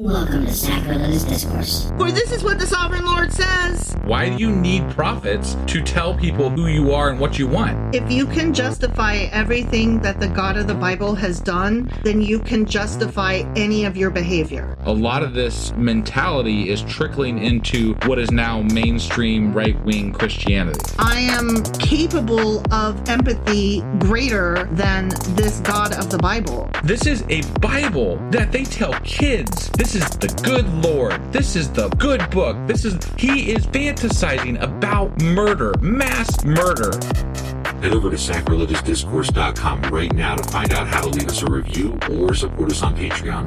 Welcome to Sacrilegious Discourse. For this is what the Sovereign Lord says. Why do you need prophets to tell people who you are and what you want? If you can justify everything that the God of the Bible has done, then you can justify any of your behavior. A lot of this mentality is trickling into what is now mainstream right-wing Christianity. I am capable of empathy greater than this God of the Bible. This is a Bible that they tell kids. This is the good Lord. This is the good book. He is fantasizing about murder, mass murder. Head over to sacrilegiousdiscourse.com right now to find out how to leave us a review or support us on Patreon.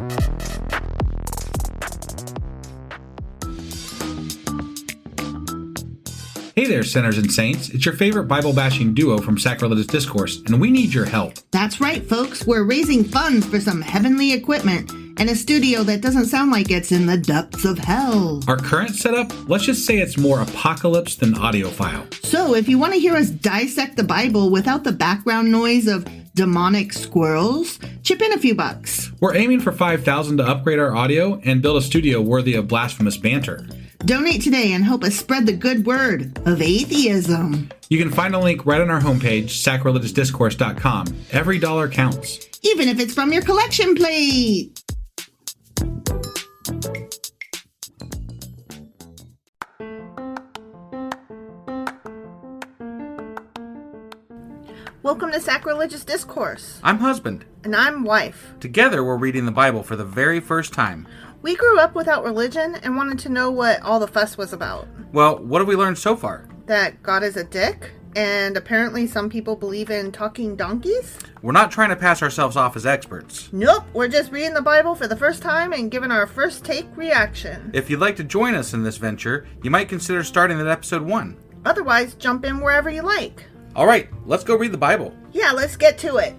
Hey there, sinners and saints. It's your favorite Bible-bashing duo from Sacrilegious Discourse, and we need your help. That's right, folks. We're raising funds for some heavenly equipment and a studio that doesn't sound like it's in the depths of hell. Our current setup, let's just say it's more apocalypse than audiophile. So if you want to hear us dissect the Bible without the background noise of demonic squirrels, chip in a few bucks. We're aiming for $5,000 to upgrade our audio and build a studio worthy of blasphemous banter. Donate today and help us spread the good word of atheism. You can find a link right on our homepage, sacrilegiousdiscourse.com. Every dollar counts. Even if it's from your collection plate. Welcome to Sacrilegious Discourse. I'm husband. And I'm wife. Together, we're reading the Bible for the very first time. We grew up without religion and wanted to know what all the fuss was about. Well, what have we learned so far? That God is a dick, and apparently some people believe in talking donkeys? We're not trying to pass ourselves off as experts. Nope, we're just reading the Bible for the first time and giving our first take reaction. If you'd like to join us in this venture, you might consider starting at episode 1. Otherwise, jump in wherever you like. All right, let's go read the Bible. Yeah, let's get to it.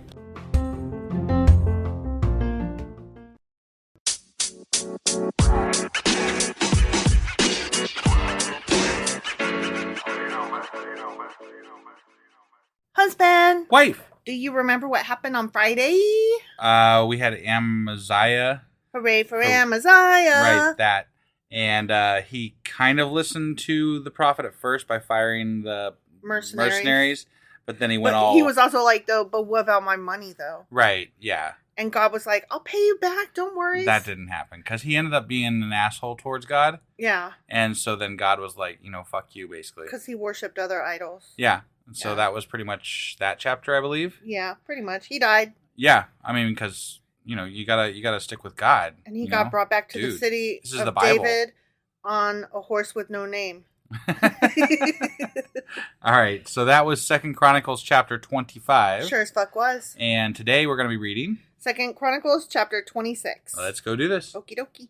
Husband! Wife! Do you remember what happened on Friday? We had Amaziah. Hooray for Amaziah! Right, that. And he kind of listened to the prophet at first by firing the mercenaries, but then he went all... He was also like, but what about my money, though? Right, yeah. And God was like, I'll pay you back, don't worry. That didn't happen, because he ended up being an asshole towards God. Yeah. And so then God was like, fuck you, basically. Because he worshipped other idols. Yeah. And so that was pretty much that chapter, I believe. Yeah, pretty much. He died. Yeah. I mean, because, you gotta stick with God. And he got brought back to the city of David on a horse with no name. All right. So that was 2 Chronicles Chapter 25. Sure as fuck was. And today we're going to be reading 2 Chronicles Chapter 26. Let's go do this. Okie dokie.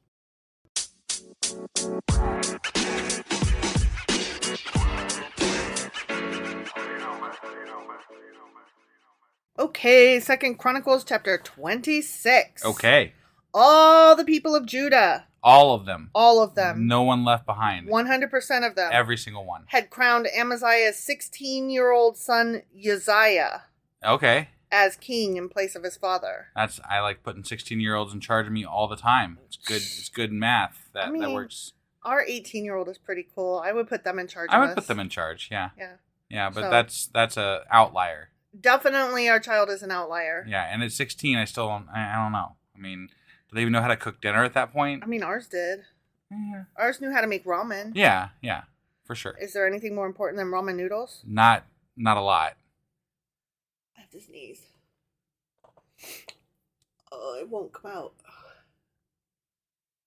Okay, 2 Chronicles Chapter 26. Okay. All the people of Judah. All of them. All of them. No one left behind. 100% of them. Every single one. Had crowned Amaziah's 16-year-old son Uzziah. Okay. As king in place of his father. I like putting 16-year-olds in charge of me all the time. It's good. It's good math. That works. Our 18-year-old is pretty cool. I would put them in charge. I would put them in charge. Yeah. Yeah. Yeah, but that's a outlier. Definitely, our child is an outlier. Yeah, and at 16, I don't know. I mean, do they even know how to cook dinner at that point? I mean, ours did. Yeah. Ours knew how to make ramen. Yeah, for sure. Is there anything more important than ramen noodles? Not a lot. I have to sneeze. Oh, it won't come out.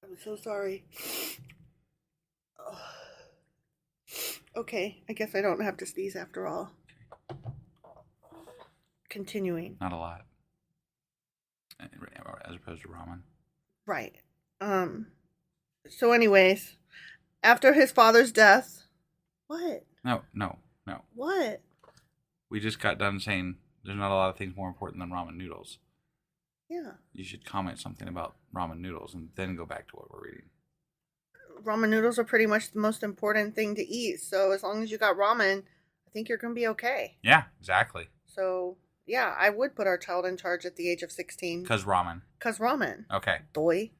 I'm so sorry. Oh. Okay, I guess I don't have to sneeze after all. Continuing. Not a lot. As opposed to ramen. Right. So anyways, after his father's death... What? No. What? We just got done saying there's not a lot of things more important than ramen noodles. Yeah. You should comment something about ramen noodles and then go back to what we're reading. Ramen noodles are pretty much the most important thing to eat. So as long as you got ramen, I think you're going to be okay. Yeah, exactly. So, yeah, I would put our child in charge at the age of 16. Because ramen. Because ramen. Okay. Boy.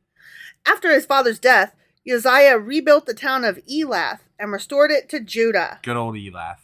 After his father's death, Uzziah rebuilt the town of Elath and restored it to Judah. Good old Elath.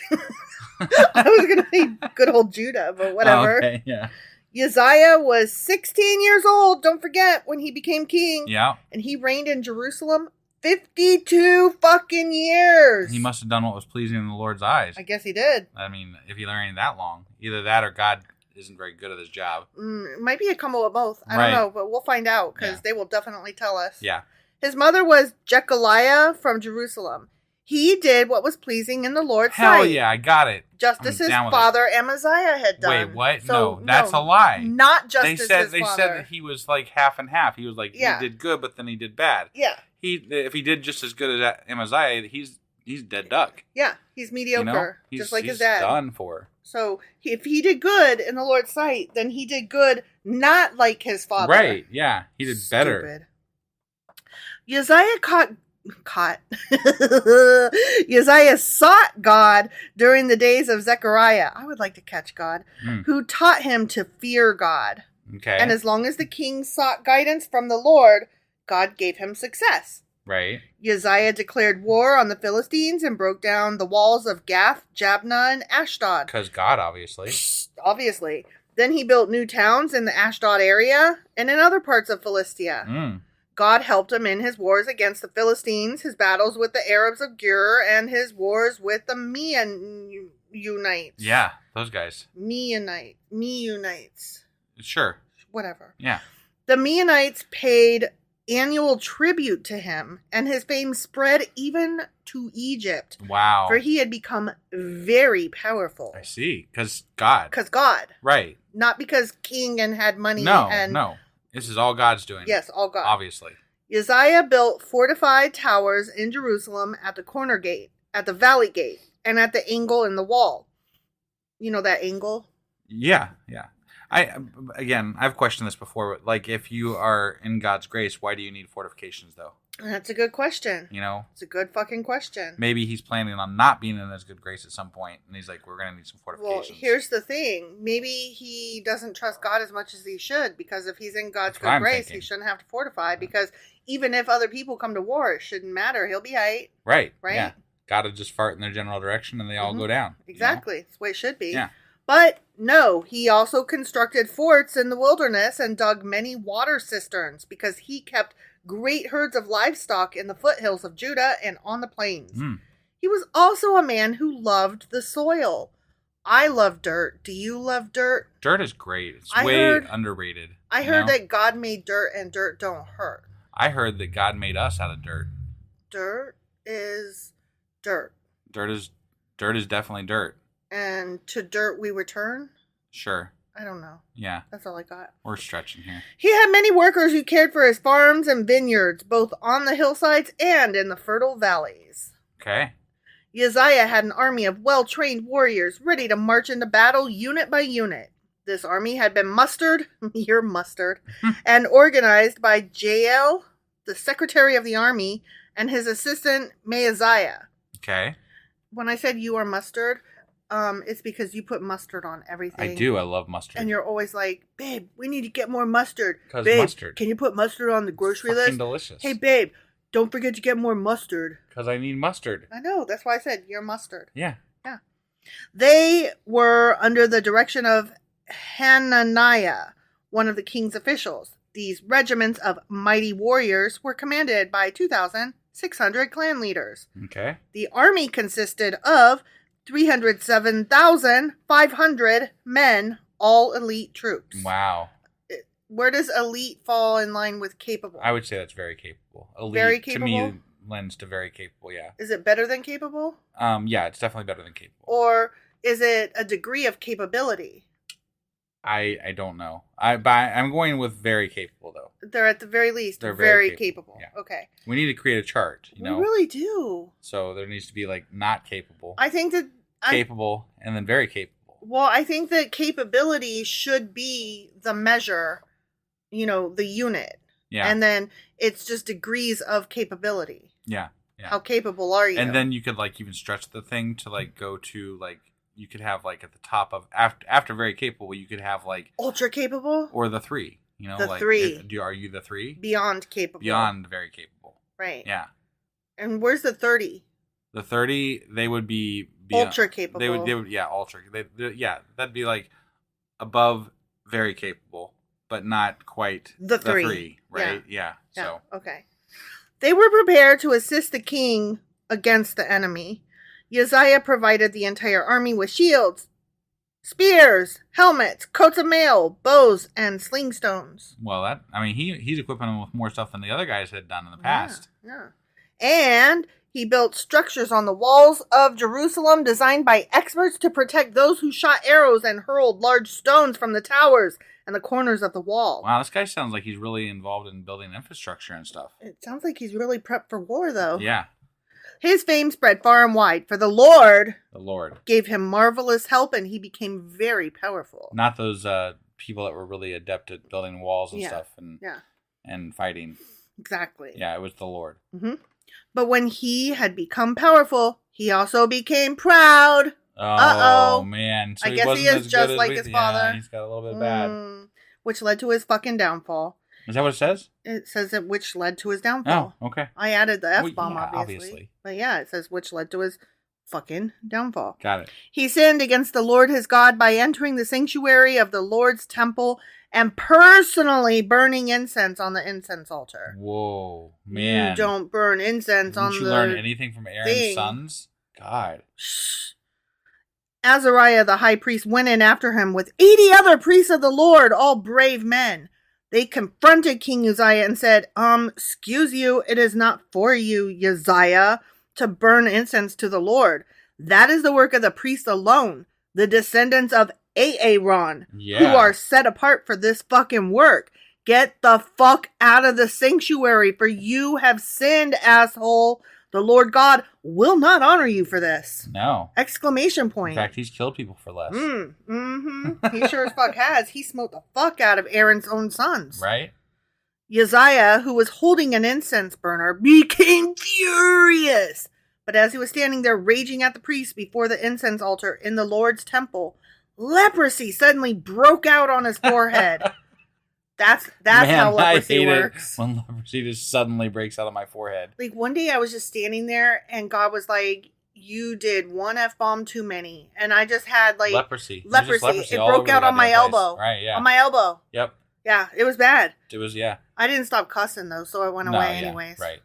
I was going to say good old Judah, but whatever. Okay, yeah. Uzziah was 16 years old, don't forget, when he became king. Yeah. And he reigned in Jerusalem 52 fucking years. He must have done what was pleasing in the Lord's eyes. I guess he did. I mean, if he reigned that long, either that or God isn't very good at his job. It might be a combo of both. I don't know, but we'll find out because they will definitely tell us. Yeah. His mother was Jechaliah from Jerusalem. He did what was pleasing in the Lord's sight. Hell yeah, I got it. Just as his father Amaziah had done. Wait, what? So, no, that's a lie. Not just as his father. They said that he was like half and half. He was like, he did good, but then he did bad. Yeah. If he did just as good as Amaziah, he's dead duck. Yeah, he's mediocre, just like his dad. He's done for. So if he did good in the Lord's sight, then he did good not like his father. Right, yeah. He did better. Uzziah Uzziah sought God during the days of Zechariah. I would like to catch God. Who taught him to fear God. Okay. And as long as the king sought guidance from the Lord, God gave him success. Right. Uzziah declared war on the Philistines and broke down the walls of Gath, Jabneh, and Ashdod. Because God, obviously. Obviously. Then he built new towns in the Ashdod area and in other parts of Philistia. God helped him in his wars against the Philistines, his battles with the Arabs of Gur, and his wars with the Meunites. Yeah, those guys. Meunites. Sure. Whatever. Yeah. The Meunites paid annual tribute to him, and his fame spread even to Egypt. Wow. For he had become very powerful. I see. Because God. Because God. Right. Not because king and had money. No. This is all God's doing. Yes, all God. Obviously. Uzziah built fortified towers in Jerusalem at the corner gate, at the valley gate, and at the angle in the wall. You know that angle? Yeah. I've questioned this before, but like if you are in God's grace, why do you need fortifications though? That's a good question. You know? It's a good fucking question. Maybe he's planning on not being in his good grace at some point, and he's like, we're going to need some fortifications. Well, here's the thing. Maybe he doesn't trust God as much as he should, because if he's in God's good grace, he shouldn't have to fortify, because even if other people come to war, it shouldn't matter. He'll be right. Right? Yeah. God will just fart in their general direction, and they all go down. Exactly. You know? That's the way it should be. Yeah. But no, he also constructed forts in the wilderness and dug many water cisterns because he kept great herds of livestock in the foothills of Judah and on the plains. He was also a man who loved the soil. I love dirt. Do you love dirt? Dirt is great. It's way underrated. I heard that God made dirt and dirt don't hurt. I heard that God made us out of dirt. Dirt is dirt. Dirt is definitely dirt. And to dirt we return? Sure. I don't know. Yeah. That's all I got. We're stretching here. He had many workers who cared for his farms and vineyards, both on the hillsides and in the fertile valleys. Okay. Uzziah had an army of well-trained warriors ready to march into battle unit by unit. This army had been mustered, and organized by Jael, the secretary of the army, and his assistant Maaziah. Okay. When I said you are mustard, it's because you put mustard on everything. I do. I love mustard. And you're always like, babe, we need to get more mustard. Because babe, mustard. Can you put mustard on the grocery list? Delicious. Hey, babe, don't forget to get more mustard. Because I need mustard. I know. That's why I said you're mustard. Yeah. Yeah. They were under the direction of Hananiah, one of the king's officials. These regiments of mighty warriors were commanded by 2,600 clan leaders. Okay. The army consisted of 307,500 men, all elite troops. Wow. Where does elite fall in line with capable? I would say that's very capable. Elite, very capable? to me, lends to very capable, yeah. Is it better than capable? Yeah, it's definitely better than capable. Or is it a degree of capability? I don't know. I'm going with very capable, though. They're at the very least They're very capable. Yeah. Okay. We need to create a chart, you know? We really do. So there needs to be, like, not capable. I think that... capable, and then very capable. Well, I think that capability should be the measure, you know, the unit. Yeah. And then it's just degrees of capability. Yeah. Yeah. How capable are you? And then you could, like, even stretch the thing to, like, go to, like, you could have, like, at the top of, after very capable, you could have, like... ultra capable? Or the 3, You know, The like, three. Are you the three? Beyond capable. Beyond very capable. Right. Yeah. And where's the 30? The 30, they would be ultra capable. They would yeah, ultra. Yeah, that'd be like above very capable, but not quite the three, right? Yeah. So okay. They were prepared to assist the king against the enemy. Uzziah provided the entire army with shields, spears, helmets, coats of mail, bows, and sling stones. Well, he's equipping them with more stuff than the other guys had done in the past. Yeah. And he built structures on the walls of Jerusalem designed by experts to protect those who shot arrows and hurled large stones from the towers and the corners of the wall. Wow, this guy sounds like he's really involved in building infrastructure and stuff. It sounds like he's really prepped for war, though. Yeah. His fame spread far and wide, for the Lord gave him marvelous help, and he became very powerful. Not those people that were really adept at building walls and stuff and fighting. Exactly. Yeah, it was the Lord. Mm-hmm. But when he had become powerful, he also became proud. Oh, man. So I guess he is just like his father. Yeah, he's got a little bit bad. Which led to his fucking downfall. Is that what it says? It says that which led to his downfall. Oh, okay. I added the F-bomb, yeah, obviously. But yeah, it says which led to his fucking downfall. Got it. He sinned against the Lord his God by entering the sanctuary of the Lord's temple and personally burning incense on the incense altar. Whoa, man. You don't burn incense on the Didn't you learn anything from Aaron's sons? God. Shh. Azariah the high priest went in after him with 80 other priests of the Lord, all brave men. They confronted King Uzziah and said, excuse you, it is not for you, Uzziah, to burn incense to the Lord. That is the work of the priests alone, the descendants of Aaron, who are set apart for this fucking work. Get the fuck out of the sanctuary, for you have sinned, asshole. The Lord God will not honor you for this. No. Exclamation point. In fact, he's killed people for less. He sure as fuck has. He smote the fuck out of Aaron's own sons. Right? Uzziah, who was holding an incense burner, became furious. But as he was standing there raging at the priests before the incense altar in the Lord's temple, leprosy suddenly broke out on his forehead. That's how leprosy works. When leprosy just suddenly breaks out of my forehead. Like one day I was just standing there and God was like, you did one F-bomb too many. And I just had like leprosy. It broke out on my elbow. Right, yeah. On my elbow. Yep. Yeah, it was bad. It was, yeah. I didn't stop cussing though, so I went away anyways. Right.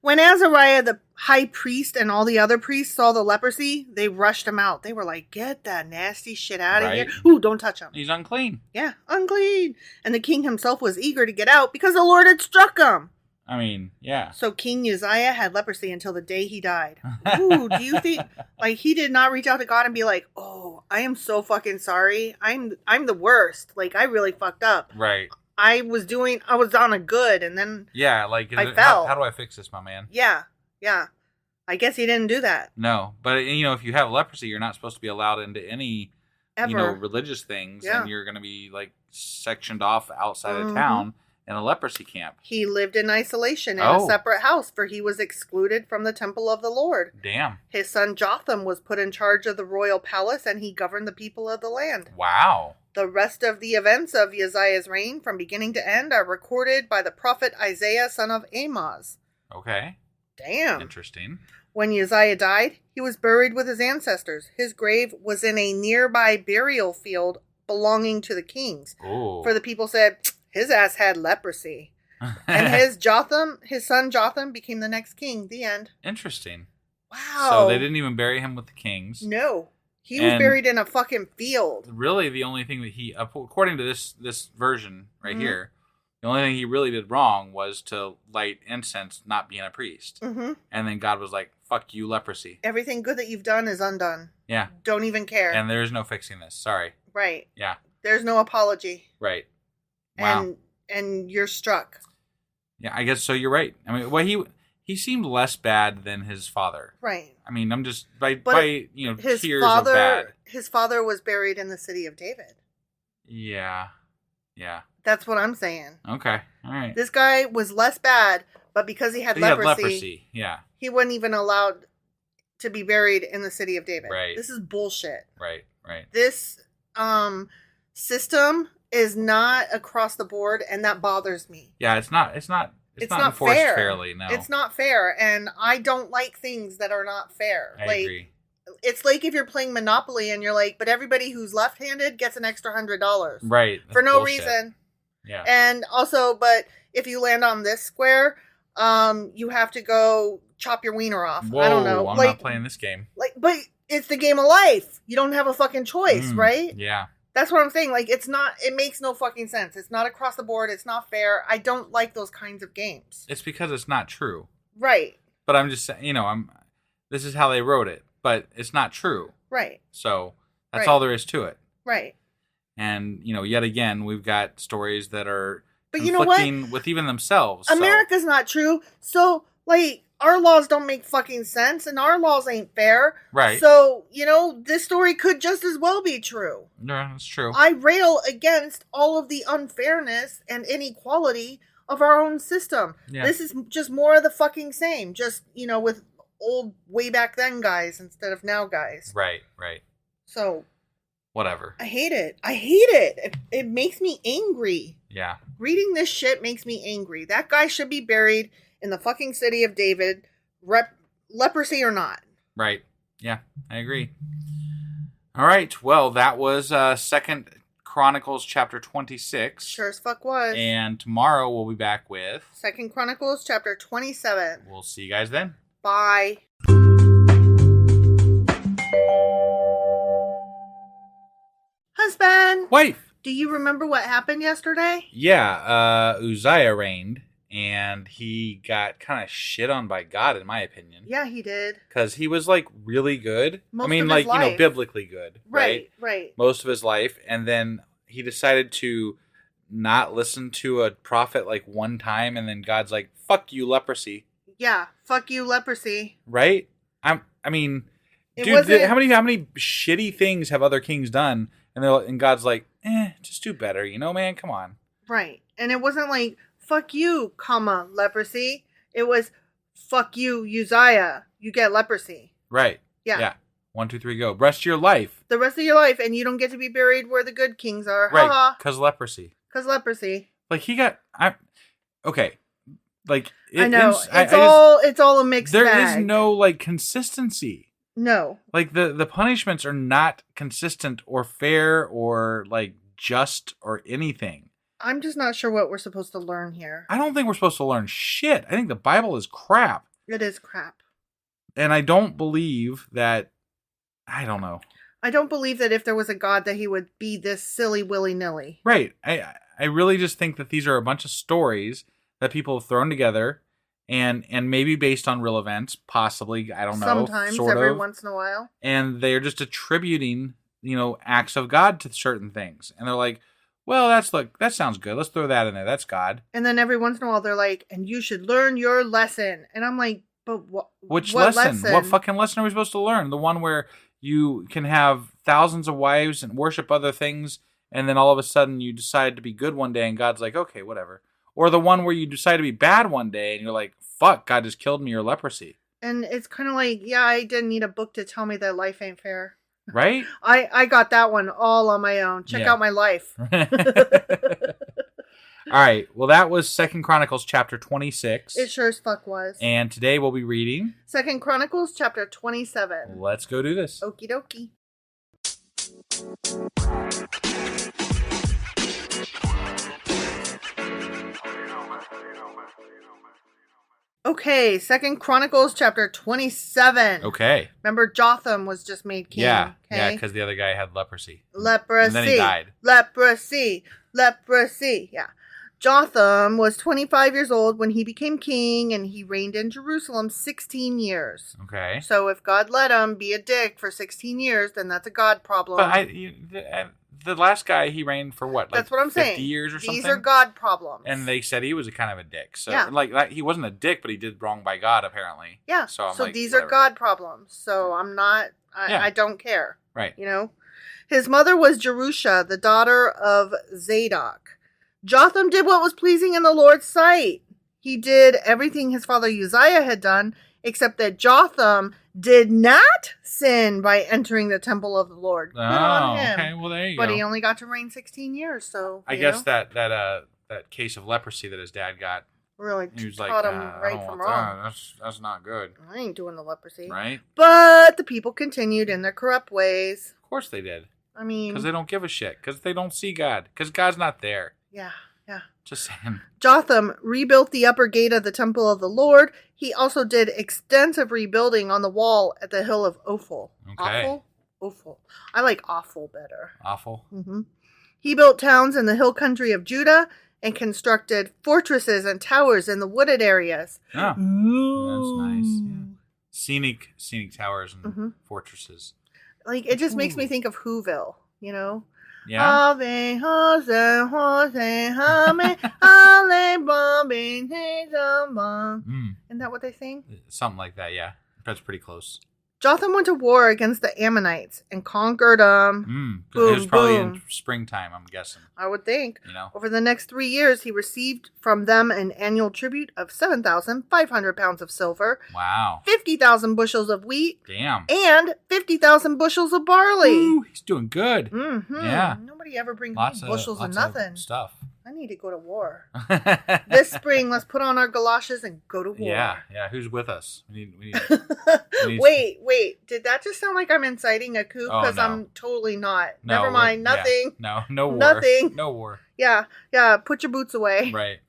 When Azariah, the high priest, and all the other priests saw the leprosy, they rushed him out. They were like, get that nasty shit out of here. Ooh, don't touch him. He's unclean. Yeah, unclean. And the king himself was eager to get out because the Lord had struck him. I mean, yeah. So King Uzziah had leprosy until the day he died. Ooh, do you think, like, he did not reach out to God and be like, oh, I am so fucking sorry. I'm the worst. Like, I really fucked up. Right. I was on a good, and then I fell. How do I fix this, my man? Yeah. I guess he didn't do that. No, but if you have leprosy, you're not supposed to be allowed into any, religious things, and you're going to be like sectioned off outside of town in a leprosy camp. He lived in isolation in a separate house, for he was excluded from the temple of the Lord. Damn. His son Jotham was put in charge of the royal palace, and he governed the people of the land. Wow. The rest of the events of Uzziah's reign, from beginning to end, are recorded by the prophet Isaiah, son of Amoz. Okay. Damn. Interesting. When Uzziah died, he was buried with his ancestors. His grave was in a nearby burial field belonging to the kings. Ooh. For the people said, his ass had leprosy. And his son Jotham, became the next king. The end. Interesting. Wow. So they didn't even bury him with the kings. No. He was buried in a fucking field. Really, the only thing that he, according to this version right here, the only thing he really did wrong was to light incense, not being a priest. Mm-hmm. And then God was like, fuck you, leprosy. Everything good that you've done is undone. Yeah. Don't even care. And there's no fixing this. Sorry. Right. Yeah. There's no apology. Right. Wow. And you're struck. Yeah, I guess so. You're right. I mean, well, he seemed less bad than his father. Right. I mean, I'm just by tears of bad. His father was buried in the city of David. Yeah. Yeah. That's what I'm saying. Okay. All right. This guy was less bad, but because he had leprosy, yeah, he wasn't even allowed to be buried in the city of David. Right. This is bullshit. Right. Right. This system is not across the board, and that bothers me. Yeah, it's not enforced fair. fairly. No, it's not fair, and I don't like things that are not fair. I agree. It's like if you're playing Monopoly and you're like, but everybody who's left-handed gets an extra $100, right? For no bullshit. reason. Yeah, and also, but if you land on this square, you have to go chop your wiener off. Whoa, I don't know. I'm not playing this game. But it's the game of life. You don't have a fucking choice, right? Yeah. That's what I'm saying. Like, it makes no fucking sense. It's not across the board. It's not fair. I don't like those kinds of games. It's because it's not true. Right. But I'm just saying, this is how they wrote it, but it's not true. Right. So that's all there is to it. Right. And, yet again, we've got stories that are but you know what? with even themselves. America's not true. So, like, our laws don't make fucking sense, and our laws ain't fair. Right. So, this story could just as well be true. Yeah, that's true. I rail against all of the unfairness and inequality of our own system. Yeah. This is just more of the fucking same. Just, with old way back then guys instead of now guys. Right. So. Whatever. I hate it. It makes me angry. Yeah. Reading this shit makes me angry. That guy should be buried in the fucking city of David, leprosy or not. Right. Yeah, I agree. All right. Well, that was 2 Chronicles chapter 26. Sure as fuck was. And tomorrow we'll be back with 2 Chronicles chapter 27. We'll see you guys then. Bye. Husband. Wife. Do you remember what happened yesterday? Yeah, Uzziah reigned, and he got kind of shit on by God, in my opinion. Yeah, he did. Because he was, really good. Most of his life. Biblically good. Right. Most of his life. And then he decided to not listen to a prophet, one time, and then God's like, fuck you, leprosy. Yeah, fuck you, leprosy. Right? How many shitty things have other kings done? And God's like, just do better, man, come on. Right. And it wasn't like, fuck you, leprosy. It was, fuck you, Uzziah. You get leprosy. Right. Yeah. 1, 2, 3, go. Rest of your life. The rest of your life, and you don't get to be buried where the good kings are. Right. Because leprosy. Okay. I know. It's all a mixed bag. There is no, consistency. No. The punishments are not consistent or fair or just or anything. I'm just not sure what we're supposed to learn here. I don't think we're supposed to learn shit. I think the Bible is crap. It is crap. And I don't believe that, I don't know. I don't believe that if there was a God that he would be this silly willy-nilly. Right. I really just think that these are a bunch of stories that people have thrown together. And maybe based on real events, possibly, I don't know. Sometimes, every once in a while. And they're just attributing, acts of God to certain things. And they're like, well, that sounds good. Let's throw that in there. That's God. And then every once in a while, they're like, and you should learn your lesson. And I'm like, but what? Which lesson? What fucking lesson are we supposed to learn? The one where you can have thousands of wives and worship other things, and then all of a sudden you decide to be good one day, and God's like, okay, whatever. Or the one where you decide to be bad one day, and you're like, fuck, God just killed me or leprosy. And it's kind of like, yeah, I didn't need a book to tell me that life ain't fair. Right? I got that one all on my own. Check out my life. All right. Well, that was 2 Chronicles chapter 26. It sure as fuck was. And today we'll be reading 2 Chronicles chapter 27. Let's go do this. Okie dokie. Okay, 2 Chronicles chapter 27. Okay. Remember, Jotham was just made king. Yeah, okay? yeah, because the other guy had leprosy. Leprosy. And then he died. Leprosy. Yeah. Jotham was 25 years old when he became king, and he reigned in Jerusalem 16 years. Okay. So if God let him be a dick for 16 years, then that's a God problem. But the last guy, he reigned for what? That's what I'm 50 saying. years or something? These are God problems. And they said he was a kind of a dick. So, yeah. he wasn't a dick, but he did wrong by God, apparently. Yeah. So these whatever. are God problems. So I'm not, I don't care. Right. His mother was Jerusha, the daughter of Zadok. Jotham did what was pleasing in the Lord's sight. He did everything his father Uzziah had done, except that Jotham did not sin by entering the temple of the Lord. Good on him. Okay, well there you but go. But he only got to reign 16 years, so I guess that case of leprosy that his dad got, really he was taught like, him I right don't from want wrong. that. That's not good. I ain't doing the leprosy. Right? But the people continued in their corrupt ways. Of course they did. I mean... Because they don't give a shit. Because they don't see God. Because God's not there. Yeah. Just saying. Jotham rebuilt the upper gate of the temple of the Lord. He also did extensive rebuilding on the wall at the hill of Ophel. Okay. Ophel. I like awful better. Awful. Mm-hmm. He built towns in the hill country of Judah and constructed fortresses and towers in the wooded areas. Oh, that's nice. Yeah. Scenic towers and fortresses. Like, it just makes me think of Whoville, you know? Yeah. Isn't that what they sing? Something like that, yeah. That's pretty close. Jotham went to war against the Ammonites and conquered them. It was probably in springtime, I'm guessing. I would think. You know? Over the next 3 years, he received from them an annual tribute of 7,500 pounds of silver. Wow. 50,000 bushels of wheat. Damn. And 50,000 bushels of barley. Ooh, he's doing good. Mm-hmm. Yeah. Nobody ever brings Lots me bushels of lots nothing. Of stuff. I need to go to war. This spring, let's put on our galoshes and go to war. Yeah. Who's with us? We need Wait. Did that just sound like I'm inciting a coup? Because no. I'm totally not. No, Never mind. Nothing. Yeah. No war. Nothing. No war. Yeah. Put your boots away. Right.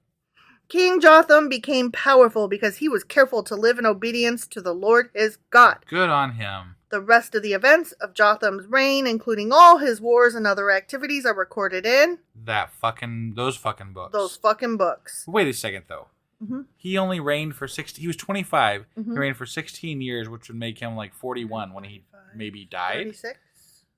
King Jotham became powerful because he was careful to live in obedience to the Lord his God. Good on him. The rest of the events of Jotham's reign, including all his wars and other activities, are recorded in those fucking books. Those fucking books. Wait a second, though. Mm-hmm. He only reigned for 16. He was 25. Mm-hmm. He reigned for 16 years, which would make him like 41 when he maybe died. 36.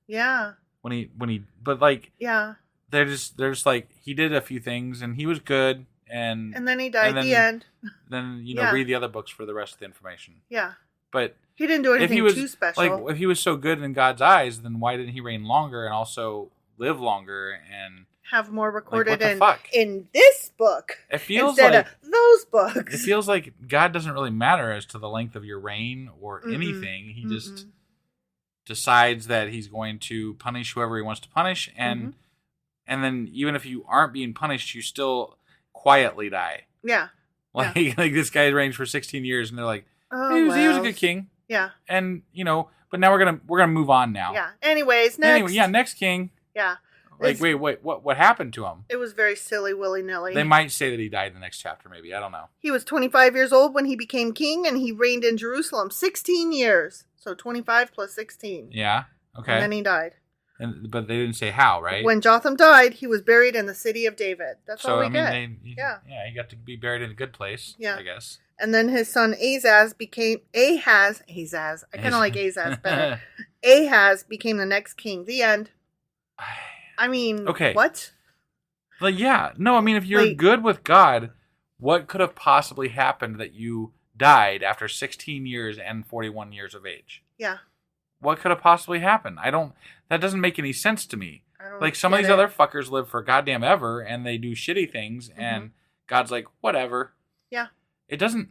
Yeah. But like, yeah. They're just like, he did a few things and he was good, and then he died at the end. Then Yeah. read the other books for the rest of the information. Yeah. But he didn't do anything too special. Like, if he was so good in God's eyes, then why didn't he reign longer and also live longer and have more recorded in this book? It feels instead like of those books. It feels like God doesn't really matter as to the length of your reign or anything. He just decides that he's going to punish whoever he wants to punish, and then even if you aren't being punished, you still quietly die. Yeah. Like this guy reigned for 16 years, and they're like, oh, he was a good king. Yeah. And but now we're gonna move on now. Yeah. Anyways, next. Next king. Yeah. Like, wait, what happened to him? It was very silly, willy-nilly. They might say that he died in the next chapter, maybe. I don't know. He was 25 years old when he became king, and he reigned in Jerusalem 16 years. So 25 plus 16. Yeah. Okay. And then he died. But they didn't say how, right? When Jotham died, he was buried in the city of David. That's all we get. He got to be buried in a good place, I guess. And then his son Ahaz became... Ahaz. I kind of like Ahaz better. Ahaz became the next king. The end. I mean, okay. What? Like, yeah. No, I mean, if you're good with God, what could have possibly happened that you died after 16 years and 41 years of age? Yeah. What could have possibly happened? That doesn't make any sense to me. Like, some of these other fuckers live for goddamn ever, and they do shitty things, and God's like, whatever. Yeah. It doesn't...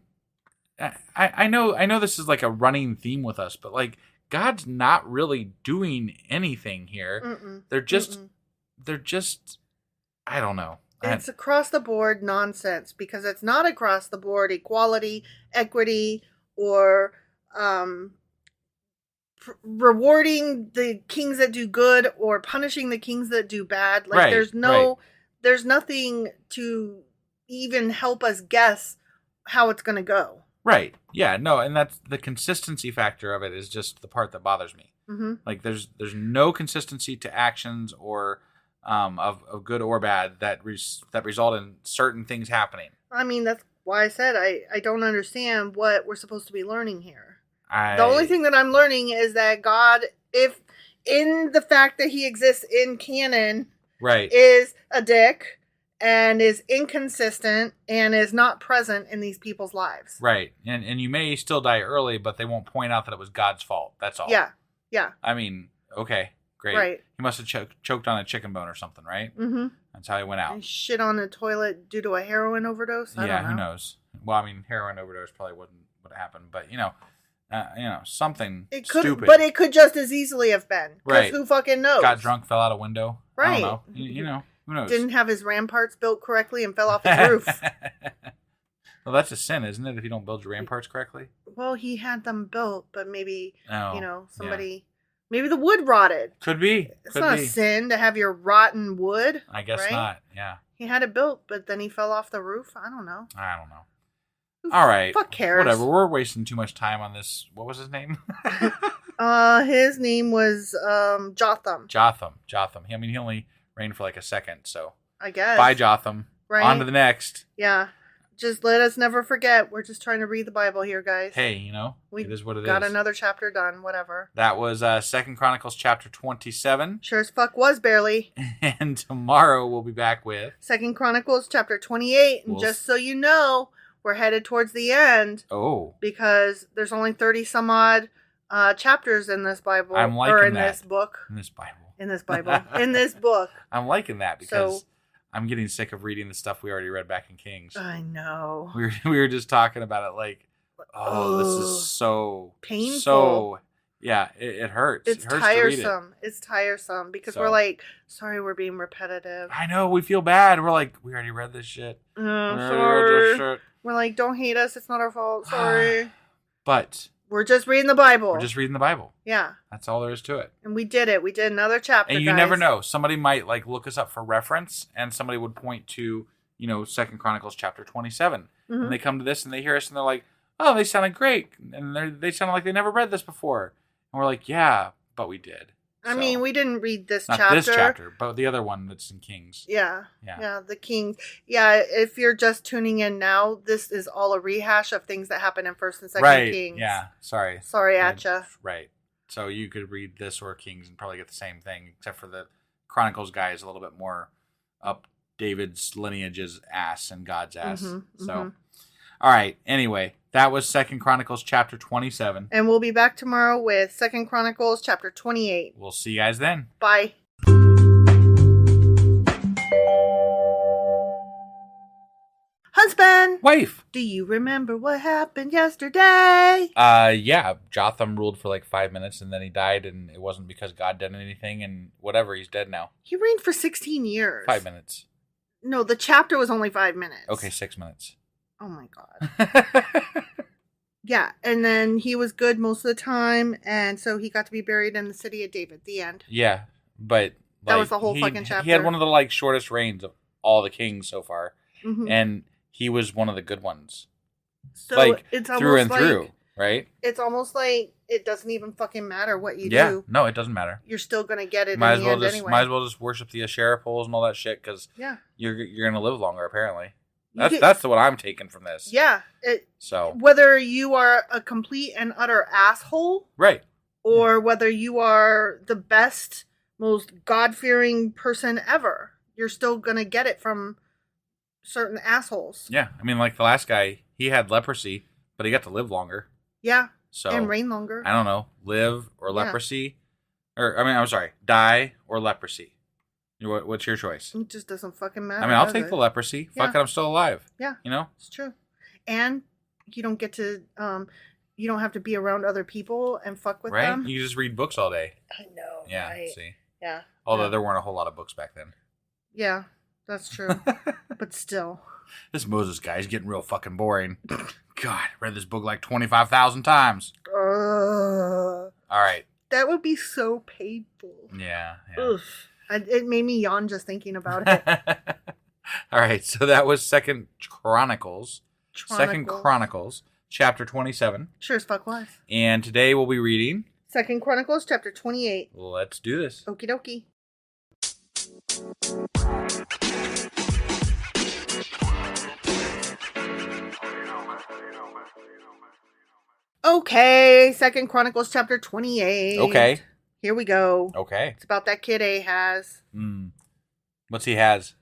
I know this is like a running theme with us, but like, God's not really doing anything here. They're just, I don't know. It's across the board nonsense, because it's not across the board equality, equity, or rewarding the kings that do good or punishing the kings that do bad. Like, there's nothing to even help us guess how it's going to go. Right. Yeah. No. And that's the consistency factor of it is just the part that bothers me. Like, there's no consistency to actions or of good or bad that result in certain things happening. I mean, that's why I said I don't understand what we're supposed to be learning here. The only thing that I'm learning is that God, if in the fact that he exists in canon, is a dick and is inconsistent and is not present in these people's lives. Right. And you may still die early, but they won't point out that it was God's fault. That's all. Yeah. Yeah. I mean, okay, great. Right. He must have choked on a chicken bone or something, right? That's how he went out. And shit on the toilet due to a heroin overdose? I don't know. Who knows? Well, I mean, heroin overdose probably wouldn't would happen, but something It could, stupid. but it could just as easily have been. Right. Who fucking knows? Got drunk, fell out a window. Right. I don't know. Who knows? Didn't have his ramparts built correctly and fell off his roof. Well, that's a sin, isn't it? If you don't build your ramparts correctly. Well, he had them built, but maybe somebody. Yeah. Maybe the wood rotted. Could be. It's not a sin to have your rotten wood. I guess right? not. Yeah. He had it built, but then he fell off the roof. I don't know. All right. Fuck cares. Whatever. We're wasting too much time on this. What was his name? His name was Jotham. Jotham. I mean, he only reigned for like a second, so. I guess. Bye, Jotham. Right. On to the next. Yeah. Just let us never forget. We're just trying to read the Bible here, guys. Hey, it is what it is. Got another chapter done. Whatever. That was 2 Chronicles chapter 27. Sure as fuck was barely. And tomorrow we'll be back with 2 Chronicles chapter 28. And just so you know, we're headed towards the end. Oh. Because there's only 30 some odd chapters in this Bible. I'm liking this book. In this Bible. In this book. I'm liking that because I'm getting sick of reading the stuff we already read back in Kings. I know. We were just talking about it like, this is so painful. So, yeah, it hurts. It's it hurts tiresome. to read it. It's tiresome because we're like, sorry, we're being repetitive. I know. We feel bad. We're like, we already read this shit. Sorry. We're like, don't hate us. It's not our fault. Sorry. But we're just reading the Bible. Yeah. That's all there is to it. And we did it. We did another chapter, and you guys. never know. Somebody might like look us up for reference and somebody would point to, 2 Chronicles chapter 27. Mm-hmm. And they come to this and they hear us and they're like, oh, they sounded great. And they sounded like they never read this before. And we're like, yeah, but we did. I mean, we didn't read this not chapter. Not this chapter, but the other one that's in Kings. Yeah, the Kings. Yeah, if you're just tuning in now, this is all a rehash of things that happened in 1st and 2nd Kings. Yeah, sorry. Sorry at ya. Right. So you could read this or Kings and probably get the same thing, except for the Chronicles guy is a little bit more up David's lineage's ass and God's ass. All right. Anyway, that was 2 Chronicles chapter 27. And we'll be back tomorrow with 2 Chronicles chapter 28. We'll see you guys then. Bye. Husband. Wife. Do you remember what happened yesterday? Yeah. Jotham ruled for like 5 minutes and then he died and it wasn't because God did anything and whatever, he's dead now. He reigned for 16 years. 5 minutes. No, the chapter was only 5 minutes. Okay, 6 minutes. Oh my God. Yeah, and then he was good most of the time, and so he got to be buried in the city of David. The end. Yeah, but that was the whole fucking chapter. He had one of the shortest reigns of all the kings so far, and he was one of the good ones. So it's through and through, right? It's almost like it doesn't even fucking matter what you do. No, it doesn't matter. You're still gonna get it. In the end anyway. Might as well just worship the Asherah poles and all that shit because you're gonna live longer apparently. That's what I'm taking from this. Yeah. So whether you are a complete and utter asshole, right, or whether you are the best, most God-fearing person ever, you're still gonna get it from certain assholes. Yeah, I mean, like the last guy, he had leprosy, but he got to live longer. Yeah. So and reign longer. I don't know, live or leprosy, die or leprosy. What's your choice? It just doesn't fucking matter. I mean, I'll take the leprosy. Yeah. Fuck it, I'm still alive. Yeah. It's true. And you don't get to, you don't have to be around other people and fuck with them. Right? You just read books all day. I know. Yeah, right? see? Yeah. Although there weren't a whole lot of books back then. Yeah, that's true. But still. This Moses guy is getting real fucking boring. God, read this book like 25,000 times. All right. That would be so painful. Yeah. Oof. It made me yawn just thinking about it. All right, so that was 2 Chronicles. 2 Chronicles, chapter 27. Sure as fuck was. And today we'll be reading 2 Chronicles, chapter 28. Let's do this. Okie dokie. Okay, 2 Chronicles, chapter 28. Okay. Here we go. Okay. It's about that kid Ahaz. What's he has?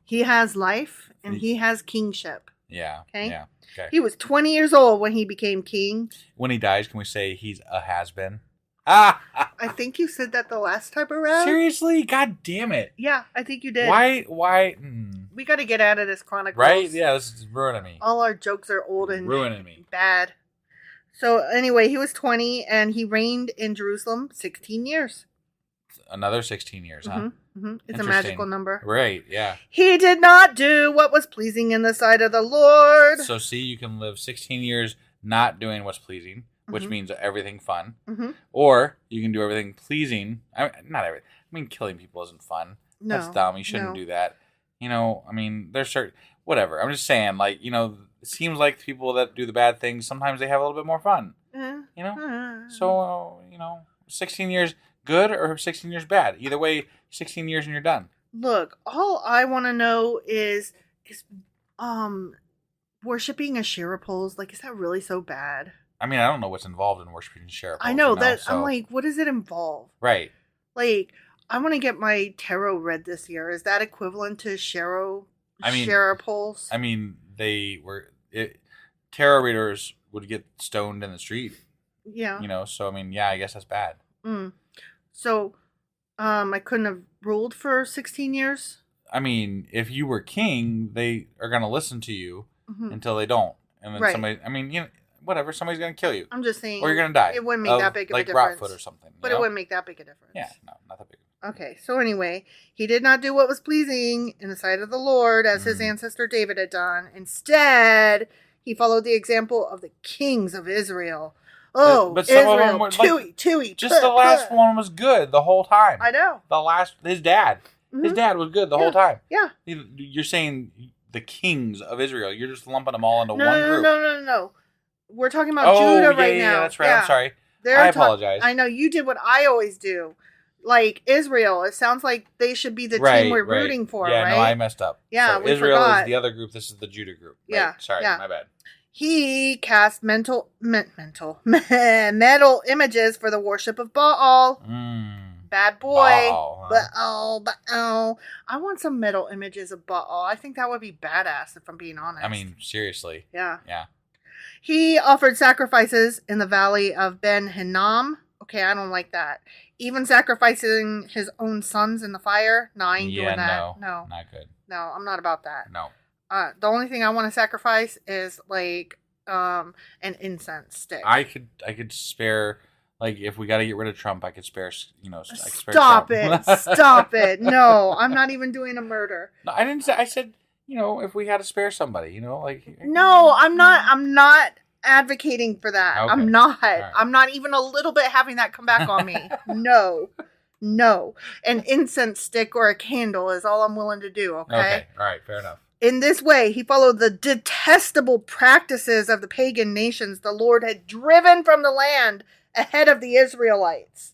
He has life and he has kingship. Yeah. Okay. Yeah. Okay. He was 20 years old when he became king. When he dies, can we say he's a has-been? I think you said that the last time around. Seriously? God damn it. Yeah, I think you did. Why? We got to get out of this Chronicles. Right? Yeah, this is ruining me. All our jokes are old and ruining me. Bad. So anyway, he was 20 and he reigned in Jerusalem 16 years. Another 16 years, huh? It's a magical number. Right, yeah. He did not do what was pleasing in the sight of the Lord. So see, you can live 16 years not doing what's pleasing, which means everything fun. Or you can do everything pleasing. Not everything. I mean, killing people isn't fun. No. That's dumb. You shouldn't do that. I mean, there's certain... Whatever. I'm just saying, like, it seems like people that do the bad things, sometimes they have a little bit more fun. So, 16 years good or 16 years bad. Either way, 16 years and you're done. Look, all I want to know is worshiping Asherah poles, like, is that really so bad? I mean, I don't know what's involved in worshiping Asherah poles. I know that. So. I'm like, what does it involve? Right. Like, I want to get my tarot read this year. Is that equivalent to Asherah poles? I mean, tarot readers would get stoned in the street. Yeah. So, I mean, yeah, I guess that's bad. So, I couldn't have ruled for 16 years? I mean, if you were king, they are going to listen to you until they don't. And then somebody, I mean, whatever, somebody's going to kill you. I'm just saying. Or you're going to die. It wouldn't make that big of a difference. Like Rotfoot or something. But it wouldn't make that big a difference. Yeah, no, not that big. Okay, so anyway, he did not do what was pleasing in the sight of the Lord as his ancestor David had done. Instead, he followed the example of the kings of Israel. Oh, but some Israel, of them were tooey. Just the last one was good the whole time. I know. His dad was good the whole time. Yeah. You're saying the kings of Israel. You're just lumping them all into one group. No. We're talking about Judah right now. Yeah, that's right. Yeah. I'm sorry. I apologize. I know. You did what I always do. Like Israel, it sounds like they should be the team we're rooting for, right? Yeah, no, I messed up. Yeah, so we Israel forgot. Is the other group. This is the Judah group. Right? Yeah. Sorry, my bad. He cast metal images for the worship of Baal. Bad boy. Baal. I want some metal images of Baal. I think that would be badass, if I'm being honest. I mean, seriously. Yeah. Yeah. He offered sacrifices in the valley of Ben Hinnom. Okay, I don't like that. Even sacrificing his own sons in the fire. No, I ain't doing that. No. Not good. No, I'm not about that. No. The only thing I want to sacrifice is like an incense stick. I could spare, like, if we got to get rid of Trump, I could spare, Stop it. No, I'm not even doing a murder. No, I didn't say, I said, if we had to spare somebody, like. No, I'm not advocating for that. Okay. I'm not. Right. I'm not even a little bit having that come back on me. No. An incense stick or a candle is all I'm willing to do, okay? All right, fair enough. In this way, he followed the detestable practices of the pagan nations the Lord had driven from the land ahead of the Israelites.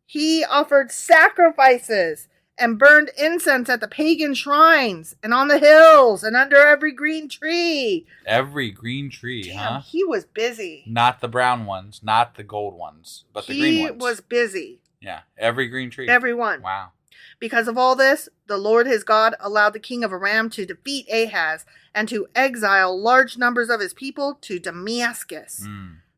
He offered sacrifices and burned incense at the pagan shrines and on the hills and under every green tree. Every green tree, Damn, huh? He was busy. Not the brown ones, not the gold ones, but the green ones. He was busy. Yeah, every green tree. Every one. Wow. Because of all this, the Lord his God allowed the king of Aram to defeat Ahaz and to exile large numbers of his people to Damascus.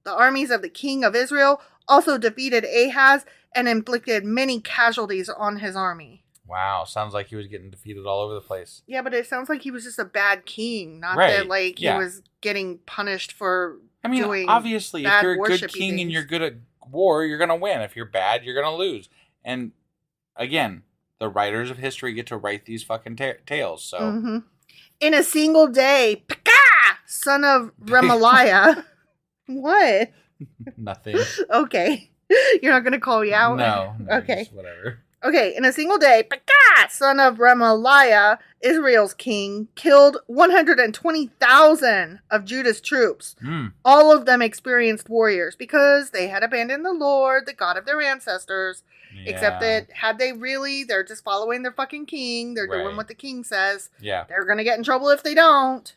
The armies of the king of Israel also defeated Ahaz and inflicted many casualties on his army. Wow, sounds like he was getting defeated all over the place. Yeah, but it sounds like he was just a bad king, not that he was getting punished for doing obviously, if you're a good king things. And you're good at war, you're going to win. If you're bad, you're going to lose. And again, the writers of history get to write these fucking tales. So, in a single day, Pekah, son of Remaliah. What? Nothing. Okay. You're not going to call me out? No. Okay. Whatever. Okay, in a single day, Pekah, son of Remaliah, Israel's king, killed 120,000 of Judah's troops. All of them experienced warriors because they had abandoned the Lord, the God of their ancestors. Yeah. Except that had they really, they're just following their fucking king. They're doing what the king says. Yeah. They're going to get in trouble if they don't.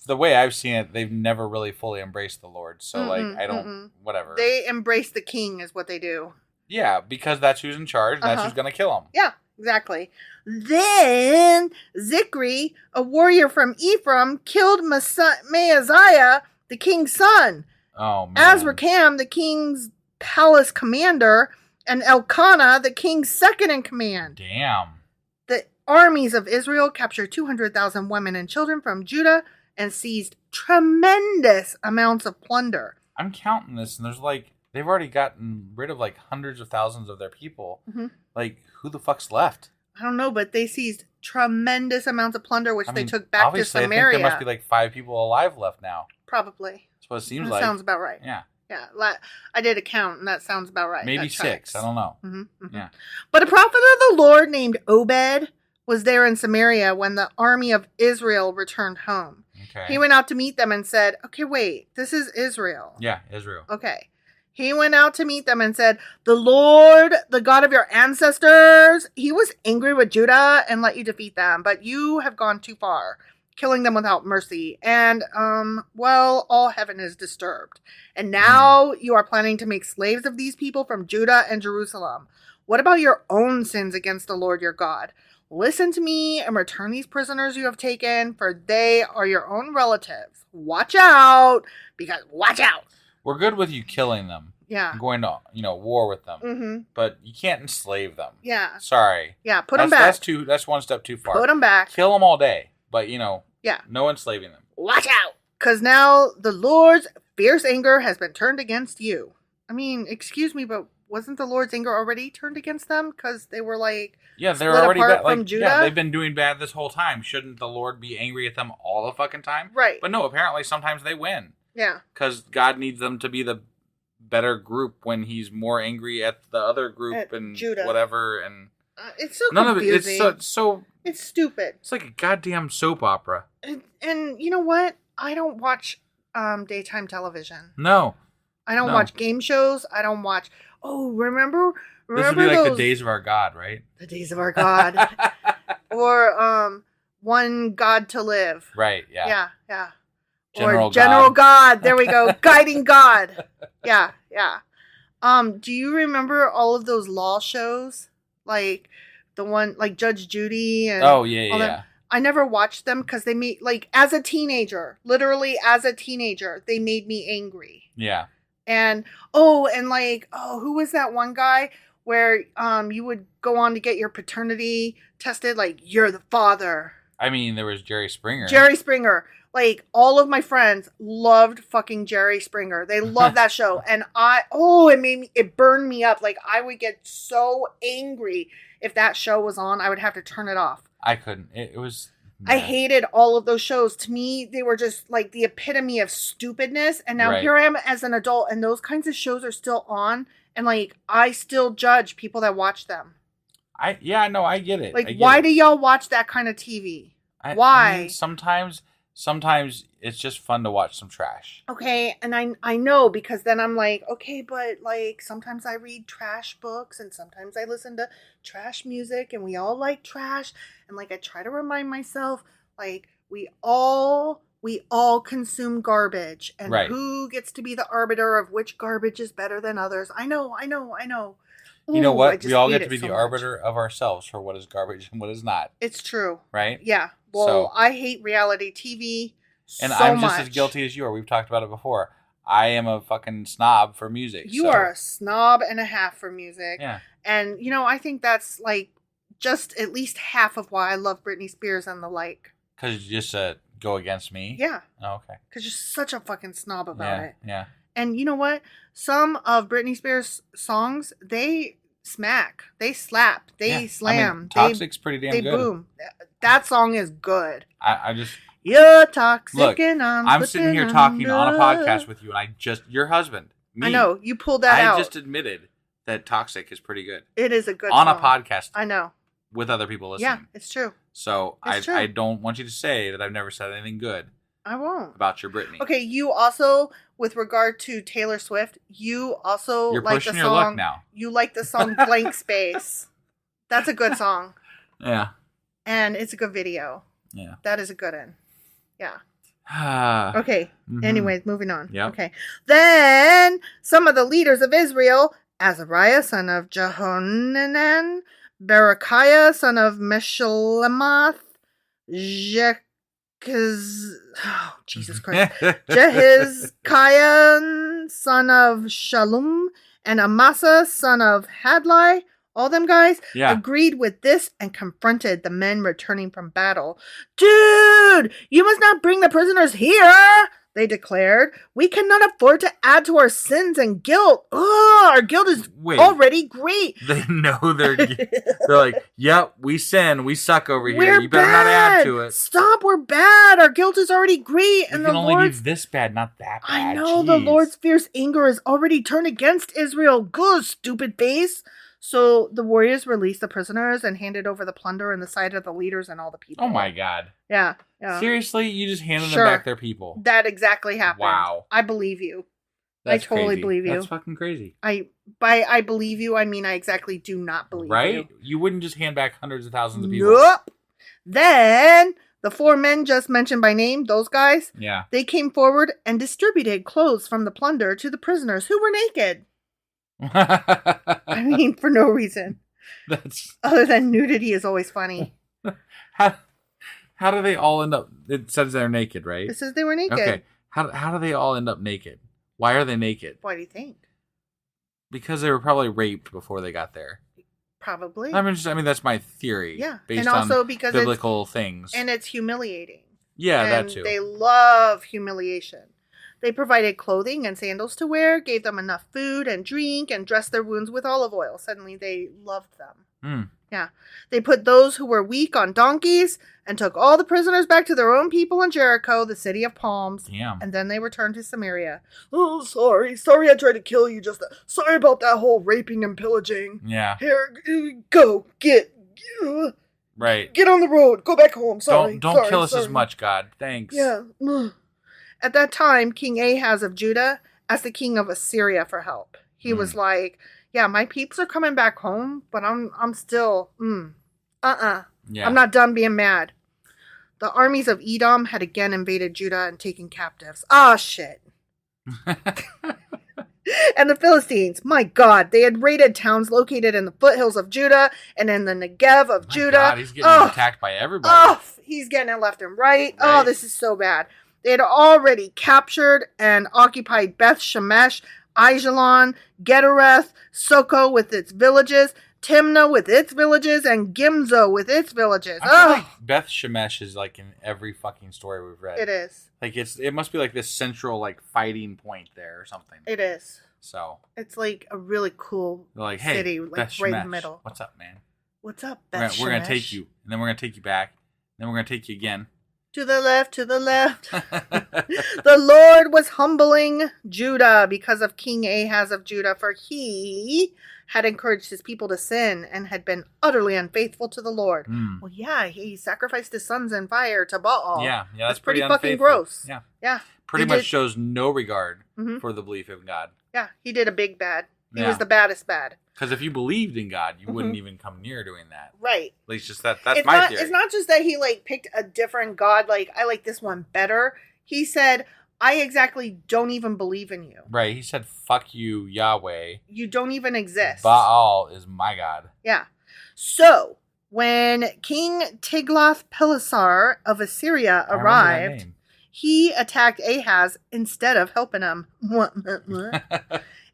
The way I've seen it, they've never really fully embraced the Lord. So, I don't, whatever. They embrace the king is what they do. Yeah, because that's who's in charge, and that's who's going to kill him. Yeah, exactly. Then Zikri, a warrior from Ephraim, killed Maaziah, the king's son. Oh, man. Azrikam, the king's palace commander, and Elkanah, the king's second in command. Damn. The armies of Israel captured 200,000 women and children from Judah and seized tremendous amounts of plunder. I'm counting this, and there's like, they've already gotten rid of like hundreds of thousands of their people. Mm-hmm. Like, who the fuck's left? I don't know, but they seized tremendous amounts of plunder, which they took back to Samaria. I think there must be like 5 people alive left now. Probably. That's what it seems that like. Sounds about right. Yeah. Yeah. I did a count, and that sounds about right. Maybe 6. I don't know. Mm-hmm, mm-hmm. Yeah. But a prophet of the Lord named Obed was there in Samaria when the army of Israel returned home. Okay. He went out to meet them and said, okay, wait, this is Israel. Yeah, Israel. Okay. He went out to meet them and said, the Lord, the God of your ancestors, he was angry with Judah and let you defeat them, but you have gone too far, killing them without mercy. And, all heaven is disturbed. And now you are planning to make slaves of these people from Judah and Jerusalem. What about your own sins against the Lord your God? Listen to me and return these prisoners you have taken, for they are your own relatives. Watch out, because watch out. We're good with you killing them. Yeah. Going to, war with them. Mm-hmm. But you can't enslave them. Yeah. Sorry. Yeah, put them back. That's one step too far. Put them back. Kill them all day, but, yeah, no enslaving them. Watch out. Because now the Lord's fierce anger has been turned against you. I mean, excuse me, but wasn't the Lord's anger already turned against them? Because they were like, yeah, they're already bad. From Judah? Yeah, they've been doing bad this whole time. Shouldn't the Lord be angry at them all the fucking time? Right. But no, apparently sometimes they win. Yeah. Because God needs them to be the better group when he's more angry at the other group at and Judah. Whatever. And it's so none confusing. of it. It's so. It's stupid. It's like a goddamn soap opera. And you know what? I don't watch daytime television. No. I don't watch game shows. I don't watch. Oh, remember this would be like the Days of Our God, right? The Days of Our God, or One God to Live. Right. Yeah. Yeah. General God. There we go. Guiding God. Yeah. Do you remember all of those law shows? Like the one like Judge Judy and oh yeah. I never watched them because they made as a teenager, literally as a teenager, they made me angry. Yeah. And who was that one guy where you would go on to get your paternity tested, like you're the father. I mean, there was Jerry Springer. Like, all of my friends loved fucking Jerry Springer. They loved that show. And it burned me up. Like, I would get so angry if that show was on. I would have to turn it off. I couldn't. It was... I hated all of those shows. To me, they were just, like, the epitome of stupidness. And now here I am as an adult, and those kinds of shows are still on. And, like, I still judge people that watch them. I get it. Like, why do y'all watch that kind of TV? Why? I mean, sometimes it's just fun to watch some trash. Okay, and I know, because then I'm like, okay, but like sometimes I read trash books and sometimes I listen to trash music, and we all like trash, and like I try to remind myself, like we all consume garbage, and who gets to be the arbiter of which garbage is better than others? I know. Ooh, you know what? We all get to be the arbiter of ourselves for what is garbage and what is not. It's true. Right? Yeah. Well, I hate reality TV and so I'm just much. as guilty as you are. We've talked about it before. I am a fucking snob for music. You are a snob and a half for music. Yeah. And, I think that's like just at least half of why I love Britney Spears and the like. Because you just go against me? Yeah. Oh, okay. Because you're such a fucking snob about it. Yeah. And you know what? Some of Britney Spears' songs, they smack. They slap. They slam. I mean, Toxic's pretty damn good. They boom. That song is good. I just... You're toxic. Look, and I'm sitting here talking on a podcast with you, and your husband, me. I know, you pulled that out. I just admitted that Toxic is pretty good. It is a good on song. A podcast. I know. With other people listening. Yeah, it's true. So it's true. I don't want you to say that I've never said anything good. I won't. About your Britney. Okay, you also, with regard to Taylor Swift, you also You're like pushing the your song. luck now. You like the song Blank Space. That's a good song. Yeah. And it's a good video. Yeah. That is a good one. Yeah. Okay. Mm-hmm. Anyways, moving on. Yep. Okay. Then some of the leaders of Israel, Azariah, son of Jehonanan, Berechiah, son of Meshillemoth, Jesus Christ. Jehizkiah, son of Shalom, and Amasa, son of Hadlai, All them guys Yeah. agreed with this and confronted the men returning from battle. Dude, you must not bring the prisoners here, they declared. We cannot afford to add to our sins and guilt. Ugh, our guilt is already great. They know they're like, yep, we sin, we suck over here. We're You better bad. not add to it. Stop, we're bad. Our guilt is already great. And can only be this bad, not that bad. I know, the Lord's fierce anger is already turned against Israel. Good, stupid face. So the warriors released the prisoners and handed over the plunder and the sight of the leaders and all the people. Oh my God. Yeah. Seriously? You just handed them back their people? That exactly happened. Wow. I believe you. That's I totally crazy. believe you. That's fucking crazy. I believe you, I mean I exactly do not believe you. Right? You wouldn't just hand back hundreds of thousands of people. Nope. Then the 4 men just mentioned by name, those guys, they came forward and distributed clothes from the plunder to the prisoners who were naked. I mean, for no reason. Other than nudity is always funny. How do they all end up? It says they're naked, right? It says they were naked. Okay. How do they all end up naked? Why are they naked? Why do you think? Because they were probably raped before they got there. Probably. I mean, that's my theory. Yeah. Based and also on because biblical things. And it's humiliating. Yeah, and that too. They love humiliation. They provided clothing and sandals to wear, gave them enough food and drink, and dressed their wounds with olive oil. Suddenly they loved them. Yeah. They put those who were weak on donkeys and took all the prisoners back to their own people in Jericho, the city of palms. Damn. And then they returned to Samaria. Oh, sorry. Sorry I tried to kill you sorry about that whole raping and pillaging. Yeah. Here, go. Get on the road. Go back home. Sorry. Don't kill us as much, God. Thanks. Yeah. At that time, King Ahaz of Judah asked the king of Assyria for help. He was like, yeah, my peeps are coming back home, but I'm still, yeah. I'm not done being mad. The armies of Edom had again invaded Judah and taken captives. Ah, shit. And the Philistines, my God, they had raided towns located in the foothills of Judah and in the Negev of Judah. God, he's getting attacked by everybody. He's getting it left and right. Oh, this is so bad. They had already captured and occupied Beth Shemesh, Aijalon, Gedereth, Soko with its villages, Timnah with its villages, and Gimzo with its villages. I feel like Beth Shemesh is like in every fucking story we've read. It is. Like it must be like this central like fighting point there or something. It is. So it's like a really cool city, like Beth right Shemesh, in the middle. What's up, man? What's up, Beth We're gonna take you, and then we're gonna take you back, and then we're gonna take you again. To the left, to the left. The Lord was humbling Judah because of King Ahaz of Judah, for he had encouraged his people to sin and had been utterly unfaithful to the Lord. Well, yeah, he sacrificed his sons in fire to Baal. Yeah, that's pretty fucking gross. Yeah. Pretty much shows no regard for the belief in God. Yeah, he did a big bad. He was the baddest bad. Because if you believed in God, you wouldn't even come near doing that. Right. At least just that's my theory. It's not just that he picked a different God, I like this one better. He said, I exactly don't even believe in you. Right. He said, fuck you, Yahweh. You don't even exist. Baal is my God. Yeah. So, when King Tiglath-Pileser of Assyria arrived, he attacked Ahaz instead of helping him.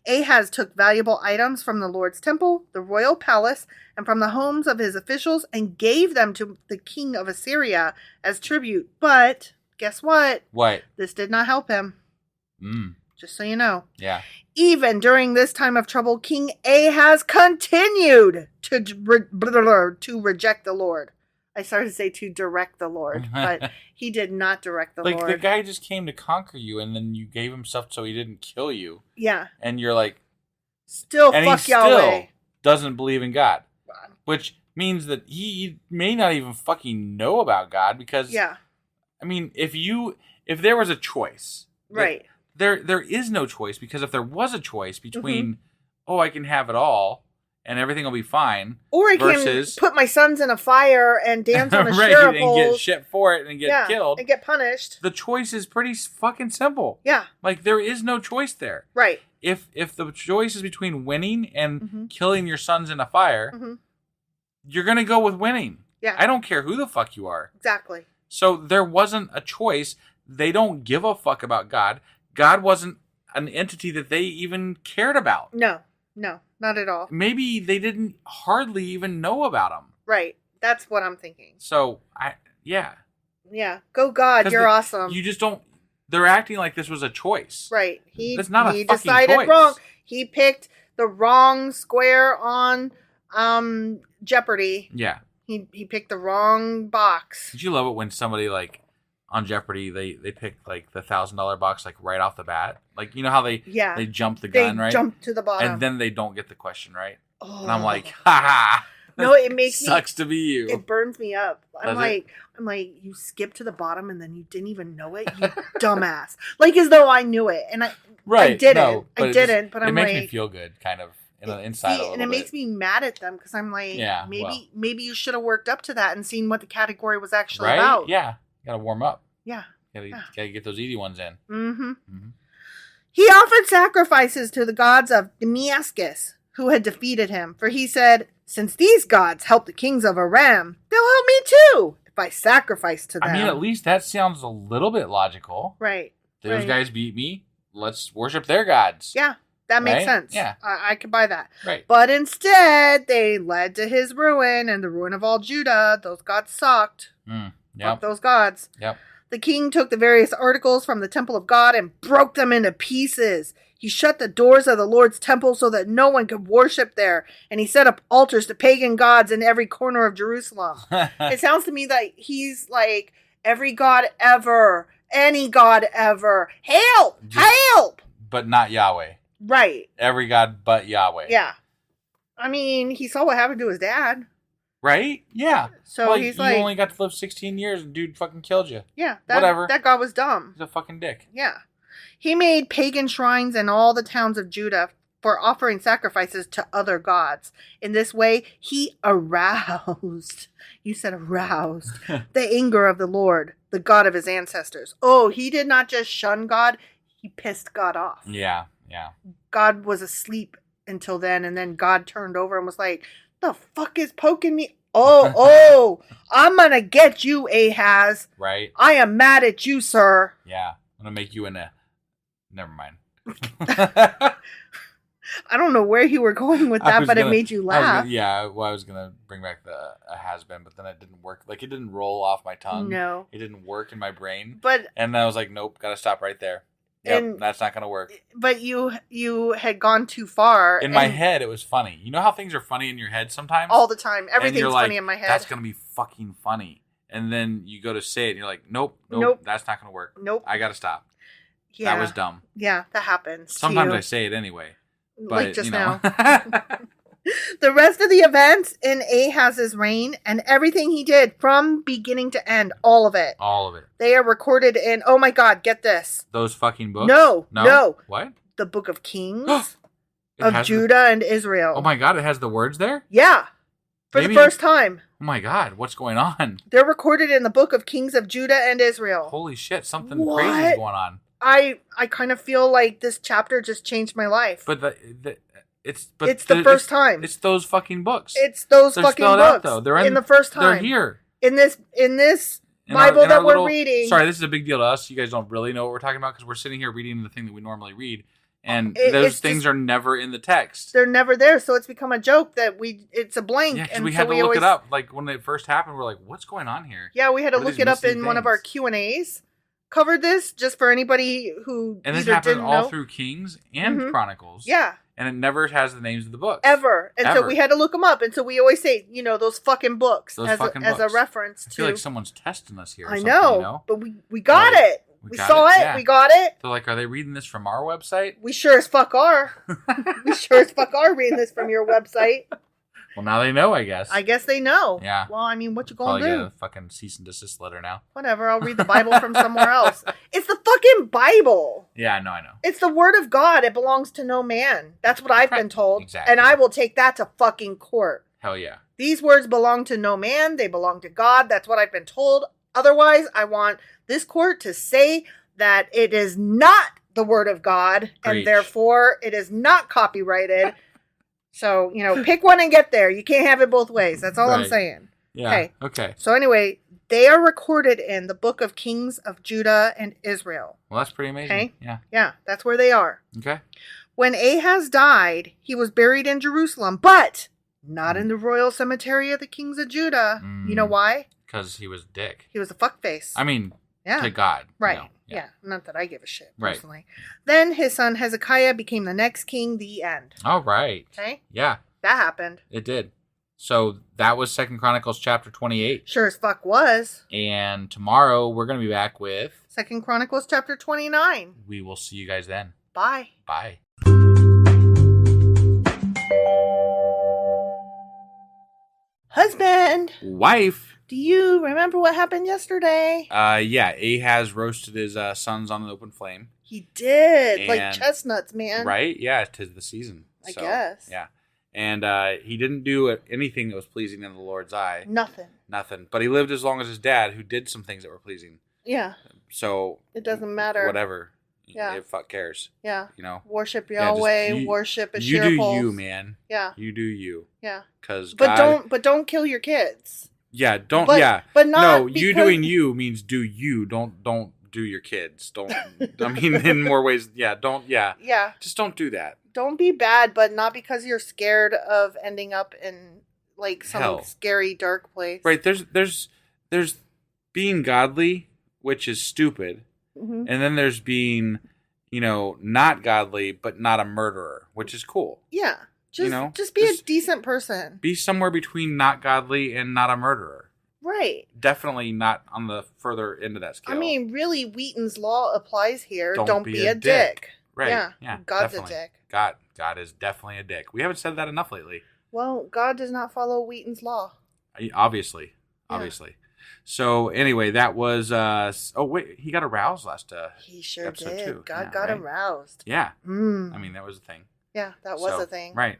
Ahaz took valuable items from the Lord's temple, the royal palace, and from the homes of his officials and gave them to the king of Assyria as tribute. But guess what? What? This did not help him. Just so you know. Yeah. Even during this time of trouble, King Ahaz continued to reject the Lord. I started to say to direct the Lord, but he did not direct the Lord. Like, the guy just came to conquer you, and then you gave him stuff so he didn't kill you. Yeah. And you're like... Still and fuck he Yahweh. Still doesn't believe in God. Which means that he may not even fucking know about God, because... Yeah. I mean, if there was a choice... Right. There is no choice, because if there was a choice between, I can have it all... and everything will be fine. Or I can put my sons in a fire and dance on a sheriff and get shit for it and get killed. And get punished. The choice is pretty fucking simple. Yeah. Like, there is no choice there. Right. If the choice is between winning and killing your sons in a fire, you're going to go with winning. Yeah. I don't care who the fuck you are. Exactly. So there wasn't a choice. They don't give a fuck about God. God wasn't an entity that they even cared about. No. No, not at all. Maybe they didn't hardly even know about them. Right. That's what I'm thinking. So, Yeah. Go God, you're awesome. You just don't... They're acting like this was a choice. Right. That's not a fucking decided choice. wrong. He picked the wrong square on Jeopardy. Yeah. He picked the wrong box. Did you love it when somebody, like, on Jeopardy, they picked, like, the $1,000 box, like, right off the bat? Like, you know how they jump the gun, right? They jump to the bottom. And then they don't get the question right. Oh. And I'm like, ha ha. No, it makes sucks to be you. It burns me up. I'm like, you skipped to the bottom and then you didn't even know it, you dumbass. Like as though I knew it, and I didn't. No, I didn't. But I'm like, it makes me feel good, kind of, inside a little and it bit. makes me mad at them because I'm like, maybe you should have worked up to that and seen what the category was actually about. Yeah, you gotta warm up. Yeah, gotta get those easy ones in. Mm-hmm. He offered sacrifices to the gods of Damascus, who had defeated him, for he said, since these gods help the kings of Aram, they'll help me too if I sacrifice to them. I mean, at least that sounds a little bit logical. Right. Those guys beat me. Let's worship their gods. Yeah, that makes sense. Yeah. I could buy that. Right. But instead, they led to his ruin and the ruin of all Judah. Those gods sucked. Fuck those gods. Yep. The king took the various articles from the temple of God and broke them into pieces. He shut the doors of the Lord's temple so that no one could worship there. And he set up altars to pagan gods in every corner of Jerusalem. It sounds to me like he's like, every god ever, any god ever. Help! Help! But not Yahweh. Right. Every god but Yahweh. Yeah. I mean, he saw what happened to his dad. Right? Yeah. So he's like... You only got to live 16 years and dude fucking killed you. Yeah. Whatever. That god was dumb. He's a fucking dick. Yeah. He made pagan shrines in all the towns of Judah for offering sacrifices to other gods. In this way, he aroused, you said aroused, the anger of the Lord, the God of his ancestors. Oh, he did not just shun God, he pissed God off. Yeah. God was asleep until then, and then God turned over and was like, the fuck is poking me? Oh, I'm gonna get you, Ahaz. Right. I am mad at you, sir. Yeah. I'm gonna make you Never mind. I don't know where you were going with that, but it made you laugh. I was going to bring back the has-been, but then it didn't work. Like, it didn't roll off my tongue. No. It didn't work in my brain. But and I was like, nope, got to stop right there. Yep, that's not going to work. But you had gone too far. In my head, it was funny. You know how things are funny in your head sometimes? All the time. Everything's funny in my head. That's going to be fucking funny. And then you go to say it, and you're like, nope, that's not going to work. Nope. I got to stop. Yeah. That was dumb. Yeah, that happens. Sometimes I say it anyway. But, like just now. The rest of the events in Ahaz's reign and everything he did from beginning to end, all of it. All of it. They are recorded in, oh my God, get this. Those fucking books? No. What? The Book of Kings of Judah and Israel. Oh my God, it has the words there? Yeah. For the first time. Oh my God, what's going on? They're recorded in the Book of Kings of Judah and Israel. Holy shit, something crazy is going on. I kind of feel like this chapter just changed my life. But it's the first time. It's those fucking books. It's those fucking books. Out, though. They're in the first time. They're here. In this Bible that we're reading. Sorry, this is a big deal to us. You guys don't really know what we're talking about because we're sitting here reading the thing that we normally read. And those things are never in the text. They're never there, so it's become a joke that it's a blank. Yeah, because we had to look it up. Like, when it first happened, we're like, what's going on here? Yeah, we had to look it up in one of our Q&As. Covered this just for anybody who and this happened all through Kings and Chronicles. Yeah. And it never has the names of the books. Ever. And so we had to look them up. And so we always say, those fucking books as a reference to... I feel like someone's testing us here. I know, but we got it. We saw it. Yeah. We got it. So, like, are they reading this from our website? We sure as fuck are. We sure as fuck are reading this from your website. Well, now they know, I guess. I guess they know. Yeah. Well, I mean, what you gonna do? Get a fucking cease and desist letter now. Whatever. I'll read the Bible from somewhere else. It's the fucking Bible. Yeah, I know. It's the word of God. It belongs to no man. That's what I've been told. Exactly. And I will take that to fucking court. Hell yeah. These words belong to no man. They belong to God. That's what I've been told. Otherwise, I want this court to say that it is not the word of God. Preach. And therefore, it is not copyrighted. So, pick one and get there. You can't have it both ways. That's all I'm saying. Yeah. Okay. So anyway, they are recorded in the Book of Kings of Judah and Israel. Well, that's pretty amazing. Okay. Yeah. Yeah, that's where they are. Okay. When Ahaz died, he was buried in Jerusalem, but not in the royal cemetery of the kings of Judah. You know why? Because he was a dick. He was a fuckface. I mean, yeah. to God. Right. Yeah. Not that I give a shit, personally. Right. Then his son Hezekiah became the next king, the end. All right. Okay? Yeah. That happened. It did. So that was 2 Chronicles chapter 28. Sure as fuck was. And tomorrow we're going to be back with 2 Chronicles chapter 29. We will see you guys then. Bye. Bye. Husband. Wife. Do you remember what happened yesterday? Yeah. Ahaz roasted his sons on an open flame. He did. And, like chestnuts, man. Right? Yeah. 'Tis the season. I guess. Yeah. And he didn't do anything that was pleasing in the Lord's eye. Nothing. But he lived as long as his dad, who did some things that were pleasing. Yeah. So. It doesn't matter. Whatever. Yeah. It fuck cares. Yeah. You know. Worship Yahweh. Worship Asherah. You do you, man. Yeah. You do you. Yeah. Because But don't kill your kids. Yeah. Don't. But, yeah. But not. No. You doing you means do you. Don't do your kids. Don't. I mean, in more ways. Yeah. Don't. Yeah. Yeah. Just don't do that. Don't be bad, but not because you're scared of ending up in like some scary dark place. Right. There's being godly, which is stupid. Mm-hmm. And then there's being, not godly, but not a murderer, which is cool. Yeah. Just be a decent person. Be somewhere between not godly and not a murderer. Right. Definitely not on the further end of that scale. I mean, really, Wheaton's law applies here. Don't be a dick. Right. Yeah. God's definitely a dick. God is definitely a dick. We haven't said that enough lately. Well, God does not follow Wheaton's law. Obviously. So anyway, that was he got aroused last he sure episode did. Too. God got aroused. Yeah. I mean, that was a thing. Yeah, that was a thing. Right.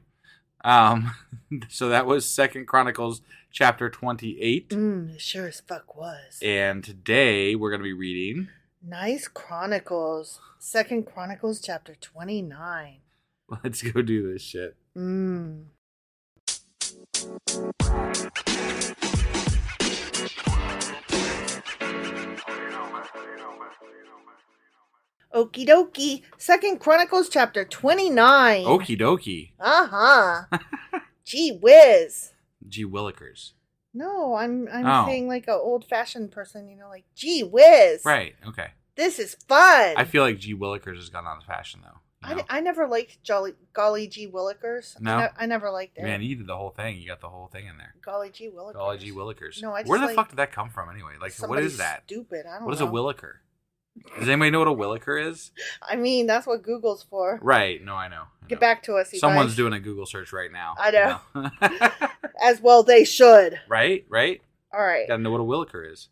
So that was 2 Chronicles chapter 28. It sure as fuck was. And today we're going to be reading Nice Chronicles. 2 Chronicles chapter 29. Let's go do this shit. Okie dokie. 2 Chronicles chapter 29. Okie dokie. Gee whiz. Gee willikers. No, I'm saying like an old fashioned person, like gee whiz. Right, okay. This is fun. I feel like gee willikers has gone out of fashion though. I never liked golly gee willikers. No, I never liked it. Man, you did the whole thing. You got the whole thing in there. Golly gee willikers. Golly gee willikers. No, Where the fuck did that come from anyway? Like, what is that? Stupid. I don't know. What is a williker? Does anybody know what a williker is? I mean, that's what Google's for. Right. No, I know. Get back to us, you Someone's guys. doing a Google search right now. I know. As well they should. Right? All right. Gotta know what a williker is.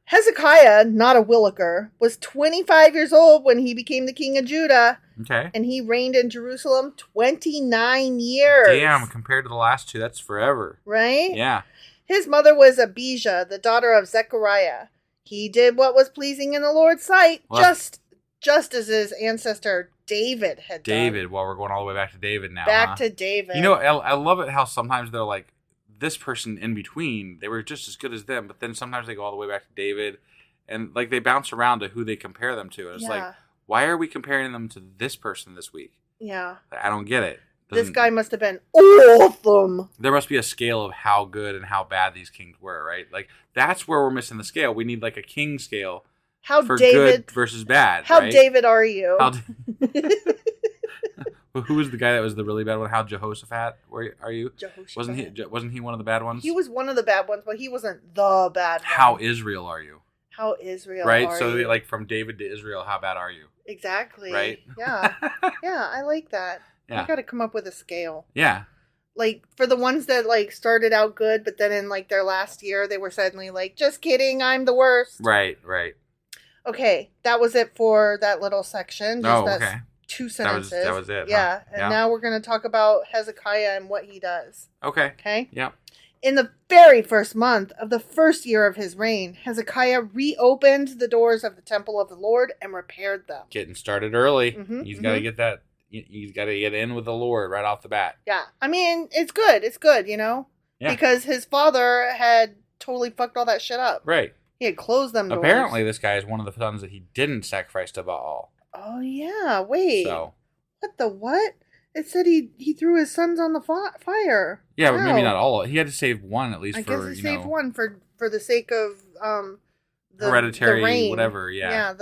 Hezekiah, not a williker, was 25 years old when he became the king of Judah. Okay. And he reigned in Jerusalem 29 years. Damn, compared to the last two, that's forever. Right? Yeah. His mother was Abijah, the daughter of Zechariah. He did what was pleasing in the Lord's sight, just as his ancestor David had done. Well, we're going all the way back to David now. Back to David. I love it how sometimes they're like, this person in between, they were just as good as them, but then sometimes they go all the way back to David, and like they bounce around to who they compare them to. And it's like, why are we comparing them to this person this week? Yeah. I don't get it. This guy must have been awesome. There must be a scale of how good and how bad these kings were, right? Like, that's where we're missing the scale. We need like a king scale for good versus bad. How right? David are you? Who was the guy that was the really bad one? How Jehoshaphat are you? Jehoshaphat. Wasn't he one of the bad ones? He was one of the bad ones, but he wasn't the bad one. How Israel are you? How Israel right? are So you? Like from David to Israel, how bad are you? Exactly. Right? Yeah. Yeah, I like that. Yeah. I got to come up with a scale. Yeah. Like for the ones that like started out good, but then in like their last year, they were suddenly like, just kidding, I'm the worst. Right. Okay, that was it for that little section. Okay. 2 sentences. That was it. Yeah, huh? and now we're going to talk about Hezekiah and what he does. Okay. Okay? Yep. In the very first month of the first year of his reign, Hezekiah reopened the doors of the temple of the Lord and repaired them. Getting started early. Mm-hmm, He's got to get that. He's got to get in with the Lord right off the bat. Yeah. I mean, it's good. It's good, Yeah. Because his father had totally fucked all that shit up. Right. He had closed them doors. Apparently, this guy is one of the sons that he didn't sacrifice to Baal. Oh, yeah. Wait. So. What the what? It said he threw his sons on the fire. Yeah, Wow. but maybe not all. He had to save one at least. I guess he saved one for the sake of the hereditary the reign. whatever. Yeah,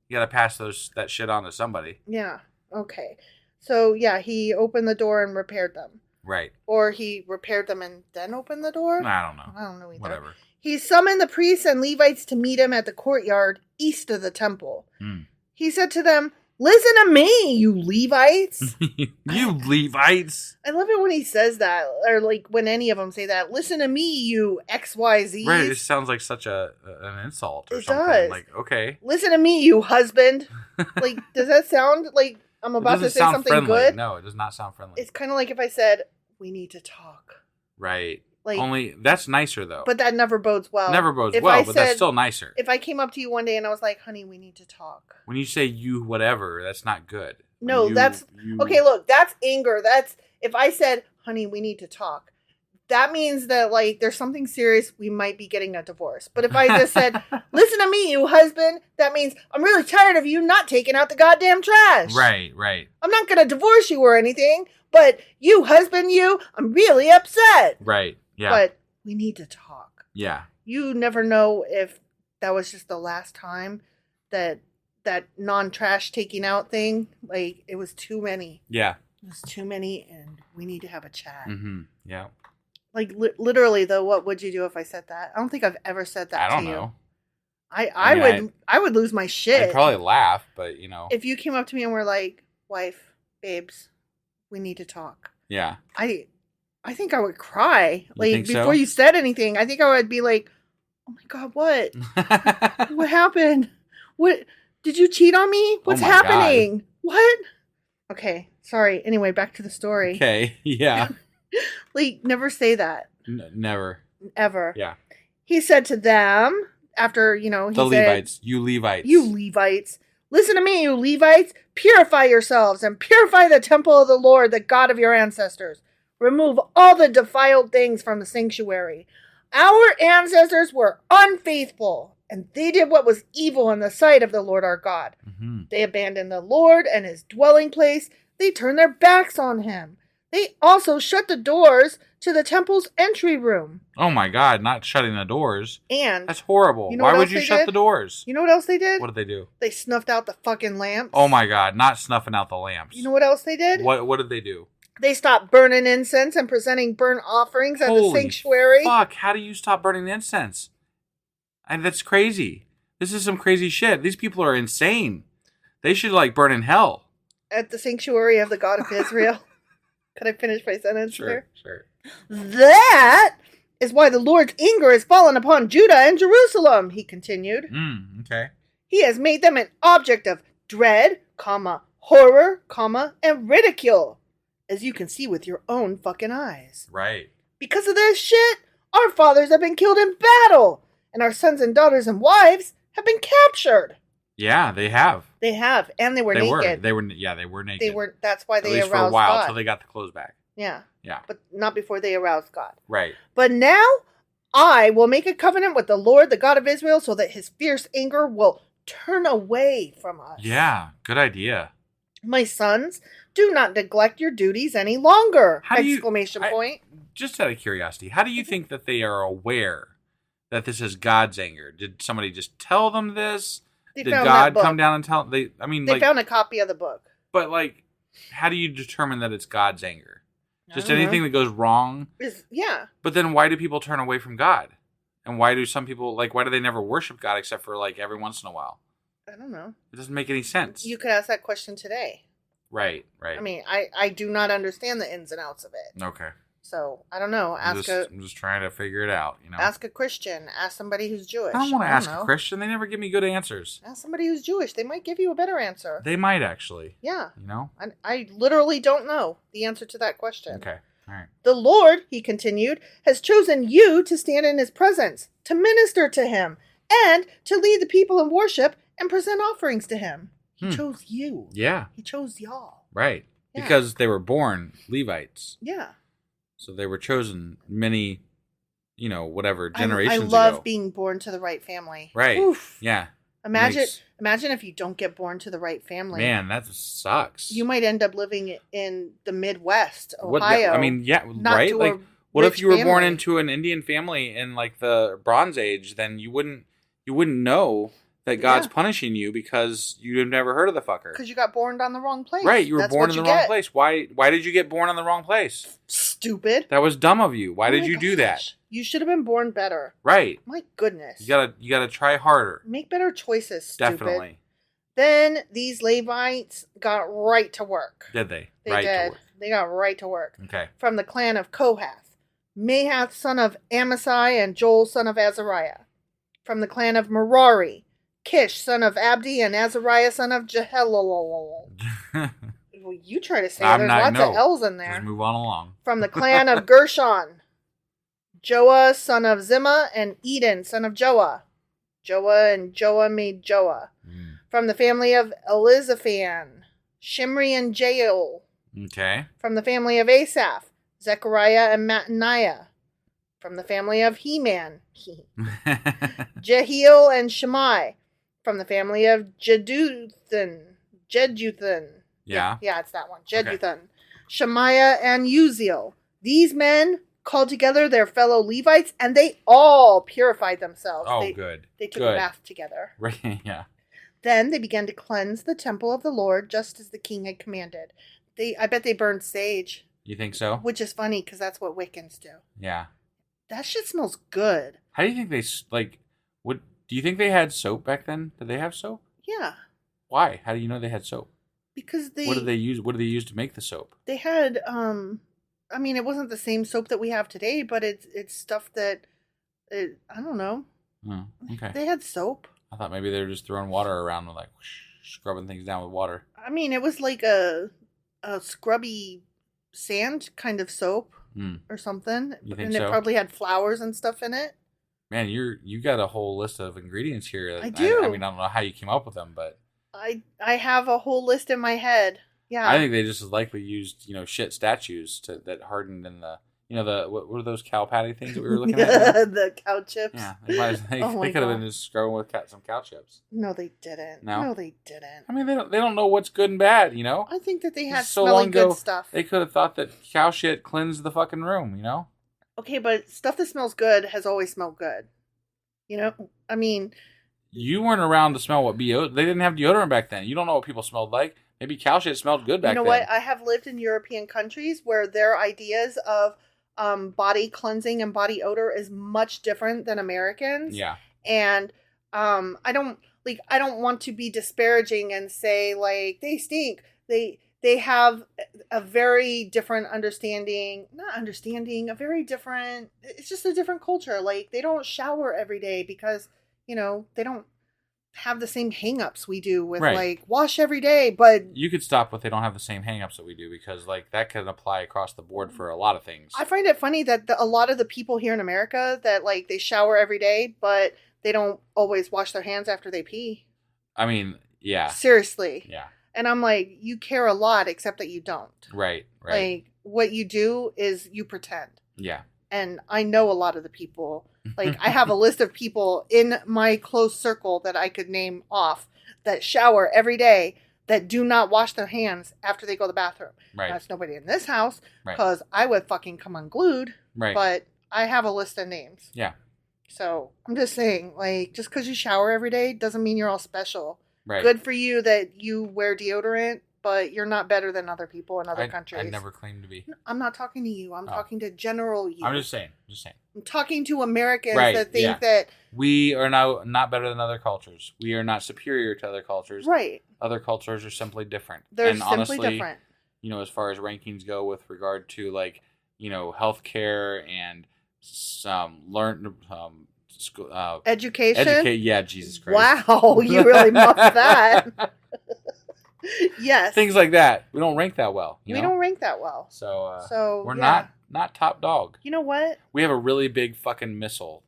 you got to pass that shit on to somebody. Yeah. Okay. So yeah, he opened the door and repaired them. Right. Or he repaired them and then opened the door. I don't know. I don't know either. Whatever. He summoned the priests and Levites to meet him at the courtyard east of the temple. He said to them, "Listen to me, you Levites." You Levites. I love it when he says that, or like when any of them say that. "Listen to me, you XYZs." Right, it sounds like such an insult or it something. Does. Like, okay. "Listen to me, you husband." Like, does that sound like I'm about to say something friendly. good? No, it does not sound friendly. It's kind of like if I said, "We need to talk." Right. Like, only that's nicer though. But that never bodes well. Never bodes well, but that's still nicer. If I came up to you one day and I was like, "Honey, we need to talk." When you say you whatever, that's not good. No, okay, look, that's anger. That's if I said, "Honey, we need to talk." That means that like there's something serious, we might be getting a divorce. But if I just said, "Listen to me, you husband," that means I'm really tired of you not taking out the goddamn trash. Right. I'm not going to divorce you or anything, but you husband, I'm really upset. Right. Yeah. But we need to talk. Yeah. You never know if that was just the last time that non-trash taking out thing, like it was too many. Yeah. It was too many and we need to have a chat. Mm-hmm. Yeah. Like literally though, what would you do if I said that? I don't think I've ever said that to you. I don't know. I would lose my shit. I'd probably laugh, but if you came up to me and were like, "Wife, babes, we need to talk." Yeah. I think I would cry. Like before so? you said anything, I think I would be like, "Oh my God, what? What happened? What did you cheat on me? What's happening? God. What?" Okay, sorry. Anyway, back to the story. Okay, yeah. Like never say that. Never. Ever. Yeah. He said to them after, he the said, Levites, you Levites. "You Levites, listen to me, you Levites. Purify yourselves and purify the temple of the Lord, the God of your ancestors. Remove all the defiled things from the sanctuary. Our ancestors were unfaithful, and they did what was evil in the sight of the Lord our God. Mm-hmm. They abandoned the Lord and his dwelling place. They turned their backs on him. They also shut the doors to the temple's entry room." Oh my God, not shutting the doors. And that's horrible. Why would you shut the doors? You know what else they did? What did they do? They snuffed out the fucking lamps. Oh my God, not snuffing out the lamps. You know what else they did? What did they do? They stopped burning incense and presenting burnt offerings at the sanctuary. Fuck, how do you stop burning incense? That's crazy. This is some crazy shit. These people are insane. They should burn in hell. At the sanctuary of the God of Israel. Could I finish my sentence here? Sure. That is why the Lord's anger has fallen upon Judah and Jerusalem, he continued. Okay. He has made them an object of dread, horror, and ridicule, as you can see with your own fucking eyes. Right. Because of this shit, our fathers have been killed in battle, and our sons and daughters and wives have been captured. Yeah, they have. They have, and they were naked. They were naked. That's why they aroused God. At least for a while, until they got the clothes back. Yeah. Yeah. But not before they aroused God. Right. But now, I will make a covenant with the Lord, the God of Israel, so that his fierce anger will turn away from us. Yeah, good idea. My sons, do not neglect your duties any longer! Exclamation point. Just out of curiosity, how do you think that they are aware that this is God's anger? Did somebody just tell them this? Did God come down and tell them? They found a copy of the book. But how do you determine that it's God's anger? Just anything that goes wrong? Yeah. But then why do people turn away from God? And why do some people, why do they never worship God except for every once in a while? I don't know. It doesn't make any sense. You could ask that question today. Right. I mean, I do not understand the ins and outs of it. Okay. So, I don't know. I'm just trying to figure it out, Ask a Christian. Ask somebody who's Jewish. I don't want to ask a Christian. They never give me good answers. Ask somebody who's Jewish. They might give you a better answer. They might, actually. Yeah. I literally don't know the answer to that question. Okay. All right. The Lord, he continued, has chosen you to stand in his presence, to minister to him, and to lead the people in worship and present offerings to him. He chose you. Yeah. He chose y'all. Right. Yeah. Because they were born Levites. Yeah. So they were chosen many, whatever, generations ago. I love being born to the right family. Right. Oof. Yeah. Imagine if you don't get born to the right family. Man, that sucks. You might end up living in the Midwest, Ohio. Right? Like, what if you were born family. into an Indian family in like the Bronze Age? Then you wouldn't know that God's punishing you because you've never heard of the fucker. Because you got born on the wrong place. Right, you were born in the wrong place. Why did you get born in the wrong place? Stupid. That was dumb of you. Why did you do that? You should have been born better. Right. My goodness. You gotta try harder. Make better choices, stupid. Definitely. Then these Levites got right to work. Did they? They right did. To work. They got right to work. Okay. From the clan of Kohath, Mahath son of Amasai and Joel son of Azariah. From the clan of Merari, Kish son of Abdi and Azariah son of Jehalelel. Well, you try to say there's lots of L's in there. Just move on along. From the clan of Gershon, Joah son of Zimmah and Eden son of Joah. Joah and Joah made Joah. From the family of Elizaphan, Shimri and Jael. Okay. From the family of Asaph, Zechariah and Mattaniah. From the family of Heman, Jehiel and Shammai. From the family of Jeduthun. Yeah. Yeah, it's that one. Jeduthun. Okay. Shemaiah and Uziel. These men called together their fellow Levites, and they all purified themselves. Oh, good. They took a bath together. Right, yeah. Then they began to cleanse the temple of the Lord, just as the king had commanded. I bet they burned sage. You think so? Which is funny, because that's what Wiccans do. Yeah. That shit smells good. How do you think they, do you think they had soap back then? Did they have soap? Yeah. Why? How do you know they had soap? Because What did they use? What did they use to make the soap? They had, it wasn't the same soap that we have today, but it's stuff that, I don't know. Oh, okay. They had soap. I thought maybe they were just throwing water around and scrubbing things down with water. It was like a scrubby sand kind of soap or something. You think and so? It probably had flowers and stuff in it. Man, you got a whole list of ingredients here. I do. I don't know how you came up with them, but I have a whole list in my head. Yeah. I think they just as likely used, shit statues that hardened in the, what were those cow patty things that we were looking at? The cow chips. Yeah. They could have been just scrubbing with some cow chips. No, they didn't. No, they didn't. They don't know what's good and bad, I think that they had so smelling good stuff. They could have thought that cow shit cleansed the fucking room, Okay, but stuff that smells good has always smelled good. You weren't around to smell what they didn't have deodorant back then. You don't know what people smelled like. Maybe cow shit smelled good back then. You know what? I have lived in European countries where their ideas of body cleansing and body odor is much different than Americans. Yeah. And I don't want to be disparaging and say they stink. They have a very different it's just a different culture. They don't shower every day because, they don't have the same hang-ups we do with wash every day, but you could stop with they don't have the same hang-ups that we do because that can apply across the board for a lot of things. I find it funny that a lot of the people here in America that they shower every day, but they don't always wash their hands after they pee. Yeah. Seriously. Yeah. And I'm you care a lot, except that you don't. Right. What you do is you pretend. Yeah. And I know a lot of the people. I have a list of people in my close circle that I could name off that shower every day that do not wash their hands after they go to the bathroom. Right. That's nobody in this house because I would fucking come unglued. Right. But I have a list of names. Yeah. So I'm just saying, just because you shower every day doesn't mean you're all special. Right. Good for you that you wear deodorant, but you're not better than other people in other countries. I never claimed to be. I'm not talking to you. I'm talking to general you. I'm just saying. I'm talking to Americans that think that we are not better than other cultures. We are not superior to other cultures. Right. Other cultures are simply different. They're simply different. As far as rankings go with regard to healthcare and education. Yeah, Jesus Christ. Wow, you really muffed that. Yes. Things like that. We don't rank that well. We don't rank that well. So we're not top dog. You know what? We have a really big fucking missile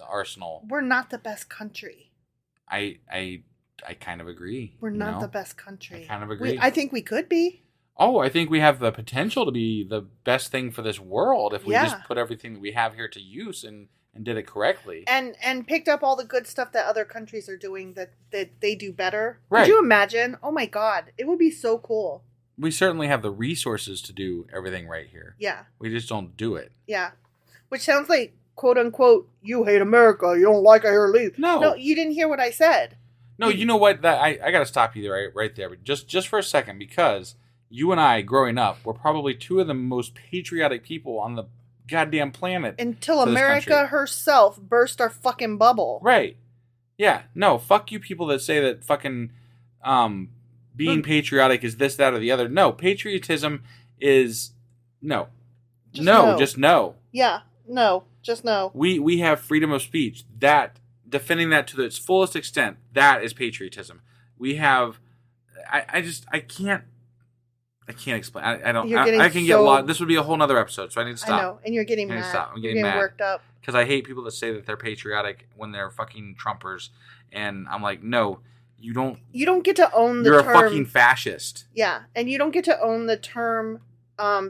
arsenal. We're not the best country. I kind of agree. We're not the best country. I kind of agree. I think we could be. Oh, I think we have the potential to be the best thing for this world if we just put everything that we have here to use and and did it correctly. And picked up all the good stuff that other countries are doing that they do better. Right. Could you imagine? Oh my God. It would be so cool. We certainly have the resources to do everything right here. Yeah. We just don't do it. Yeah. Which sounds like, quote unquote, you hate America. You don't like it here, leave. No, you didn't hear what I said. No, you know what? That I got to stop you right there. But just for a second, because you and I, growing up, were probably two of the most patriotic people on the goddamn planet. Until America herself burst our fucking bubble. Right. Yeah. No, fuck you people that say that fucking being patriotic is this, that, or the other. No, patriotism is no. Just no. Yeah. No. Just no. We have freedom of speech. That, defending that to its fullest extent, that is patriotism. We have, I can't explain. I don't. I can get lost. This would be a whole nother episode, so I need to stop. I know, and you're getting mad. Stop. I'm getting mad. Worked up because I hate people that say that they're patriotic when they're fucking Trumpers, and I'm like, no, you don't. You don't get to own the term. You're a fucking fascist. Yeah, and you don't get to own the term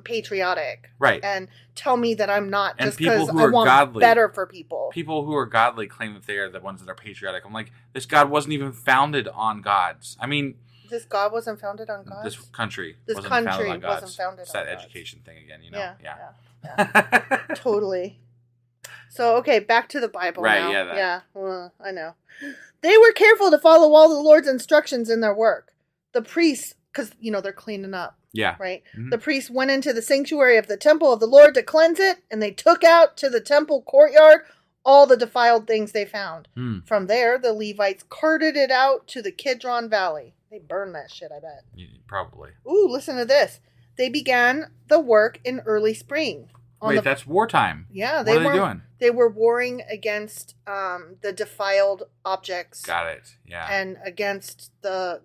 patriotic, right? And tell me that I'm not, and just because I want godly, better for people. People who are godly claim that they are the ones that are patriotic. I'm like, this God wasn't even founded on gods. I mean. This God wasn't founded on gods? This country wasn't founded on gods. It's that education thing again, you know? Yeah. Totally. So, okay, back to the Bible now. Right, yeah. Well, I know. They were careful to follow all the Lord's instructions in their work. The priests, because, they're cleaning up. Yeah. Right? Mm-hmm. The priests went into the sanctuary of the temple of the Lord to cleanse it, and they took out to the temple courtyard all the defiled things they found. From there, the Levites carted it out to the Kidron Valley. They burned that shit, I bet. Yeah, probably. Ooh, listen to this. They began the work in early spring. Wait, that's wartime. Yeah. What are they doing? They were warring against the defiled objects. Got it, yeah. And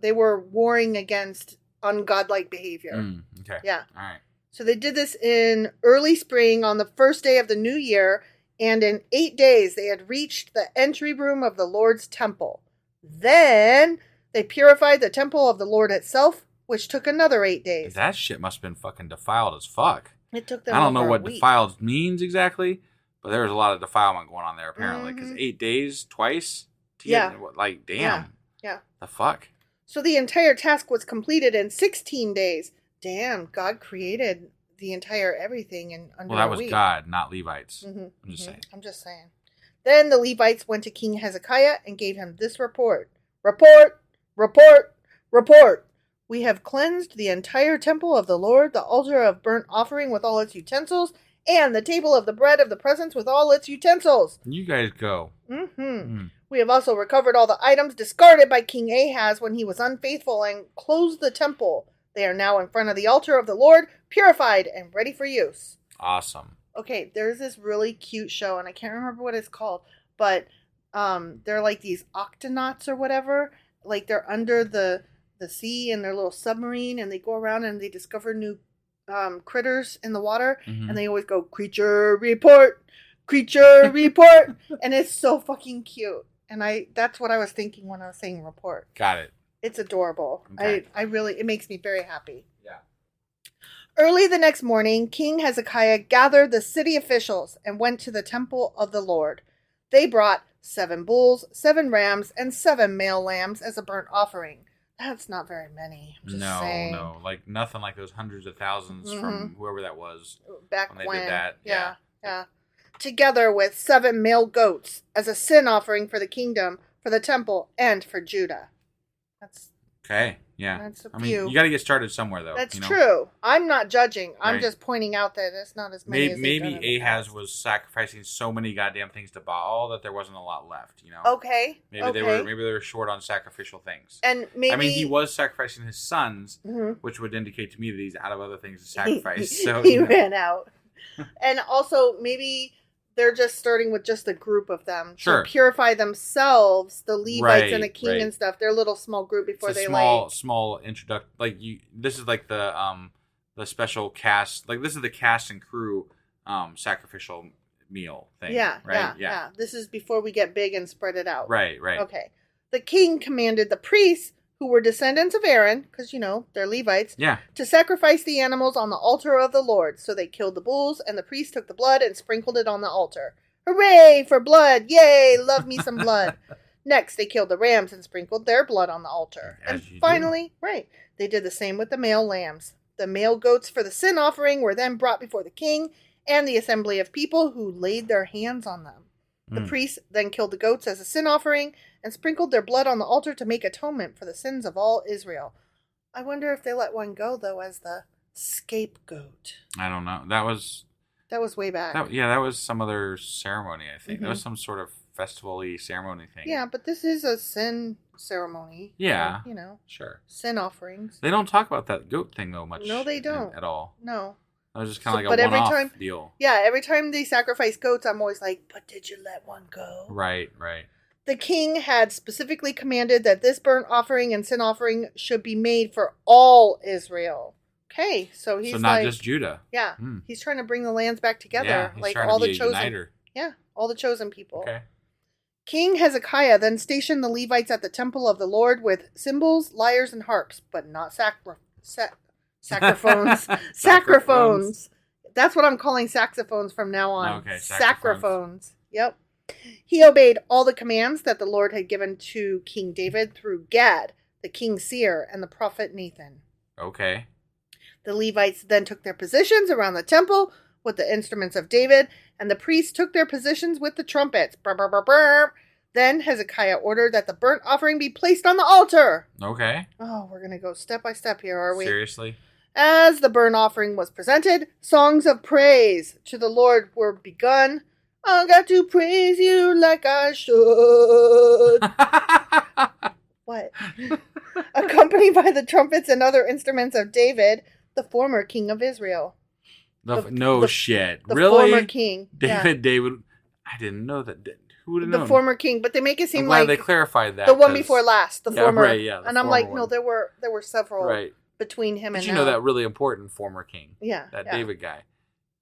they were warring against ungodlike behavior. Okay. Yeah. All right. So they did this in early spring on the first day of the new year, and in 8 days they had reached the entry room of the Lord's temple. Then they purified the temple of the Lord itself, which took another 8 days. That shit must have been fucking defiled as fuck. It took them I don't know what week. defiled means exactly, but there was a lot of defilement going on there apparently. Because 8 days, twice? Damn. Yeah. The fuck? So the entire task was completed in 16 days. Damn, God created the entire everything in under a week. Well, that was God, not Levites. I'm just saying. Then the Levites went to King Hezekiah and gave him this report. Report! We have cleansed the entire temple of the Lord, the altar of burnt offering with all its utensils, and the table of the bread of the presence with all its utensils. You guys go. We have also recovered all the items discarded by King Ahaz when he was unfaithful and closed the temple. They are now in front of the altar of the Lord, purified and ready for use. Awesome. Okay, there's this really cute show, and I can't remember what it's called, but they're like these octonauts or whatever. Like they're under the sea in their little submarine, and they go around and they discover new critters in the water, and they always go, creature report, and it's so fucking cute. And that's what I was thinking when I was saying report. Got it. It's adorable. Okay. It makes me very happy. Yeah. Early the next morning, King Hezekiah gathered the city officials and went to the temple of the Lord. They brought 7 bulls, 7 rams, and 7 male lambs as a burnt offering. That's not very many. I'm just saying. No, like nothing like those hundreds of thousands from whoever that was back when they did that. Yeah. Together with 7 male goats as a sin offering for the kingdom, for the temple, and for Judah. That's okay. Yeah. That's a few. few. You got to get started somewhere, though. That's true. I'm not judging. I'm just pointing out that it's not as many. Maybe Ahaz was sacrificing so many goddamn things to Baal that there wasn't a lot left. Okay. Maybe they were short on sacrificial things. And maybe he was sacrificing his sons, which would indicate to me that he's out of other things to sacrifice. So he ran out. And also maybe they're just starting with just a group of them to purify themselves, the Levites and the king and stuff. They're a little small group before they small introduction. Like this is like the special cast. Like this is the cast and crew sacrificial meal thing. Yeah. This is before we get big and spread it out. Right. Okay. The king commanded the priests, who were descendants of Aaron, because, they're Levites, to sacrifice the animals on the altar of the Lord. So they killed the bulls, and the priest took the blood and sprinkled it on the altar. Hooray for blood! Yay! Love me some blood. Next, they killed the rams and sprinkled their blood on the altar. As And you finally, they did the same with the male lambs. The male goats for the sin offering were then brought before the king and the assembly of people who laid their hands on them. The priests then killed the goats as a sin offering and sprinkled their blood on the altar to make atonement for the sins of all Israel. I wonder if they let one go, though, as the scapegoat. I don't know. That was way back. That was some other ceremony, I think. That was some sort of festival-y ceremony thing. Yeah, but this is a sin ceremony. Yeah. So, sure. Sin offerings. They don't talk about that goat thing, though, much. No, they don't. At all. No. That was just kind of like a one-off deal. Yeah, every time they sacrifice goats, I'm always like, but did you let one go? Right. The king had specifically commanded that this burnt offering and sin offering should be made for all Israel. Okay, so he's not just Judah. Yeah, he's trying to bring the lands back together, yeah, he's like trying all to be the chosen. Uniter. Yeah, all the chosen people. Okay. King Hezekiah then stationed the Levites at the temple of the Lord with cymbals, lyres, and harps, but not saxophones. Saxophones. That's what I'm calling saxophones from now on. Okay, saxophones. Yep. He obeyed all the commands that the Lord had given to King David through Gad, the king's seer, and the prophet Nathan. Okay. The Levites then took their positions around the temple with the instruments of David, and the priests took their positions with the trumpets. Brr, brr, brr, brr. Then Hezekiah ordered that the burnt offering be placed on the altar. Okay. Oh, we're going to go step by step here, are we? Seriously? As the burnt offering was presented, songs of praise to the Lord were begun. I got to praise you like I should. What? Accompanied by the trumpets and other instruments of David, the former king of Israel. Shit. The Really? former king. David. I didn't know that. Who would have known? The former king, but they make it seem I'm glad like they clarified that. the one before last, the former. Right, yeah. And I'm like, no, there were several between him and you know that really important former king. Yeah. That David guy.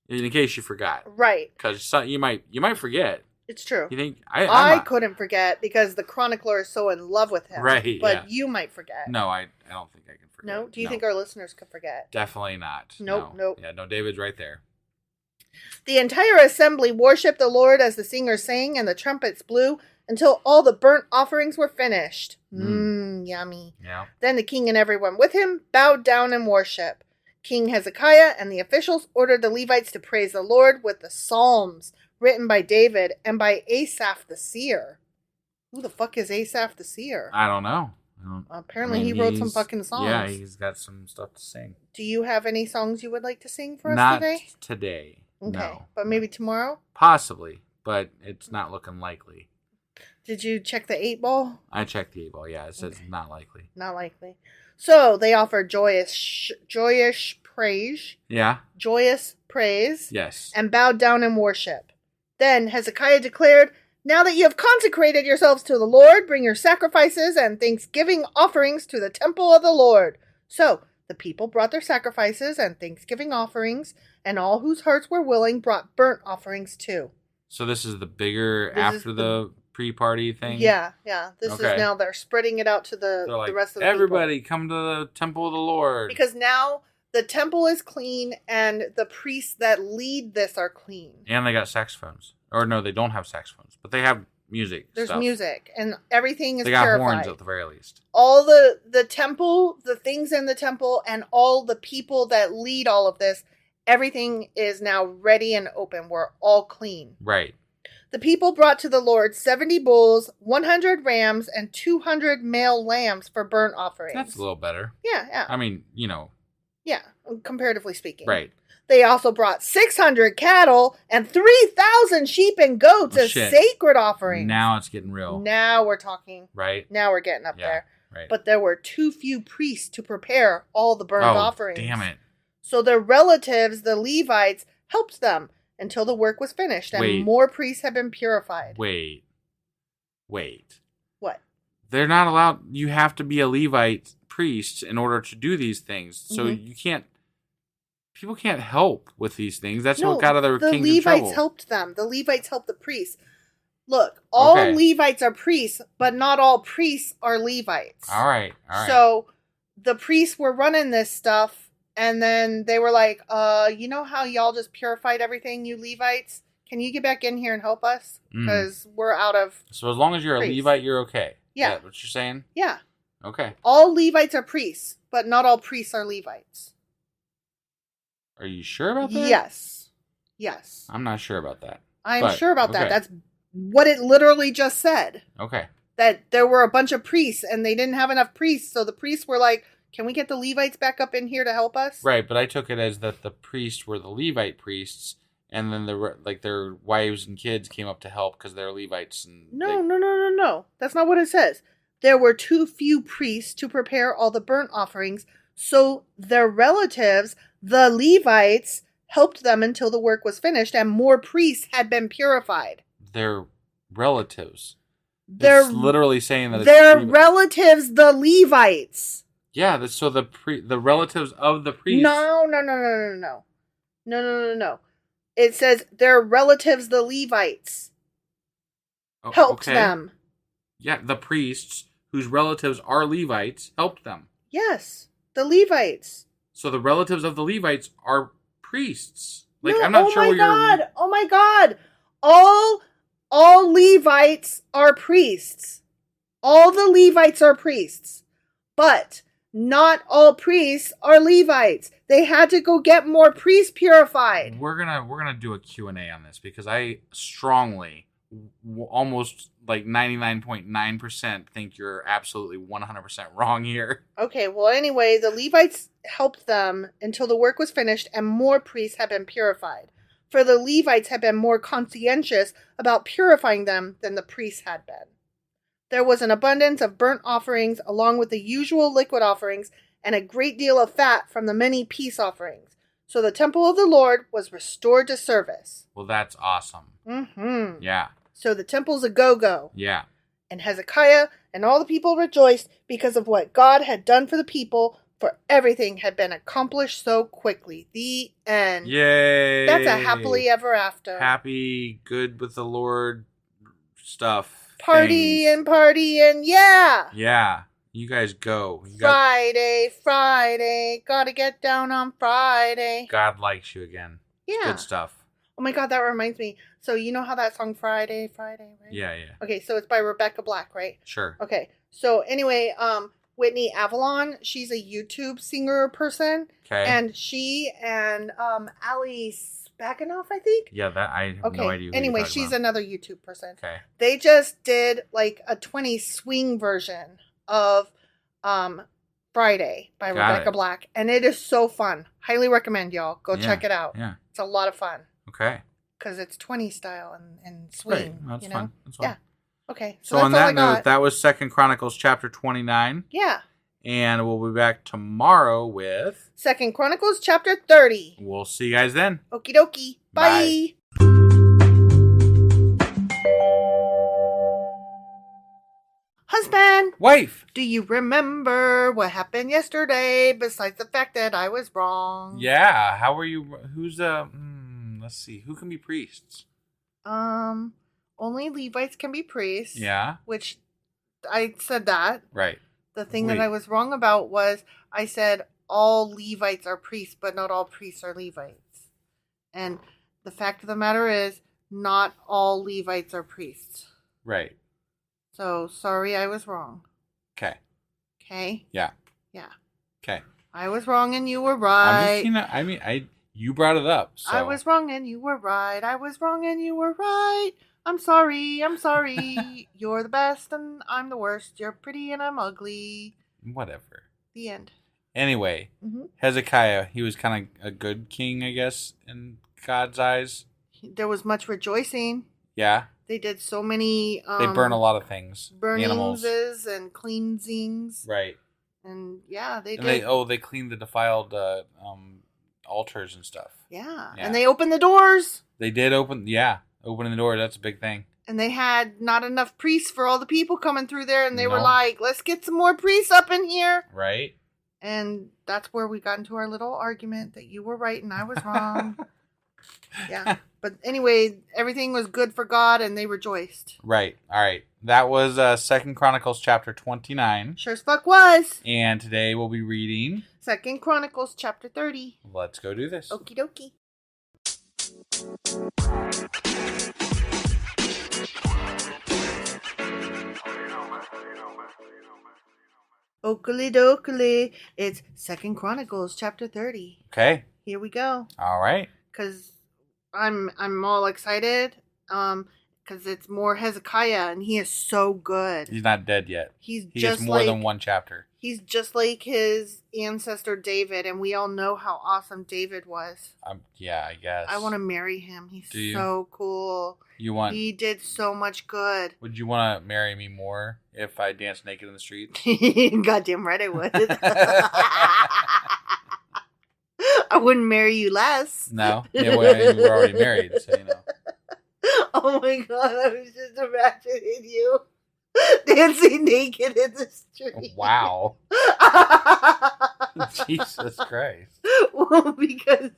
In case you forgot. Right. Because you might forget. It's true. You think I couldn't forget because the chronicler is so in love with him. Right. But you might forget. No, I don't think I can forget. No? Do you think our listeners could forget? Definitely not. Nope. Yeah, no, David's right there. The entire assembly worshipped the Lord as the singers sang and the trumpets blew until all the burnt offerings were finished. Yummy. Yeah. Then the king and everyone with him bowed down in worship. King Hezekiah and the officials ordered the Levites to praise the Lord with the psalms written by David and by Asaph the seer. Who the fuck is Asaph the seer? I don't know. Apparently he wrote some fucking songs. Yeah, he's got some stuff to sing. Do you have any songs you would like to sing for us Not today? today. Okay. No. But maybe tomorrow? Possibly, but it's not looking likely. Did you check the 8-ball? I checked the 8-ball, yeah. It says not likely. Not likely. So they offered joyous praise. Yeah. Joyous praise. Yes. And bowed down in worship. Then Hezekiah declared, "Now that you have consecrated yourselves to the Lord, bring your sacrifices and thanksgiving offerings to the temple of the Lord." So the people brought their sacrifices and thanksgiving offerings, and all whose hearts were willing brought burnt offerings too. So this is the bigger after the pre-party thing? Yeah. This is now they're spreading it out to the rest of the everybody people. Come to the temple of the Lord. Because now the temple is clean and the priests that lead this are clean. And they got saxophones. Or no, they don't have saxophones, but they have music. There's stuff. music and everything is They got purified. horns at the very least. All the temple, the things in the temple, and all the people that lead all of this, everything is now ready and open. We're all clean. Right. The people brought to the Lord 70 bulls, 100 rams, and 200 male lambs for burnt offerings. That's a little better. Yeah. I mean, Yeah, comparatively speaking. Right. They also brought 600 cattle and 3,000 sheep and goats as sacred offerings. Now it's getting real. Now we're talking. Right. Now we're getting up there. Right. But there were too few priests to prepare all the burnt offerings. Damn it. So their relatives, the Levites, helped them until the work was finished and more priests have been purified. Wait. What? They're not allowed. You have to be a Levite priest in order to do these things. So you can't. People can't help with these things. That's what got other kings in trouble. The Levites helped them. The Levites helped the priests. Look, all Levites are priests, but not all priests are Levites. All right. So the priests were running this stuff, and then they were like, you know how y'all just purified everything, you Levites? can you get back in here and help us? Because we're out of... So as long as you're priests. a Levite, you're okay. Yeah. Is that what you're saying? Yeah. Okay. All Levites are priests, but not all priests are Levites. Are you sure about that? Yes. I'm not sure about that. I'm sure about that. Okay. That's what it literally just said. Okay. That there were a bunch of priests and they didn't have enough priests. So the priests were like, can we get the Levites back up in here to help us? Right, but I took it as that the priests were the Levite priests, and then their wives and kids came up to help because they're Levites. And No. That's not what it says. There were too few priests to prepare all the burnt offerings, so their relatives, the Levites, helped them until the work was finished and more priests had been purified. Their relatives. They're It's literally saying that it's their Levi- relatives, the Levites. Yeah, so the relatives of the priests. No. It says their relatives, the Levites, helped them. Yeah, the priests whose relatives are Levites helped them. Yes, the Levites. So the relatives of the Levites are priests. Like, No, I'm not sure where you're... Oh my God. All Levites are priests. All the Levites are priests. But not all priests are Levites. They had to go get more priests purified. We're gonna do a Q&A on this because I strongly, almost like 99.9% think you're absolutely 100% wrong here. Okay, well anyway, the Levites helped them until the work was finished and more priests had been purified. For the Levites had been more conscientious about purifying them than the priests had been. There was an abundance of burnt offerings along with the usual liquid offerings and a great deal of fat from the many peace offerings. So the temple of the Lord was restored to service. Well, that's awesome. Mm-hmm. Yeah. So the temple's a go-go. Yeah. And Hezekiah and all the people rejoiced because of what God had done for the people, for everything had been accomplished so quickly. The end. Yay. That's a happily ever after. Happy, good with the Lord stuff. Party things. and party and yeah. Yeah. You guys go. Friday. Gotta get down on Friday. God likes you again. Yeah. Good stuff. Oh my God, that reminds me. So you know how that song Friday, right? Yeah. Okay, so it's by Rebecca Black, right? Sure. Okay. So anyway, Whitney Avalon, she's a YouTube singer person. Okay. And she and Ali Spaganoff, I think. Yeah, that I have no idea. Anyway, she's another YouTube person. Okay. They just did like a 20 swing version of Friday by Rebecca Black, and it is so fun. Highly recommend y'all go check it out. Yeah. It's a lot of fun. Okay. Because it's 20 style and swing. Great. That's fun. fun. That's fun. Yeah. Okay. So on that note, that was 2 Chronicles chapter 29. Yeah. And we'll be back tomorrow with 2 Chronicles chapter 30. We'll see you guys then. Okie dokie. Bye. Husband. Wife. Do you remember what happened yesterday besides the fact that I was wrong? Yeah. How are you? Who's let's see. Who can be priests? Only Levites can be priests. Yeah. Which I said that. Right. The thing that I was wrong about was I said all Levites are priests, but not all priests are Levites. And the fact of the matter is, not all Levites are priests. Right. So, sorry, I was wrong. Okay. Okay? Yeah. Yeah. Okay. I was wrong and you were right. You brought it up. So. I was wrong and you were right. I was wrong and you were right. I'm sorry. You're the best and I'm the worst. You're pretty and I'm ugly. Whatever. The end. Anyway, Hezekiah, he was kind of a good king, I guess, in God's eyes. There was much rejoicing. Yeah. They did so many... they burn a lot of things. Burnings and cleansings. Right. And yeah, they and did. They cleaned the defiled altars and stuff. Yeah. And they opened the doors. They did opening the door. That's a big thing. And they had not enough priests for all the people coming through there. And they were like, let's get some more priests up in here. Right. And that's where we got into our little argument that you were right and I was wrong. Yeah. But anyway, everything was good for God and they rejoiced. Right. All right. That was 2 Chronicles chapter 29. Sure as fuck was. And today we'll be reading 2 Chronicles chapter 30. Let's go do this. Okie dokie. Oakley dokley. It's 2 Chronicles chapter 30. Okay. Here we go. All right. Because I'm all excited. Because it's more Hezekiah, and he is so good. He's not dead yet. He has more than one chapter. He's just like his ancestor David, and we all know how awesome David was. Yeah, I guess. I want to marry him. He's so cool. He did so much good. Would you want to marry me more if I danced naked in the street? Goddamn right I would. I wouldn't marry you less. No? Yeah, we're already married, so you know. Oh my god, I was just imagining you dancing naked in the street. Wow. Jesus Christ. Well, because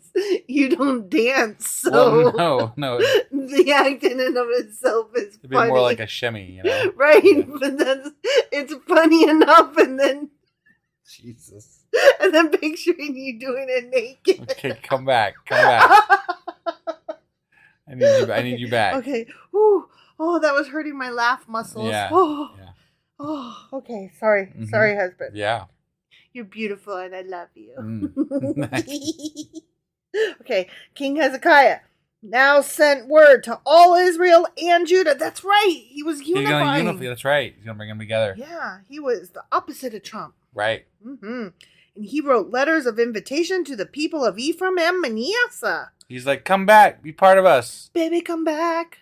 you don't dance, so no. The act in and of itself is It'd be funny. more like a shimmy, you know? Right, Yeah. but it's funny enough, and then Jesus. And then picturing you doing it naked. Okay, come back. I need you back. Okay. Ooh. Oh, that was hurting my laugh muscles. Yeah. Oh. Yeah. Oh. Okay. Sorry. Mm-hmm. Sorry, husband. Yeah. You're beautiful and I love you. Mm. Okay. King Hezekiah now sent word to all Israel and Judah. That's right. He was unifying. That's right. He's gonna bring them together. Yeah. He was the opposite of Trump. Right. Mm-hmm. And he wrote letters of invitation to the people of Ephraim and Manasseh. He's like, come back, be part of us. Baby, come back.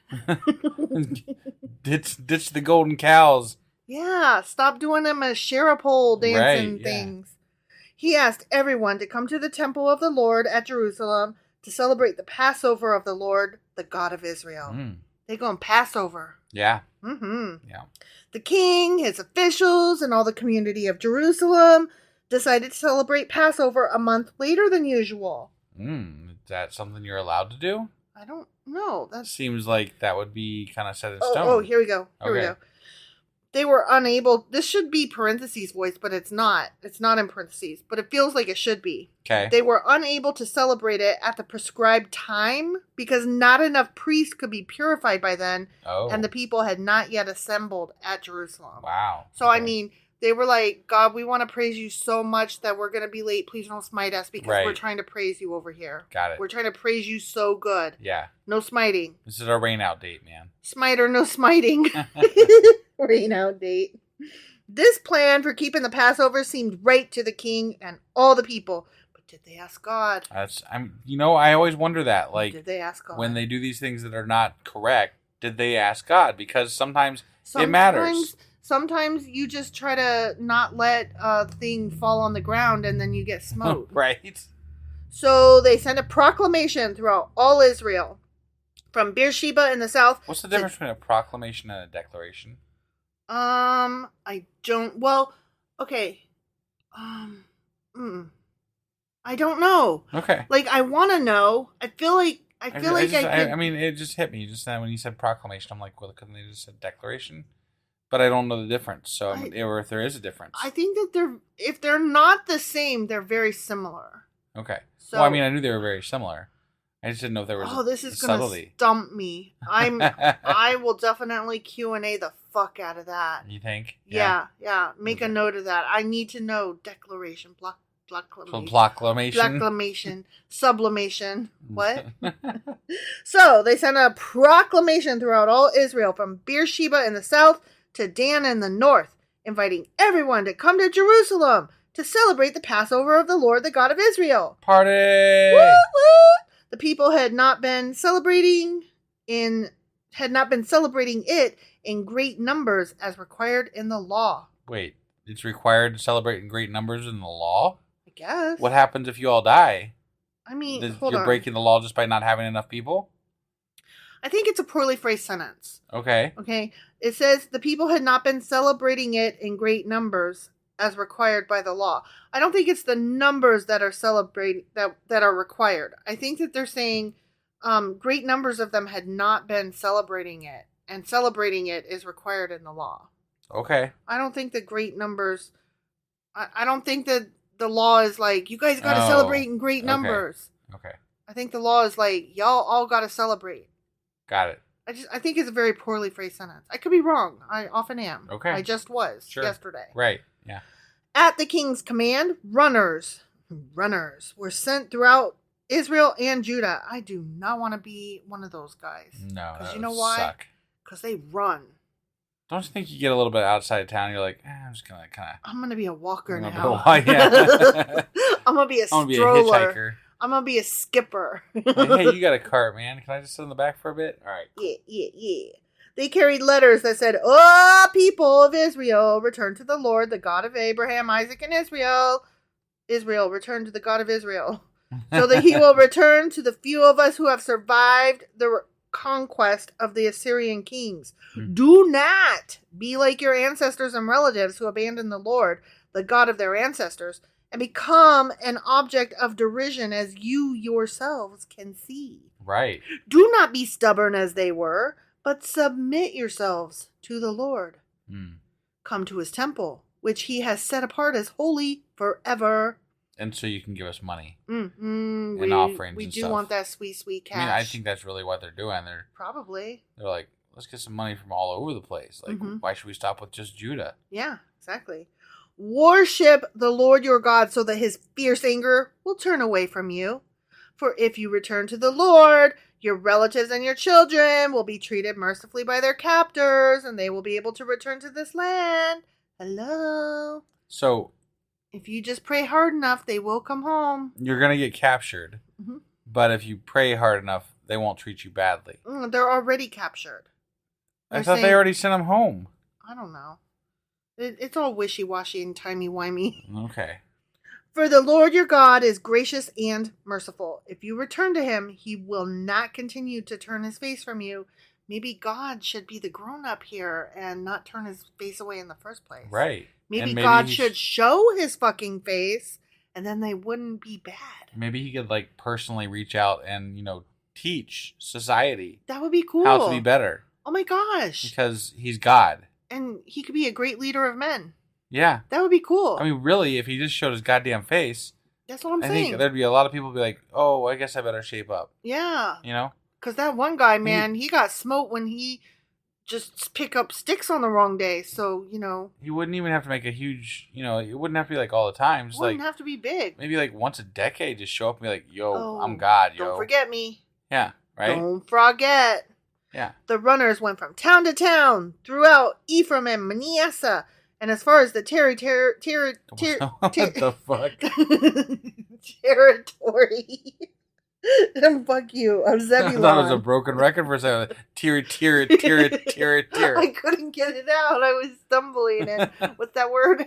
ditch the golden cows. Yeah, stop doing them as sheriff pole dancing things. He asked everyone to come to the temple of the Lord at Jerusalem to celebrate the Passover of the Lord, the God of Israel. They're going Passover. Yeah. Mm-hmm. Yeah. The king, his officials, and all the community of Jerusalem decided to celebrate Passover a month later than usual. Is that something you're allowed to do? I don't know. That seems like that would be kind of set in stone. Oh, here we go. Here we go. They were unable. This should be parentheses voice, but it's not. It's not in parentheses, but it feels like it should be. Okay. They were unable to celebrate it at the prescribed time because not enough priests could be purified by then, and the people had not yet assembled at Jerusalem. Wow. So, I mean, they were like, God, we want to praise you so much that we're going to be late. Please don't smite us because we're trying to praise you over here. Got it. We're trying to praise you so good. Yeah. No smiting. This is our rain out date, man. Smite or no smiting. Rain out date. This plan for keeping the Passover seemed right to the king and all the people. But did they ask God? I always wonder that. Like, did they ask God? When they do these things that are not correct, did they ask God? Because sometimes it matters. Sometimes you just try to not let a thing fall on the ground and then you get smote. Right. So they sent a proclamation throughout all Israel. From Beersheba in the south. What's the difference between a proclamation and a declaration? I don't. Well, okay. I don't know. Okay. Like, I want to know. I feel like I mean, it just hit me just now when you said proclamation. I'm like, well, couldn't they just said declaration? But I don't know the difference. So, or if there is a difference. I think that if they're not the same, they're very similar. Okay. So, well, I mean, I knew they were very similar. I just didn't know if there was this is subtlety. Gonna stump me. I will definitely Q&A the fuck out of that. You think? Yeah. Make a note of that. I need to know declaration, proclamation, sublimation. What? So they sent a proclamation throughout all Israel, from Beersheba in the south to Dan in the north, inviting everyone to come to Jerusalem to celebrate the Passover of the Lord, the God of Israel. Party! Woo, woo! The people had not been celebrating it in great numbers as required in the law. Wait, it's required to celebrate in great numbers in the law? I guess. What happens if you all die? I mean, you're breaking the law just by not having enough people? I think it's a poorly phrased sentence. Okay. It says the people had not been celebrating it in great numbers as required by the law. I don't think it's the numbers that are that are required. I think that they're saying great numbers of them had not been celebrating it, and celebrating it is required in the law. Okay. I don't think that great numbers. I don't think that the law is like, you guys got to celebrate in great numbers. Okay. I think the law is like, y'all all got to celebrate. Got it. I think it's a very poorly phrased sentence. I could be wrong. I often am. Okay. I just was yesterday. Right. Yeah. At the king's command, runners were sent throughout Israel and Judah. I do not want to be one of those guys. No, because that you know would why? suck. Because they run. Don't you think you get a little bit outside of town? You're like, I'm just gonna kind of. I'm gonna be a walker now. Yeah. I'm gonna be a I'm gonna be a stroller. hitchhiker. I'm gonna be a skipper. Like, hey, you got a cart, man. Can I just sit in the back for a bit? All right. Yeah. They carried letters that said, "Oh, people of Israel, return to the Lord, the God of Abraham, Isaac, and Israel. Israel, return to the God of Israel, so that he will return to the few of us who have survived the conquest of the Assyrian kings. Do not be like your ancestors and relatives who abandoned the Lord, the God of their ancestors, and become an object of derision, as you yourselves can see. Right. Do not be stubborn as they were, but submit yourselves to the Lord. Come to his temple, which he has set apart as holy forever." And so you can give us money and offerings We and do stuff. want that sweet cash. I mean, I think that's really what they're doing. They're like, let's get some money from all over the place. Like, why should we stop with just Judah? Yeah, exactly. Worship the Lord your God so that his fierce anger will turn away from you. For if you return to the Lord, your relatives and your children will be treated mercifully by their captors, and they will be able to return to this land. Hello. So, if you just pray hard enough, they will come home. You're going to get captured. But if you pray hard enough, they won't treat you badly. They're already captured. I thought they already sent them home. I don't know. It's all wishy-washy and timey-wimey. Okay. For the Lord your God is gracious and merciful. If you return to him, he will not continue to turn his face from you. Maybe God should be the grown-up here and not turn his face away in the first place. Right. Maybe God should show his fucking face, and then they wouldn't be bad. Maybe he could, like, personally reach out and, teach society. That would be cool. How to be better. Oh my gosh. Because he's God. And he could be a great leader of men. Yeah. That would be cool. I mean, really, if he just showed his goddamn face. That's what I'm saying. I think there'd be a lot of people be like, oh, I guess I better shape up. Yeah. Because that one guy, man, he got smoked when he just pick up sticks on the wrong day. So, He wouldn't even have to make a huge, it wouldn't have to be like all the time. Just wouldn't have to be big. Maybe like once a decade, just show up and be like, yo, I'm God, yo. Don't forget me. Yeah, right? Don't forget. Yeah. The runners went from town to town throughout Ephraim and Manasseh. And as far as the what the fuck? territory. Fuck you. Of Zebulon. I thought it was a broken record for a second. Tear. I couldn't get it out. I was stumbling. And what's that word?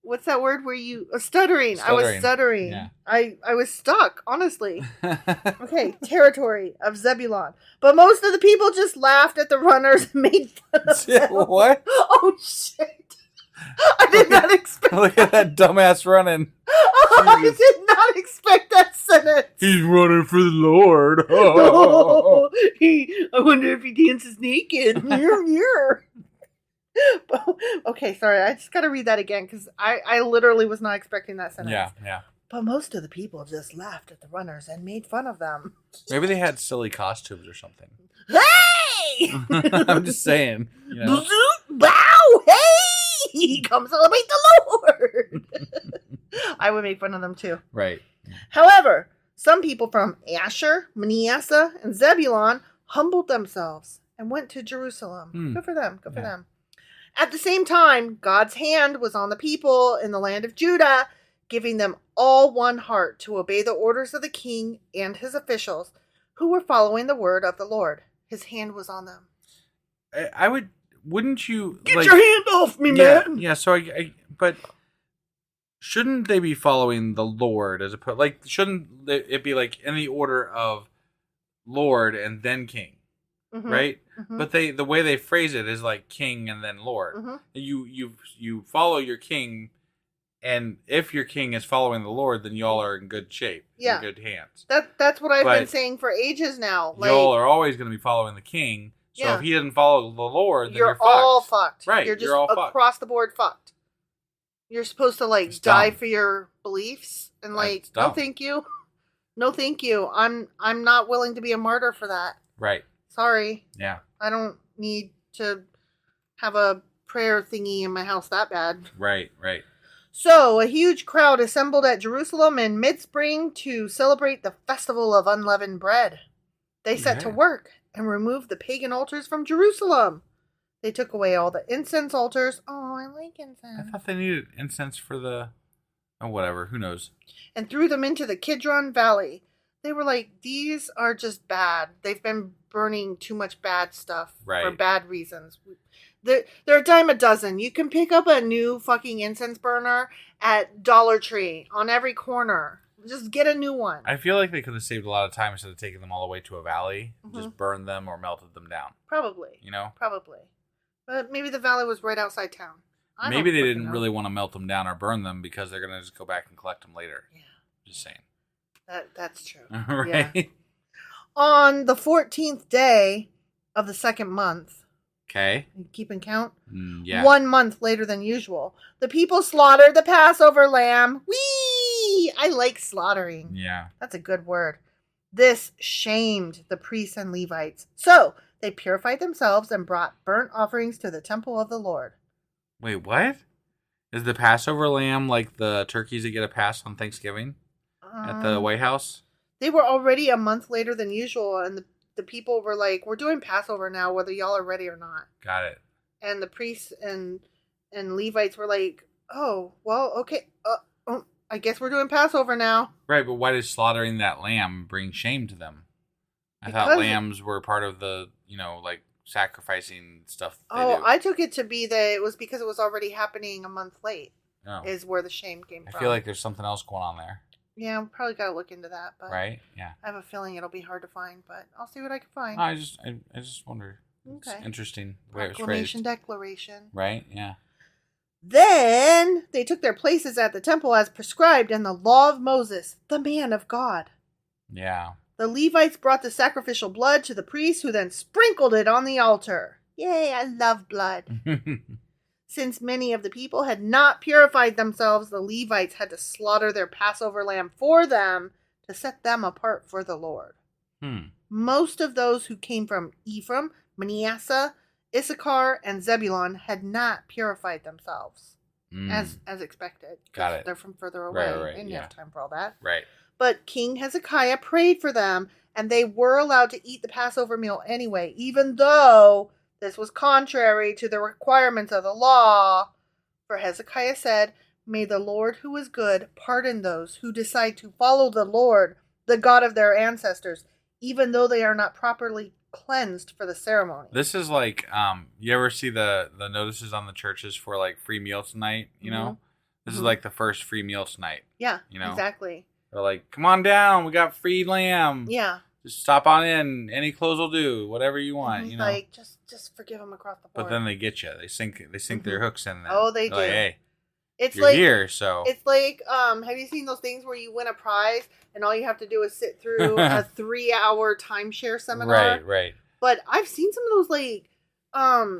What's that word where you... stuttering. I was stuttering. Yeah. I was stuck, honestly. Okay, territory of Zebulon. But most of the people just laughed at the runners and made fun of them. What? Oh, shit. I did not expect Look at that dumbass running. I did not expect that sentence. He's running for the Lord. I wonder if he dances naked. Okay, sorry. I just got to read that again because I literally was not expecting that sentence. Yeah. But most of the people just laughed at the runners and made fun of them. Maybe they had silly costumes or something. Hey! I'm just saying. Wow! Hey! Come celebrate the Lord! I would make fun of them too. Right. However, some people from Asher, Manasseh, and Zebulon humbled themselves and went to Jerusalem. Good for them. Good for them. At the same time, God's hand was on the people in the land of Judah, giving them all one heart to obey the orders of the king and his officials who were following the word of the Lord. His hand was on them. Wouldn't you... Get your hand off me, man! Yeah, so but shouldn't they be following the Lord as opposed... Like, shouldn't it be like in the order of Lord and then king? Right? But the way they phrase it is like king and then Lord. You follow your king, and if your king is following the Lord, then y'all are in good shape. Yeah. In good hands. That's what I've been saying for ages now. Like, y'all are always going to be following the king. So if he doesn't follow the Lord, then you're fucked. all fucked. Right. You're just all across the board fucked. You're supposed to die for your beliefs and no thank you. No, thank you. I'm not willing to be a martyr for that. Right. Sorry. Yeah. I don't need to have a prayer thingy in my house that bad. Right. So, a huge crowd assembled at Jerusalem in mid-spring to celebrate the Festival of Unleavened Bread. They set to work and removed the pagan altars from Jerusalem. They took away all the incense altars. Oh, I like incense. I thought they needed incense for the... Oh, whatever. Who knows? And threw them into the Kidron Valley. They were like, these are just bad. They've been burning too much bad stuff for bad reasons. They're a dime a dozen. You can pick up a new fucking incense burner at Dollar Tree on every corner. Just get a new one. I feel like they could have saved a lot of time instead of taking them all the way to a valley. Just burned them or melted them down. Probably. You know? Probably. But maybe the valley was right outside town. Maybe they didn't really want to melt them down or burn them because they're going to just go back and collect them later. Yeah. Just saying. That's true. Right? Yeah. On the 14th day of the second month. Okay. You keeping count? Yeah. 1 month later than usual. The people slaughtered the Passover lamb. Whee! I like slaughtering. Yeah. That's a good word. This shamed the priests and Levites. So they purified themselves and brought burnt offerings to the temple of the Lord. Wait, what? Is the Passover lamb like the turkeys that get a pass on Thanksgiving at the White House? They were already a month later than usual, and the people were like, we're doing Passover now, whether y'all are ready or not. Got it. And the priests and Levites were like, oh, well, okay, I guess we're doing Passover now. Right, but why does slaughtering that lamb bring shame to them? I thought lambs were part of the, like sacrificing stuff. I took it to be that it was because it was already happening a month late. Oh. Is where the shame came from. I feel like there's something else going on there. Yeah, probably got to look into that. But right? Yeah. I have a feeling it'll be hard to find, but I'll see what I can find. I just wonder. Okay. It's interesting the way it was Proclamation, phrased. declaration. Right? Yeah. Then they took their places at the temple as prescribed in the law of Moses, the man of God. Yeah. The Levites brought the sacrificial blood to the priest, who then sprinkled it on the altar. Yay, I love blood. Since many of the people had not purified themselves, the Levites had to slaughter their Passover lamb for them to set them apart for the Lord. Most of those who came from Ephraim, Manasseh, Issachar, and Zebulun had not purified themselves, as expected. Got it. They're from further away. Right, They didn't have time for all that. Right. But King Hezekiah prayed for them, and they were allowed to eat the Passover meal anyway, even though this was contrary to the requirements of the law. For Hezekiah said, "May the Lord who is good pardon those who decide to follow the Lord, the God of their ancestors, even though they are not properly cleansed for the ceremony." This is like, you ever see the notices on the churches for like free meal tonight, This is like the first free meal tonight. Yeah, exactly. They're like, come on down, we got free lamb. Yeah. Just stop on in. Any clothes will do. Whatever you want, Like, just forgive them across the board. But then they get you. They sink their hooks in there. Oh, they do. Like, hey, it's you're like, here, so. It's like, have you seen those things where you win a prize and all you have to do is sit through a 3-hour timeshare seminar? Right. But I've seen some of those, like,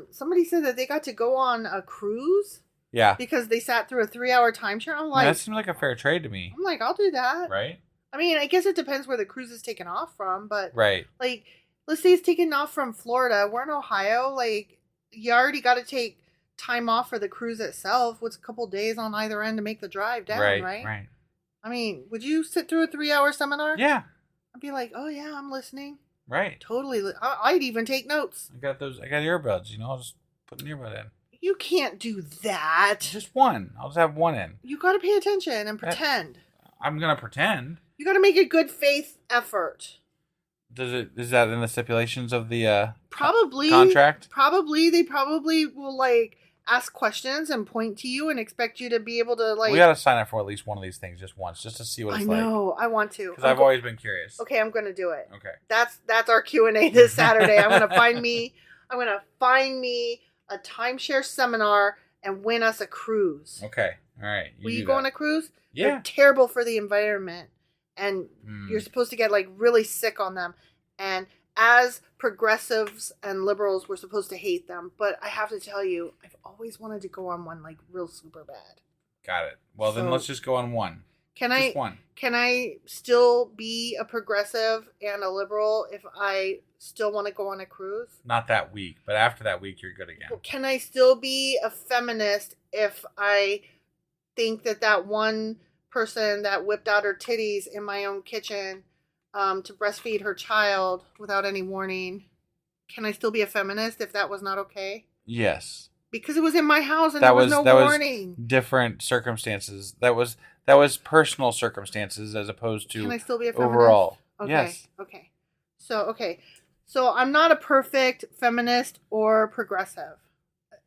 somebody said that they got to go on a cruise. Yeah. Because they sat through a 3-hour timeshare. I'm like, that seems like a fair trade to me. I'm like, I'll do that. Right. I mean, I guess it depends where the cruise is taken off from, but right. Like, let's say it's taken off from Florida. We're in Ohio. Like, you already got to take time off for the cruise itself. What's a couple days on either end to make the drive down, right? Right. I mean, would you sit through a 3-hour seminar? Yeah. I'd be like, oh yeah, I'm listening. Right. Totally. I'd even take notes. I got earbuds. I'll just put an earbud in. You can't do that. Just one. I'll just have one in. You got to pay attention and pretend. I'm gonna pretend. You got to make a good faith effort. Is that in the stipulations of the contract? Probably. They probably will like ask questions and point to you and expect you to be able to like. We got to sign up for at least one of these things just once, just to see what it's like. I know. I want to. Because I've always been curious. Okay, I'm going to do it. Okay. That's our Q&A this Saturday. I'm going to find me a timeshare seminar and win us a cruise. Okay. All right. Will you go on a cruise? Yeah. They're terrible for the environment. And you're supposed to get like really sick on them. And as progressives and liberals, we're supposed to hate them. But I have to tell you, I've always wanted to go on one like real super bad. Got it. Well, then let's just go on one. Just one. Can I still be a progressive and a liberal if I still want to go on a cruise? Not that week, but after that week, you're good again. Can I still be a feminist if I think that one person that whipped out her titties in my own kitchen to breastfeed her child without any warning, can I still be a feminist if that was not okay? Yes. Because it was in my house and there was no warning. Was different circumstances. That was personal circumstances as opposed to can I still be a feminist? Overall. Okay. Yes. Okay. So I'm not a perfect feminist or progressive.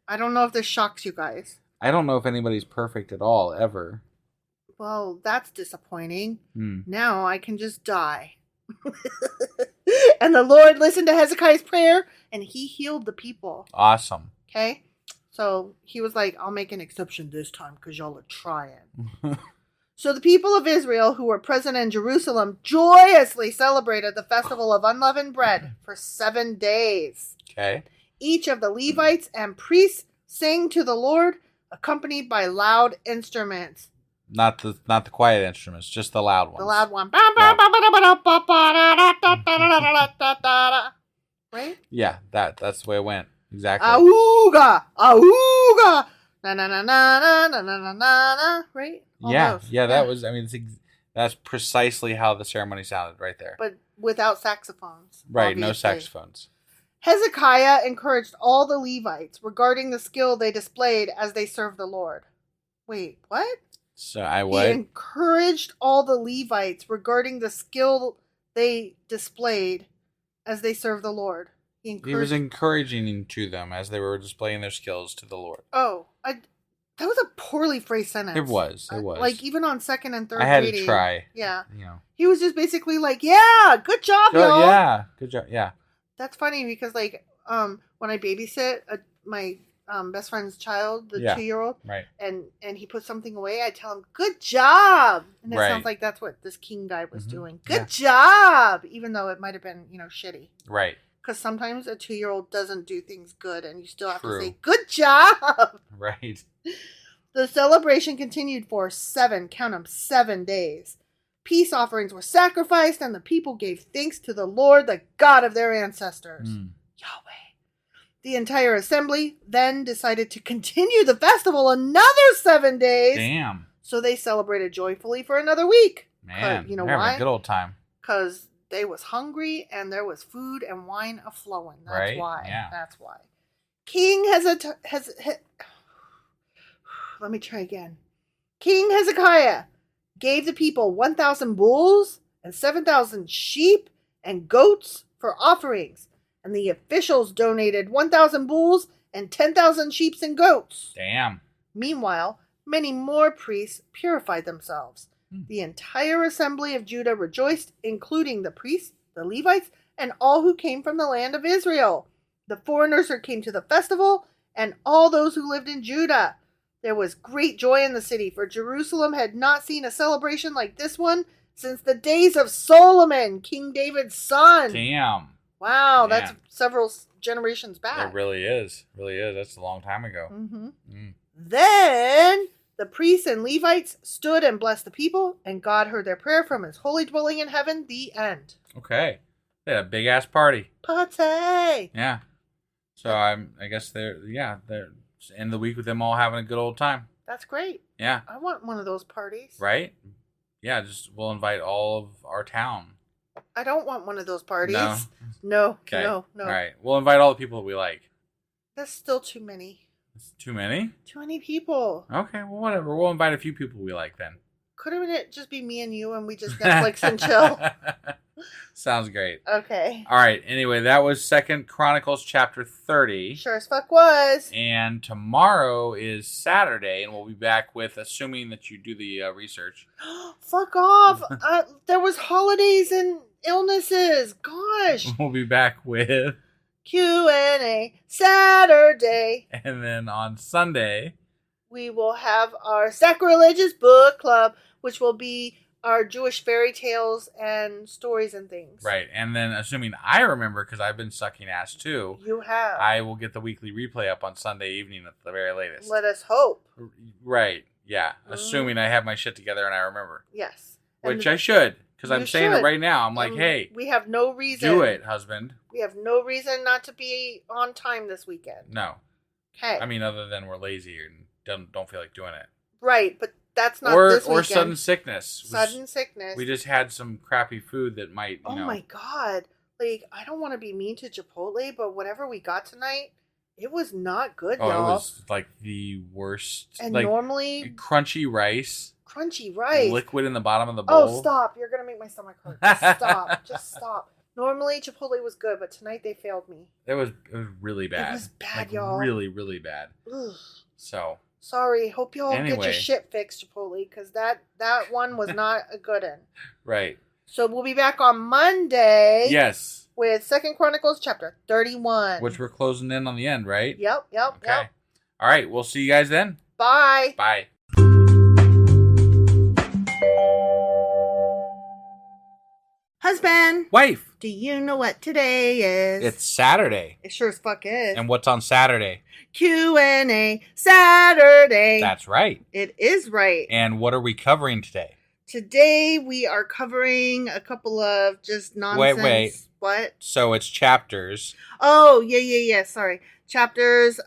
I don't know if this shocks you guys. I don't know if anybody's perfect at all, ever. Well, that's disappointing. Now I can just die. And the Lord listened to Hezekiah's prayer, and he healed the people. Awesome. Okay? So he was like, I'll make an exception this time because y'all are trying. So the people of Israel who were present in Jerusalem joyously celebrated the festival of unleavened bread for 7 days. Okay. Each of the Levites and priests sang to the Lord, accompanied by loud instruments. Not the quiet instruments, just the loud ones. The loud one. Right? Yeah, that's the way it went. Exactly. Auga! Auga! Na na na na na na na na na. Right? All those. That was. I mean, that's precisely how the ceremony sounded, right there. But without saxophones. Right, obviously. no saxophones. Hezekiah encouraged all the Levites regarding the skill they displayed as they served the Lord. Wait, what? So He encouraged all the Levites regarding the skill they displayed as they served the Lord. He was encouraging to them as they were displaying their skills to the Lord. Oh, that was a poorly phrased sentence. It was. Like, even on second and third I had reading. to try. Yeah. You know. He was just basically like, yeah, good job, y'all. Yeah, good job, yeah. That's funny because, like, when I babysit my best friend's child, the 2-year-old, right, and he puts something away, I tell him, good job. And it right. sounds like that's what this king guy was doing. Good job. Even though it might have been, shitty. Right. Because sometimes a 2-year-old doesn't do things good, and you still have True. to say, good job. Right. The celebration continued for 7 days. Peace offerings were sacrificed, and the people gave thanks to the Lord, the God of their ancestors. Yahweh. The entire assembly then decided to continue the festival another 7 days. Damn. So they celebrated joyfully for another week. Man, you know they're why? having a good old time. Because they was hungry and there was food and wine a-flowing. That's right? why. Yeah. That's why. King Let me try again. King Hezekiah gave the people 1,000 bulls and 7,000 sheep and goats for offerings. And the officials donated 1,000 bulls and 10,000 sheep and goats. Damn. Meanwhile, many more priests purified themselves. The entire assembly of Judah rejoiced, including the priests, the Levites, and all who came from the land of Israel. The foreigners who came to the festival, and all those who lived in Judah. There was great joy in the city, for Jerusalem had not seen a celebration like this one since the days of Solomon, King David's son. Damn. Wow, that's several generations back. It really is. Really is. That's a long time ago. Mm-hmm. Mm. Then the priests and Levites stood and blessed the people, and God heard their prayer from his holy dwelling in heaven. The end. Okay. They had a big ass party. Party. Yeah. So I guess they're end the week with them all having a good old time. That's great. Yeah. I want one of those parties. Right? Yeah, we'll invite all of our town. I don't want one of those parties. No. No. Okay. No. All right. We'll invite all the people that we like. That's still too many. It's too many? Too many people. Okay, well, whatever. We'll invite a few people we like then. Couldn't it just be me and you and we just Netflix and chill? Sounds great. Okay. All right. Anyway, that was 2 Chronicles Chapter 30. Sure as fuck was. And tomorrow is Saturday, and we'll be back with, assuming that you do the research. Fuck off. There was holidays and illnesses. Gosh. We'll be back with Q&A Saturday. And then on Sunday, we will have our Sacrilegious Book Club, which will be our Jewish fairy tales and stories and things. Right. And then, assuming I remember, because I've been sucking ass too. You have. I will get the weekly replay up on Sunday evening at the very latest. Let us hope. Right. Yeah, assuming I have my shit together and I remember. Yes. Which I should, because I'm saying it right now. I'm like, hey. We have no reason. Do it, husband. We have no reason not to be on time this weekend. No. Okay. I mean, other than we're lazy and don't feel like doing it. Right, but that's not this weekend. Or sudden sickness. Sudden sickness. We just had some crappy food that might, Oh my God. Like, I don't want to be mean to Chipotle, but whatever we got tonight, it was not good, y'all. It was like the worst. And like, normally... Crunchy rice. Liquid in the bottom of the bowl. Oh, stop. You're going to make my stomach hurt. Just stop. Just stop. Normally, Chipotle was good, but tonight they failed me. It was really bad. It was bad, like, y'all. Really, really bad. Ugh. So... Sorry. Hope y'all get your shit fixed, Chipotle, because that one was not a good one. Right. So we'll be back on Monday. Yes. With 2 Chronicles Chapter 31. Which we're closing in on the end, right? Yep. Okay. All right. We'll see you guys then. Bye. Bye. Husband. Wife. Do you know what today is? It's Saturday. It sure as fuck is. And what's on Saturday? Q&A Saturday. That's right. It is right. And what are we covering today? Today we are covering a couple of just nonsense. Wait. What? So it's chapters. Oh, yeah. Sorry. Chapters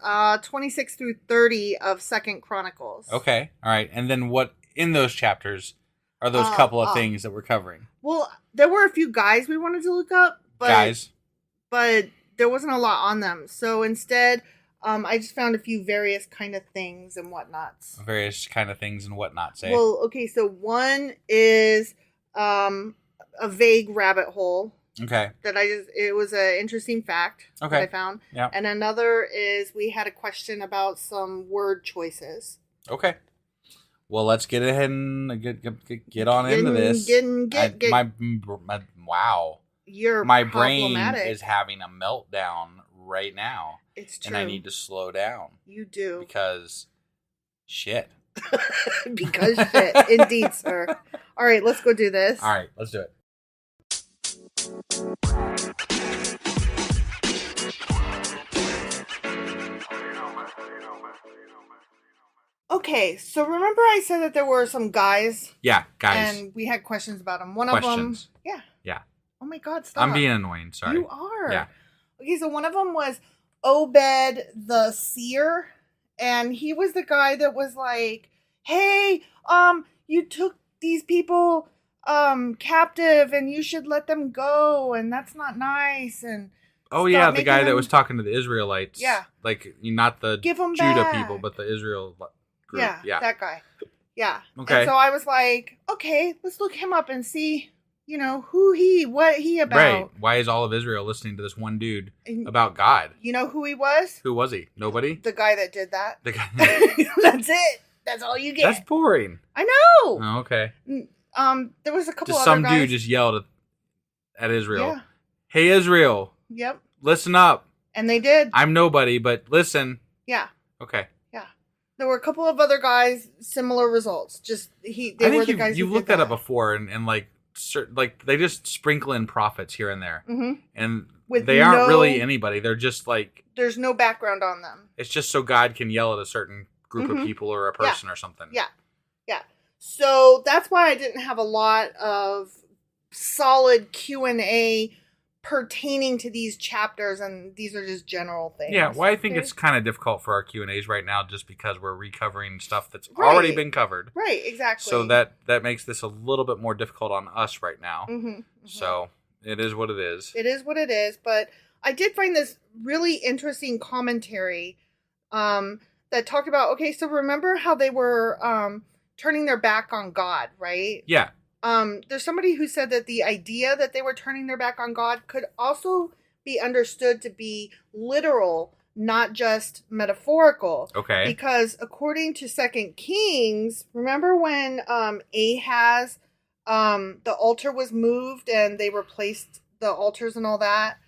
26 through 30 of 2 Chronicles. Okay. All right. And then what in those chapters are those couple of things that we're covering? Well, there were a few guys we wanted to look up. But there wasn't a lot on them. So instead, I just found a few various kind of things and whatnots. Say. Well, okay, so one is a vague rabbit hole. Okay. It was an interesting fact that I found. Yeah. And another is we had a question about some word choices. Okay. Well, let's get ahead and get on into this. Wow. My brain is having a meltdown right now. It's true. And I need to slow down. You do. Because shit. Because shit. Indeed, sir. All right, let's go do this. All right, let's do it. Okay, so remember I said that there were some guys? Yeah, guys. And we had questions about them. One of them... Yeah. Yeah. Oh my God, stop. I'm being annoying, sorry. You are. Yeah. Okay, so one of them was Obed the seer, and he was the guy that was like, hey, you took these people captive and you should let them go, and that's not nice, and yeah, the guy that was talking to the Israelites. Yeah. Like, not the Judah back. people, but the Israel group. Yeah, that guy. Yeah. Okay. And so I was like, okay, let's look him up and see, what he about. Right. Why is all of Israel listening to this one dude about God? You know who he was? Who was he? Nobody? The guy that did that. The guy. That's it. That's all you get. That's boring. I know. Oh, okay. There was a couple just other some guys. dude just yelled at Israel. Yeah. Hey, Israel. Yep. Listen up. And they did. I'm nobody, but listen. Yeah. Okay. Yeah. There were a couple of other guys, similar results. Just they were the guys. You've looked that up before, and like they just sprinkle in prophets here and there, and they aren't really anybody. They're just like there's no background on them. It's just so God can yell at a certain group of people or a person or something. Yeah. Yeah. So that's why I didn't have a lot of solid Q&A pertaining to these chapters, and these are just general things. Yeah, well, I think it's kind of difficult for our Q&As right now just because we're recovering stuff that's already been covered. Right, exactly. So that makes this a little bit more difficult on us right now. So it is what it is. It is what it is, but I did find this really interesting commentary that talked about, okay, so remember how they were turning their back on God, right? Yeah. There's somebody who said that the idea that they were turning their back on God could also be understood to be literal, not just metaphorical. Okay. Because according to 2 Kings, remember when Ahaz, the altar was moved and they replaced the altars and all that?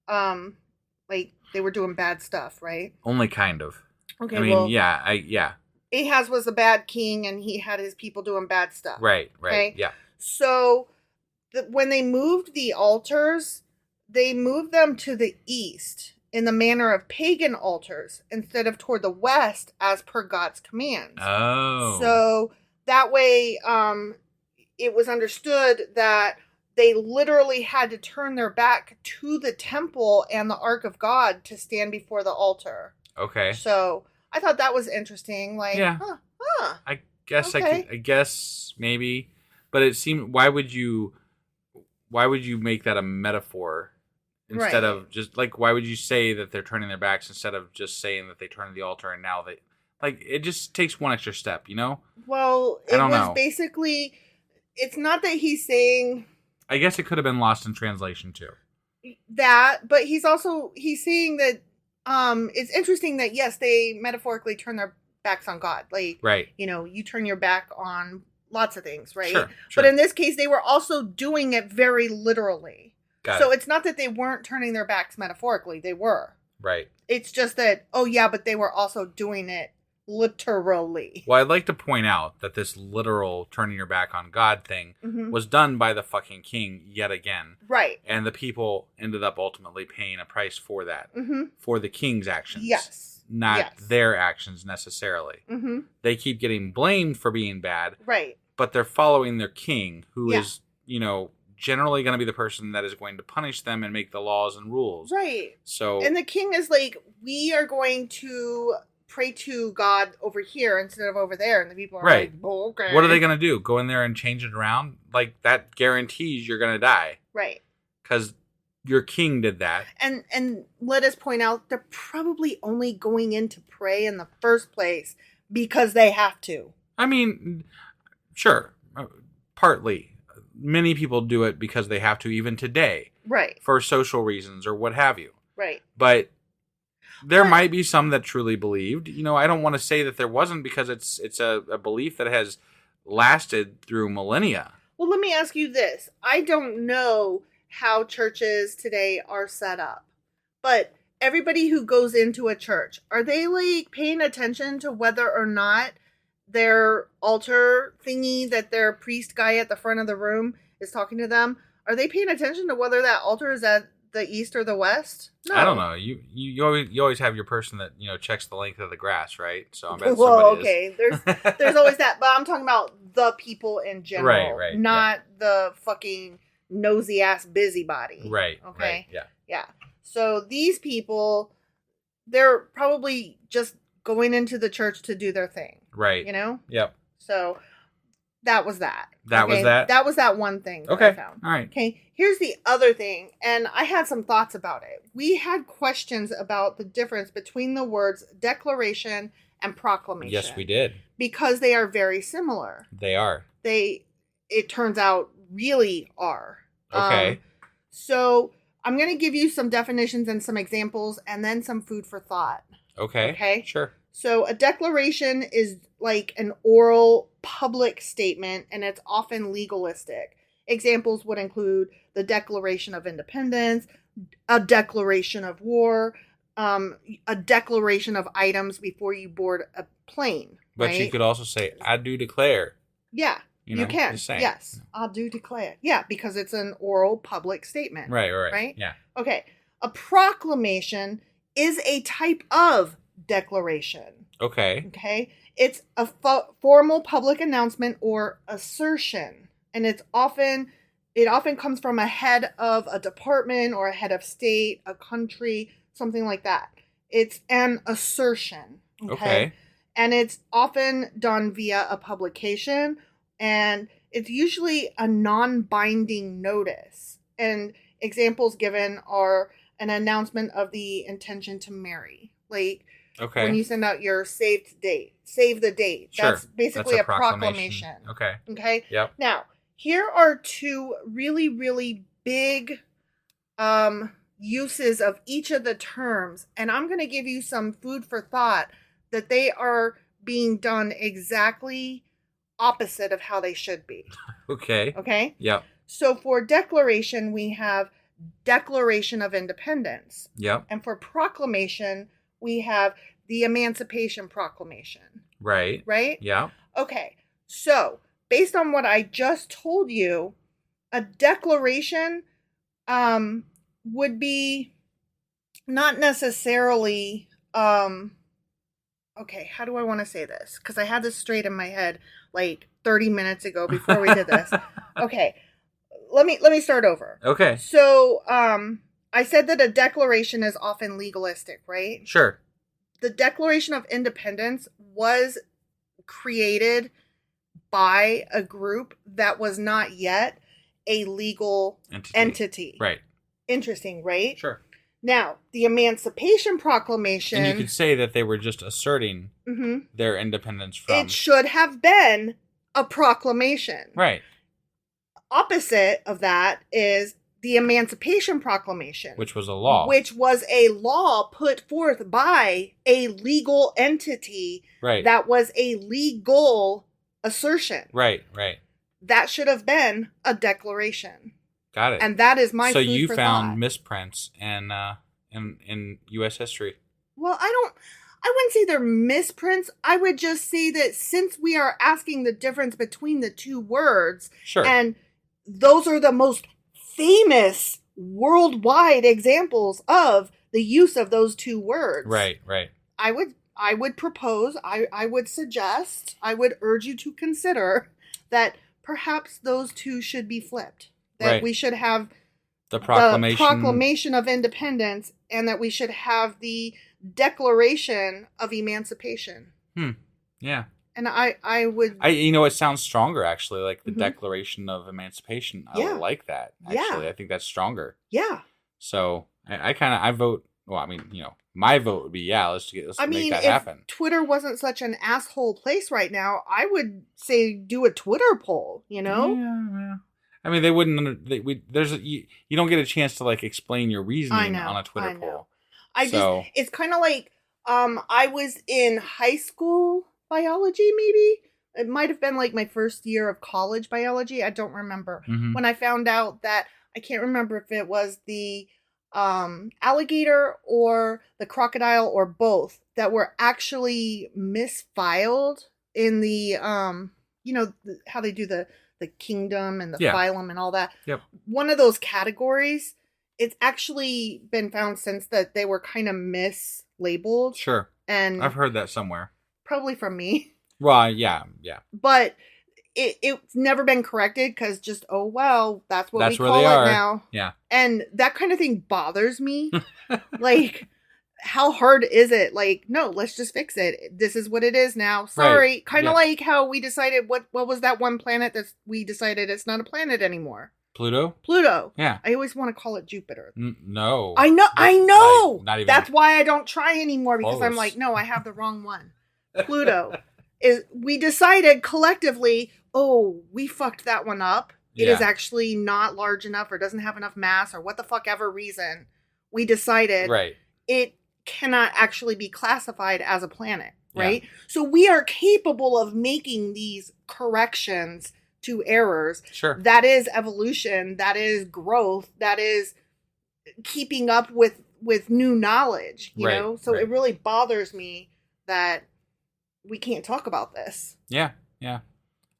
Like they were doing bad stuff, right? Only kind of. Okay. I mean, yeah. Ahaz was a bad king and he had his people doing bad stuff. Right, okay? Yeah. So when they moved the altars, they moved them to the east. in the manner of pagan altars instead of toward the west as per God's commands. Oh. So that way it was understood that they literally had to turn their back to the temple and the Ark of God to stand before the altar. Okay. So I thought that was interesting. Like, yeah. I guess okay. I guess maybe, but it seemed, why would you make that a metaphor instead of just like, why would you say that they're turning their backs instead of just saying that they turned to the altar and now they, like, it just takes one extra step, you know? Well, it was basically, it's not that he's saying. I guess it could have been lost in translation too. That, but he's saying that it's interesting that yes, they metaphorically turn their backs on God. Like, right. You know, you turn your back on lots of things, right? Sure. But in this case, they were also doing it very literally. So it's not that they weren't turning their backs metaphorically. They were. Right. It's just that, oh yeah, but they were also doing it literally. Well, I'd like to point out that this literal turning your back on God thing was done by the fucking king yet again. Right. And the people ended up ultimately paying a price for that. For the king's actions. Yes. Not their actions necessarily. They keep getting blamed for being bad. Right. But they're following their king, who is, you know, generally going to be the person that is going to punish them and make the laws and rules. Right. So, and the king is like, we are going to pray to God over here instead of over there. And the people are like, oh, okay. What are they going to do? Go in there and change it around? Like, that guarantees you're going to die. Right. Because your king did that. And let us point out, they're probably only going in to pray in the first place because they have to. I mean, sure. Partly. Many people do it because they have to, even today. Right. For social reasons or what have you. Right. But there might be some that truly believed. You know, I don't want to say that there wasn't, because it's a belief that has lasted through millennia. Well, let me ask you this. I don't know how churches today are set up, but everybody who goes into a church, are they like paying attention to whether or not their altar thingy that their priest guy at the front of the room is talking to them? Are they paying attention to whether that altar is at the east or the west? No. I don't know. You always have your person that, you know, checks the length of the grass, right? So I bet okay. There's always that, but I'm talking about the people in general, right, not the fucking nosy ass busybody. Right. Okay. Right, yeah. So these people, they're probably just going into the church to do their thing. Right. You know? Yep. So that was that. That was that? That was that one thing that I found. All right. Okay. Here's the other thing, and I had some thoughts about it. We had questions about the difference between the words declaration and proclamation. Yes, we did. Because they are very similar. They are. It turns out, really are. Okay. So I'm going to give you some definitions and some examples, and then some food for thought. Okay. Okay? Sure. So a declaration is like an oral public statement, and it's often legalistic. Examples would include the Declaration of Independence, a declaration of war, a declaration of items before you board a plane. But right? you could also say, I do declare. Yeah, you can. Yes, I do declare. Yeah, because it's an oral public statement. Right? Yeah. Okay. A proclamation is a type of declaration. Okay. It's a formal public announcement or assertion, and it often comes from a head of a department or a head of state, a country, something like that. It's an assertion. Okay. And it's often done via a publication, and it's usually a non-binding notice. And examples given are an announcement of the intention to marry. Like, when you send out your save the date. Sure. That's basically a proclamation. Okay. Yep. Now, here are two really, really big uses of each of the terms, and I'm going to give you some food for thought that they are being done exactly opposite of how they should be. Okay? Yep. So for declaration, we have Declaration of Independence. Yep. And for proclamation, we have the Emancipation Proclamation. Right? Yeah. Okay. So, based on what I just told you, a declaration would be not necessarily, okay, how do I want to say this? Because I had this straight in my head like 30 minutes ago before we did this. Okay, let me start over. Okay. So, I said that a declaration is often legalistic, right? Sure. The Declaration of Independence was created by a group that was not yet a legal entity. Right. Interesting, right? Sure. Now, the Emancipation Proclamation... And you could say that they were just asserting their independence from... It should have been a proclamation. Right. Opposite of that is the Emancipation Proclamation. Which was a law. Which was a law put forth by a legal entity. Right. That was a legal assertion. Right, right. That should have been a declaration. Got it. And that is my so food you for found thought. misprints in U.S. history. Well, I wouldn't say they're misprints. I would just say that since we are asking the difference between the two words, Sure. and those are the most famous worldwide examples of the use of those two words. Right, right. I would propose, I would suggest, I would urge you to consider that perhaps those two should be flipped. That Right. we should have The proclamation of Independence, and that we should have the Declaration of Emancipation. Yeah. And I would... it sounds stronger, actually, like the Declaration of Emancipation. I would like that, actually. Yeah. I think that's stronger. Yeah. So, I vote... Well, I mean, my vote would be, let's make that happen. If Twitter wasn't such an asshole place right now, I would say do a Twitter poll, Yeah. I mean, they wouldn't... you don't get a chance to, like, explain your reasoning on a Twitter poll. It's kind of like, I was in high school biology, maybe. It might have been like my first year of college biology. I don't remember. When I found out that, I can't remember if it was the alligator or the crocodile or both that were actually misfiled in the, how they do the kingdom and the phylum and all that. Yep. One of those categories, it's actually been found since that they were kind of mislabeled. Sure. And I've heard that somewhere. Probably from me. Well, yeah. But it's never been corrected because just, that's what we where call they it are. now. Yeah. And that kind of thing bothers me. Like, how hard is it? Like, no, let's just fix it. This is what it is now. Sorry. Right. Kind of like how we decided, what was that one planet that we decided it's not a planet anymore? Pluto. Yeah. I always want to call it Jupiter. No. I know. Like, not even. That's why I don't try anymore, because close. I'm like, no, I have the wrong one. Pluto. We decided collectively, we fucked that one up. It is actually not large enough or doesn't have enough mass or what the fuck ever reason. We decided it cannot actually be classified as a planet, right? Yeah. So we are capable of making these corrections to errors. Sure. That is evolution. That is growth. That is keeping up with new knowledge, you know? So it really bothers me that we can't talk about this. Yeah.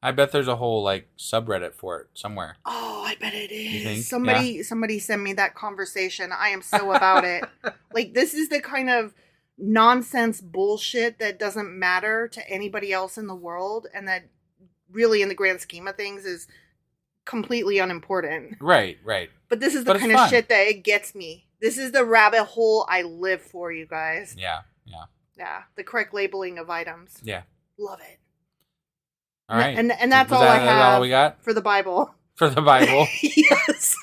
I bet there's a whole subreddit for it somewhere. Oh, I bet it is. You think? Somebody send me that conversation. I am so about it. This is the kind of nonsense bullshit that doesn't matter to anybody else in the world, and that really, in the grand scheme of things, is completely unimportant. Right. But this is the kind of shit that it gets me. This is the rabbit hole I live for, you guys. Yeah. Yeah, the correct labeling of items. Yeah. Love it. All right. And that's all I have all we got? for the Bible. For the Bible. Yes.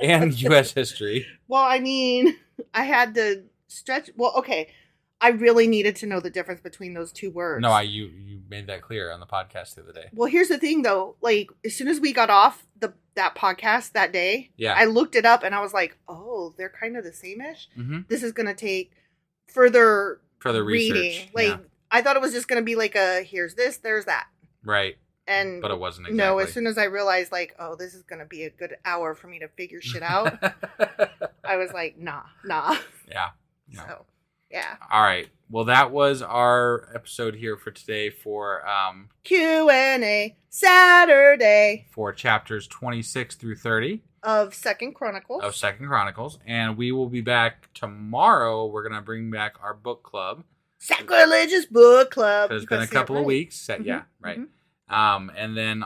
and U.S. history. Well, I mean, I had to stretch. Well, okay. I really needed to know the difference between those two words. No, you made that clear on the podcast the other day. Well, here's the thing, though. As soon as we got off that podcast that day, I looked it up and I was like, oh, they're kind of the same-ish. Mm-hmm. This is going to take further reading. Research. I thought it was just going to be here's this, there's that. Right. But it wasn't exactly. No, as soon as I realized, this is going to be a good hour for me to figure shit out, I was like, nah. Yeah. So, Yeah. All right. Well, that was our episode here for today for Q&A Saturday for chapters 26 through 30 of Second Chronicles. And we will be back tomorrow. We're going to bring back our book club. Sacrilegious Book Club. It's been a couple of weeks. Yeah, right. And then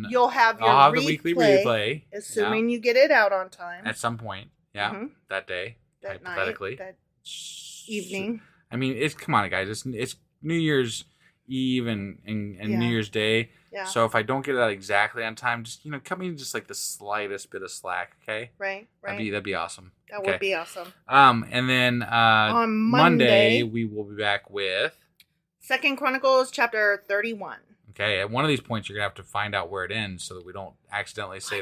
you'll have your I'll have the weekly replay. Assuming you get it out on time. At some point. Yeah. That day. That hypothetically. night. That evening. I mean, come on, guys. It's New Year's Eve and New Year's Day. Yeah. So if I don't get it out exactly on time, just cut me just like the slightest bit of slack, okay? Right. That'd be awesome. That would be awesome. And then on Monday we will be back with Second Chronicles chapter 31. Okay, at one of these points you're gonna have to find out where it ends so that we don't accidentally say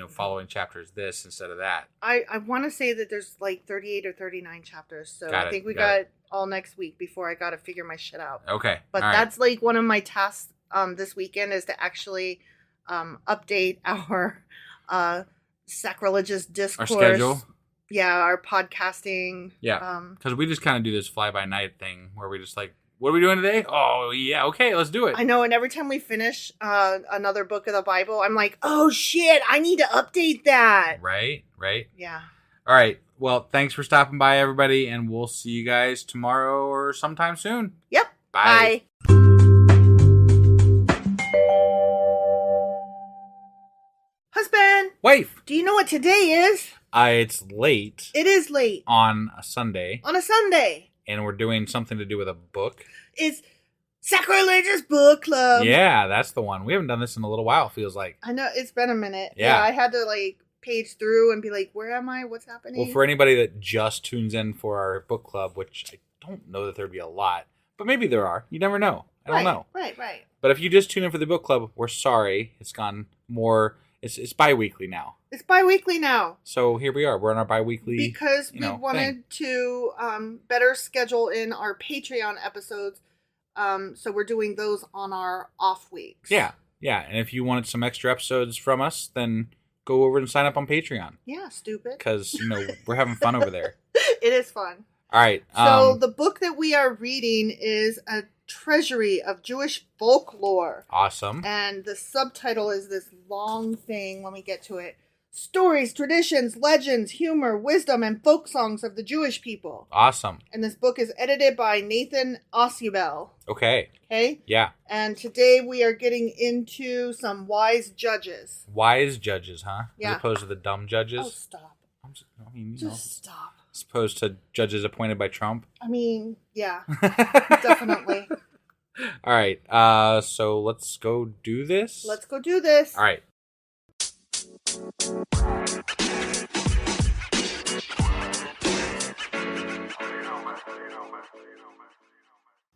following chapter is this instead of that. I want to say that there's like 38 or 39 chapters, so I think we got all next week before I got to figure my shit out. Okay, but that's like one of my tasks this weekend is to actually update our sacrilegious discourse. Our schedule. Yeah, our podcasting. Yeah, because we just kind of do this fly by night thing where we just like. What are we doing today? Oh, yeah, okay, let's do it. I know, and every time we finish another book of the Bible, I'm like, oh, shit, I need to update that. Right? Yeah. All right, well, thanks for stopping by, everybody, and we'll see you guys tomorrow or sometime soon. Yep. Bye. Husband. Wife. Do you know what today is? It's late. It is late. On a Sunday. And we're doing something to do with a book. It's Sacrilegious Book Club. Yeah, that's the one. We haven't done this in a little while, feels like. I know, it's been a minute. Yeah, I had to page through and be like, where am I? What's happening? Well, for anybody that just tunes in for our book club, which I don't know that there'd be a lot, but maybe there are. You never know. I don't know. Right. But if you just tune in for the book club, we're sorry. It's gone more... It's bi-weekly now. So here we are. We're on our bi-weekly because we wanted to better schedule in our Patreon episodes. So we're doing those on our off weeks. Yeah. And if you wanted some extra episodes from us, then go over and sign up on Patreon. Yeah, stupid. Because, we're having fun over there. It is fun. All right. So the book that we are reading is a treasury of Jewish folklore. Awesome. And the subtitle is this long thing. Let me get to it. Stories, traditions, legends, humor, wisdom, and folk songs of the Jewish people. Awesome. And this book is edited by Nathan Osubel. Okay. Yeah. And today we are getting into some wise judges. Wise judges, huh? Yeah. As opposed to the dumb judges? Oh, stop. Just stop. As opposed to judges appointed by Trump? I mean, yeah. Definitely. All right. So let's go do this? Let's go do this. All right.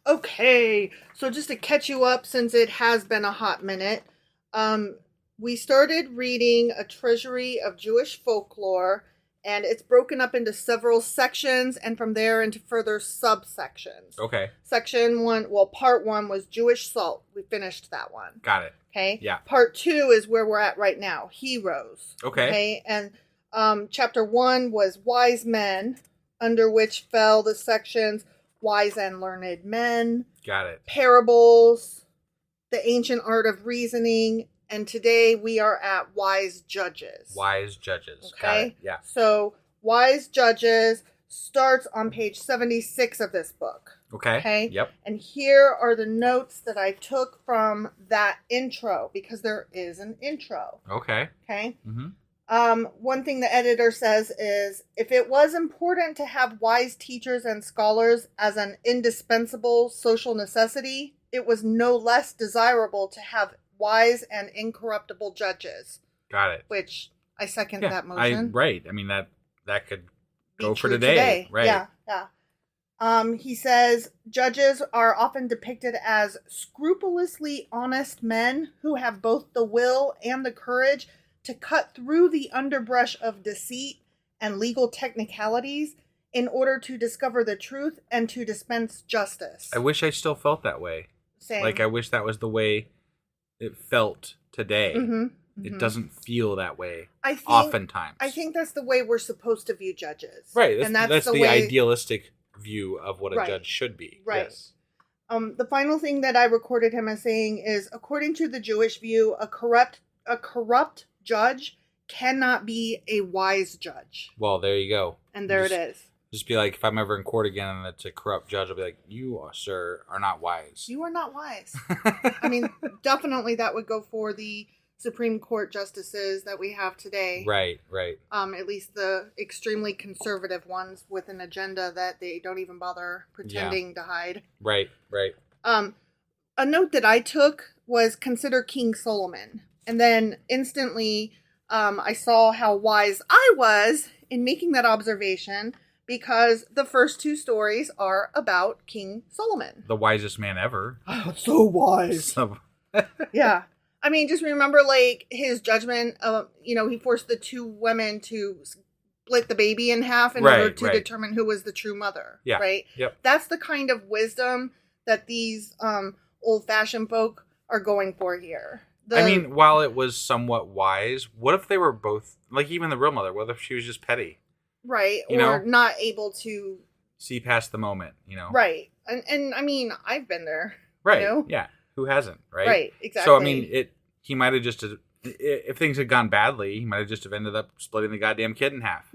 Okay, so just to catch you up, since it has been a hot minute, we started reading A Treasury of Jewish Folklore, and it's broken up into several sections, and from there into further subsections. Okay. Part 1 was Jewish Salt. We finished that one. Got it. Okay. Yeah. Part 2 is where we're at right now. Heroes. Okay. And chapter 1 was Wise Men, under which fell the sections Wise and Learned Men. Got it. Parables, the ancient art of reasoning, and today we are at Wise Judges. Wise Judges. Okay. Got it. Yeah. So Wise Judges starts on page 76 of this book. Okay. Yep. And here are the notes that I took from that intro, because there is an intro. Okay. Mm-hmm. One thing the editor says is, if it was important to have wise teachers and scholars as an indispensable social necessity, it was no less desirable to have wise and incorruptible judges. Got it. Which I second that motion. Right. I mean, that could go for today. Right. Yeah. He says, judges are often depicted as scrupulously honest men who have both the will and the courage to cut through the underbrush of deceit and legal technicalities in order to discover the truth and to dispense justice. I wish I still felt that way. Same. Like, I wish that was the way it felt today. Mm-hmm. It doesn't feel that way oftentimes. I think that's the way we're supposed to view judges. Right. That's the idealistic view of what a Right. judge should be. Right. Yes. The final thing that I recorded him as saying is, according to the Jewish view, a corrupt judge cannot be a wise judge. Well, there you go. And there it is. Just be like, if I'm ever in court again and it's a corrupt judge, I'll be like, you, sir, are not wise. You are not wise. I mean, definitely that would go for the Supreme Court justices that we have today. Right, right. At least the extremely conservative ones with an agenda that they don't even bother pretending to hide. Right, right. A note that I took was consider King Solomon. And then instantly I saw how wise I was in making that observation, because the first two stories are about King Solomon. The wisest man ever. Oh, so wise. Yeah. I mean, just remember, like, his judgment of, he forced the two women to split the baby in half in order to determine who was the true mother. Yeah. Right? Yep. That's the kind of wisdom that these old-fashioned folk are going for here. I mean, while it was somewhat wise, what if they were both, like even the real mother, what if she was just petty? Right. Or not able to see past the moment, Right. And I mean, I've been there. Right. Yeah. Who hasn't, right? Right, exactly. So, I mean, he might have just, if things had gone badly, he might have just ended up splitting the goddamn kid in half.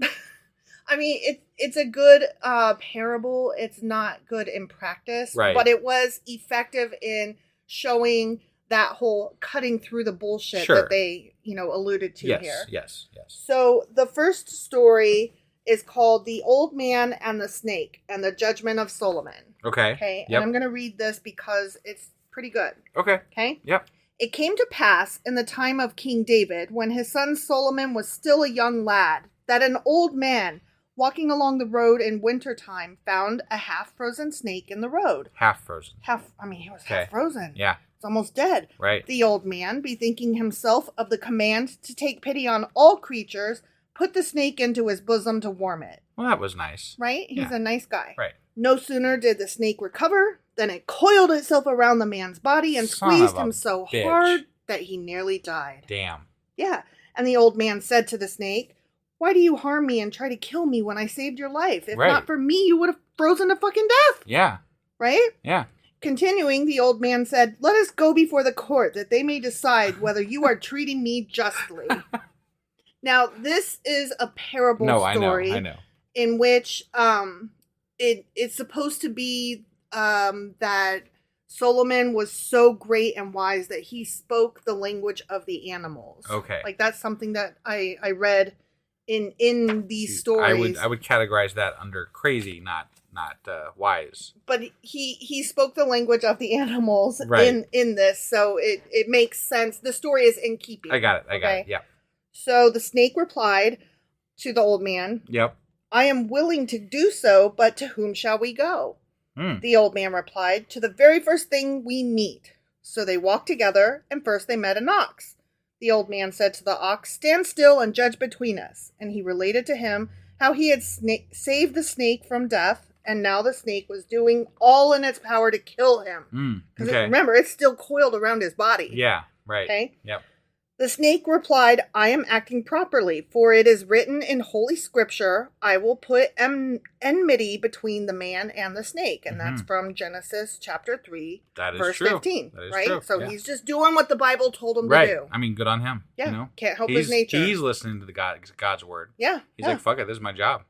I mean, it's a good parable. It's not good in practice. Right. But it was effective in showing that whole cutting through the bullshit that they, alluded to here. Yes. So the first story is called The Old Man and the Snake and the Judgment of Solomon. Okay. Okay. Yep. And I'm going to read this because it's pretty good. Okay. Okay. Yep. It came to pass in the time of King David, when his son Solomon was still a young lad, that an old man walking along the road in wintertime found a half-frozen snake in the road. Half frozen. He was half frozen. Yeah. It's almost dead. Right. The old man, bethinking himself of the command to take pity on all creatures, put the snake into his bosom to warm it. Well, that was nice. Right? He's a nice guy. Right. No sooner did the snake recover than it coiled itself around the man's body and squeezed him so hard that he nearly died. Damn. Yeah. And the old man said to the snake, "Why do you harm me and try to kill me when I saved your life? If not for me, you would have frozen to fucking death." Yeah. Right? Yeah. Continuing, the old man said, "Let us go before the court, that they may decide whether you are treating me justly." Now, this is a parable story. I know. In which it's supposed to be that Solomon was so great and wise that he spoke the language of the animals. Okay. Like, that's something that I read in these stories. I would categorize that under crazy, not wise. But he spoke the language of the animals Right. in this, so it makes sense. The story is in keeping. I got it. Yeah. So the snake replied to the old man, Yep. "I am willing to do so, but to whom shall we go?" The old man replied, "To the very first thing we meet." So they walked together, and first they met an ox. The old man said to the ox, "Stand still and judge between us." And he related to him how he had saved the snake from death, and now the snake was doing all in its power to kill him. Because remember, it's still coiled around his body. Yeah, right. Okay? Yep. The snake replied, "I am acting properly, for it is written in Holy Scripture, I will put enmity between the man and the snake." And that's from Genesis chapter 3, verse 15. That is right? true. So he's just doing what the Bible told him to do. I mean, good on him. Yeah. Can't help his nature. He's listening to God's word. Yeah. He's like, fuck it, this is my job.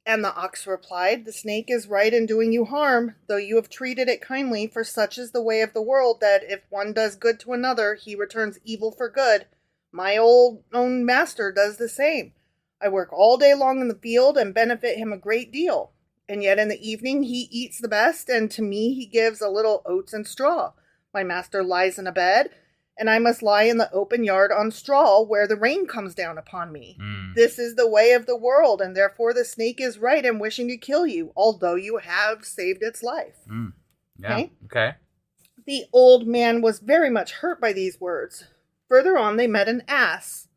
And the ox replied, "The snake is right in doing you harm, though you have treated it kindly, for such is the way of the world, that if one does good to another, he returns evil for good. My own master does the same. I work all day long in the field and benefit him a great deal. And yet in the evening he eats the best, and to me he gives a little oats and straw. My master lies in a bed, and I must lie in the open yard on straw where the rain comes down upon me. This is the way of the world, and therefore the snake is right in wishing to kill you, although you have saved its life." Yeah. Okay. The old man was very much hurt by these words. Further on, they met an ass.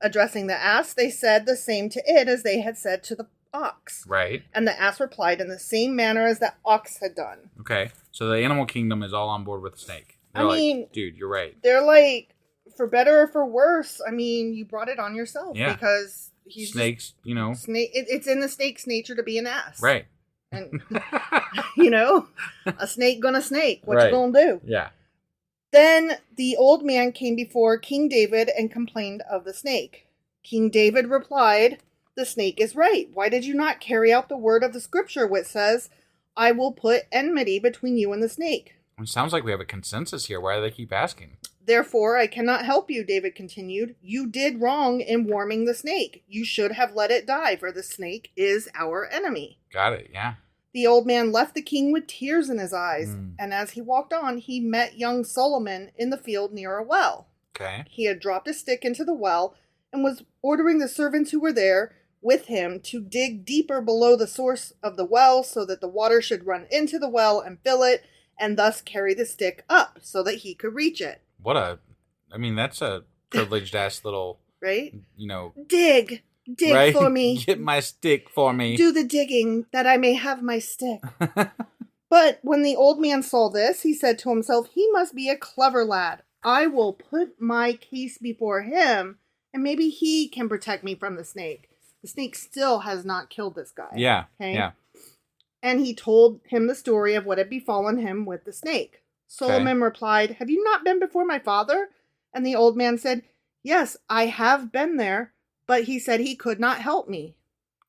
Addressing the ass, they said the same to it as they had said to the ox. Right. And the ass replied in the same manner as the ox had done. Okay. So the animal kingdom is all on board with the snake. They're like, dude, you're right. They're like, for better or for worse, I mean, you brought it on yourself. Yeah. Because he's snakes, snake. It's in the snake's nature to be an ass. Right. And, you know, a snake gonna snake. What you gonna do? Yeah. Then the old man came before King David and complained of the snake. King David replied, "The snake is right. Why did you not carry out the word of the scripture which says, 'I will put enmity between you and the snake'?" It sounds like we have a consensus here. Why do they keep asking? "Therefore, I cannot help you," David continued. "You did wrong in warming the snake. You should have let it die, for the snake is our enemy." Got it, yeah. The old man left the king with tears in his eyes, and as he walked on, he met young Solomon in the field near a well. Okay. He had dropped a stick into the well and was ordering the servants who were there with him to dig deeper below the source of the well so that the water should run into the well and fill it, and thus carry the stick up so that he could reach it. That's a privileged ass little, right? Dig right? For me. Get my stick for me. Do the digging that I may have my stick. But when the old man saw this, he said to himself, "He must be a clever lad. I will put my case before him, and maybe he can protect me from the snake." The snake still has not killed this guy. Yeah. Okay? Yeah. And he told him the story of what had befallen him with the snake. Solomon replied, "Have you not been before my father?" And the old man said, "Yes, I have been there, but he said he could not help me."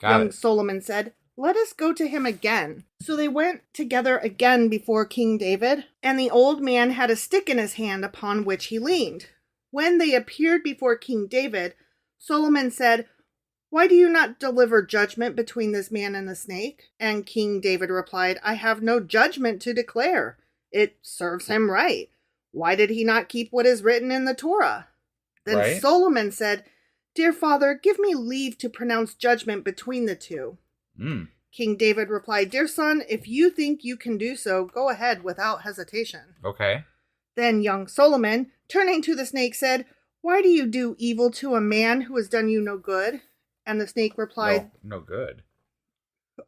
Young Solomon said, "Let us go to him again." So they went together again before King David, and the old man had a stick in his hand upon which he leaned. When they appeared before King David, Solomon said, "Why do you not deliver judgment between this man and the snake?" And King David replied, "I have no judgment to declare. It serves him right. Why did he not keep what is written in the Torah?" Then Solomon said, "Dear father, give me leave to pronounce judgment between the two." King David replied, "Dear son, if you think you can do so, go ahead without hesitation." Okay. Then young Solomon, turning to the snake, said, "Why do you do evil to a man who has done you no good?" And the snake replied, No good.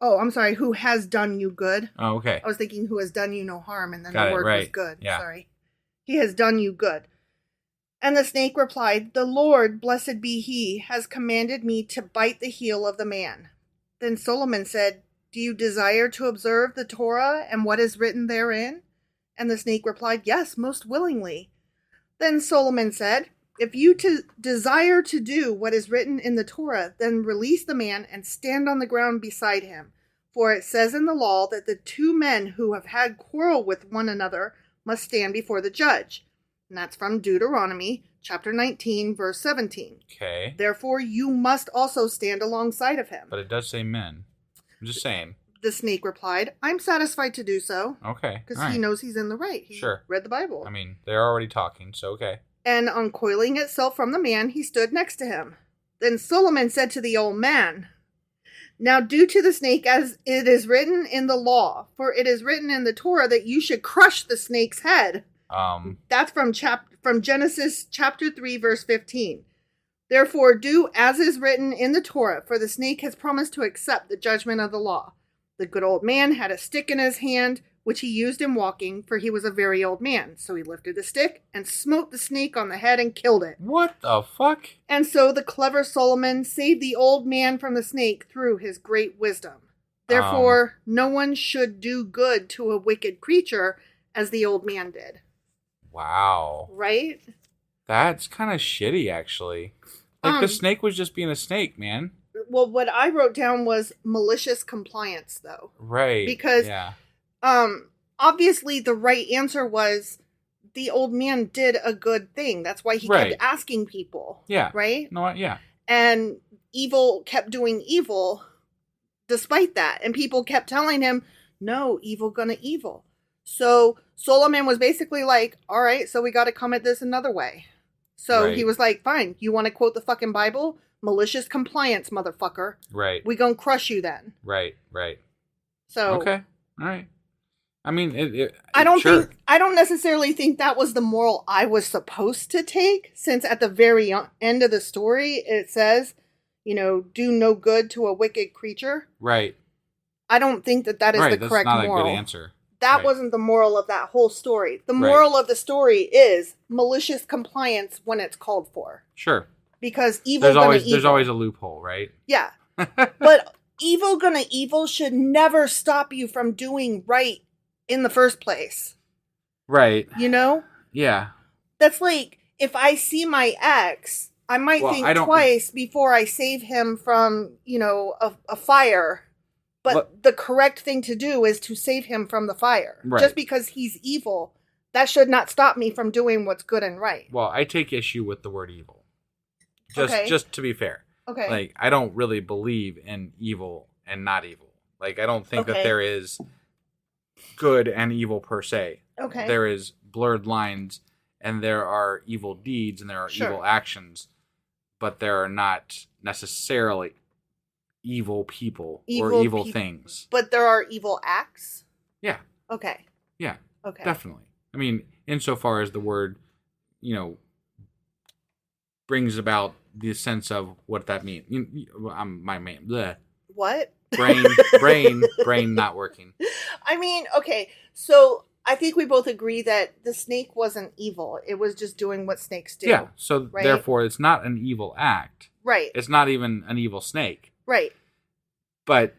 "Oh, I'm sorry, who has done you good?" Oh, okay. I was thinking who has done you no harm, and then Got the it, word right. was good. Yeah. Sorry. He has done you good. And the snake replied, "The Lord, blessed be he, has commanded me to bite the heel of the man." Then Solomon said, "Do you desire to observe the Torah and what is written therein?" And the snake replied, "Yes, most willingly." Then Solomon said, "If you desire to do what is written in the Torah, then release the man and stand on the ground beside him. For it says in the law that the two men who have had quarrel with one another must stand before the judge." And that's from Deuteronomy chapter 19, verse 17. Okay. "Therefore, you must also stand alongside of him." But it does say men. I'm just saying. The snake replied, "I'm satisfied to do so." Okay. Because he knows he's in the right. He read the Bible. I mean, they're already talking, so okay. And uncoiling itself from the man, he stood next to him. Then Solomon said to the old man, "Now do to the snake as it is written in the law, for it is written in the Torah that you should crush the snake's head." That's from Genesis chapter 3, verse 15. "Therefore do as is written in the Torah, for the snake has promised to accept the judgment of the law." The good old man had a stick in his hand, which he used in walking, for he was a very old man. So he lifted the stick and smote the snake on the head and killed it. What the fuck? And so the clever Solomon saved the old man from the snake through his great wisdom. Therefore, no one should do good to a wicked creature as the old man did. Wow. Right? That's kind of shitty, actually. Like, the snake was just being a snake, man. Well, what I wrote down was malicious compliance, though. Right. Because, obviously, the right answer was the old man did a good thing. That's why he kept asking people. Yeah. Right? No, yeah. And evil kept doing evil despite that. And people kept telling him, no, evil gonna evil. So Solomon was basically like, all right, so we got to come at this another way. So he was like, fine, you want to quote the fucking Bible? Malicious compliance, motherfucker. Right. We gonna crush you then. Right. So okay, all right. I mean, I don't necessarily think that was the moral I was supposed to take, since at the very end of the story it says, do no good to a wicked creature. Right. I don't think that is the correct moral. That's not a good answer. That wasn't the moral of that whole story. The moral of the story is malicious compliance when it's called for. Sure. Because there's always a loophole, right? Yeah. But evil gonna evil should never stop you from doing right in the first place. Right. You know? Yeah. That's like, if I see my ex, I might think twice before I save him from, a fire. But the correct thing to do is to save him from the fire. Right. Just because he's evil, that should not stop me from doing what's good and right. Well, I take issue with the word evil. Just to be fair. Okay. Like, I don't really believe in evil and not evil. Like, I don't think that there is good and evil per se. Okay. There is blurred lines, and there are evil deeds, and there are evil actions, but there are not necessarily evil people or evil things. But there are evil acts? Yeah. Okay. Yeah. Okay. Definitely. I mean, insofar as the word, brings about the sense of what that means. My man. Bleh. What? Brain not working. I mean, okay, so I think we both agree that the snake wasn't evil. It was just doing what snakes do. Yeah, so therefore it's not an evil act. Right. It's not even an evil snake. Right. But,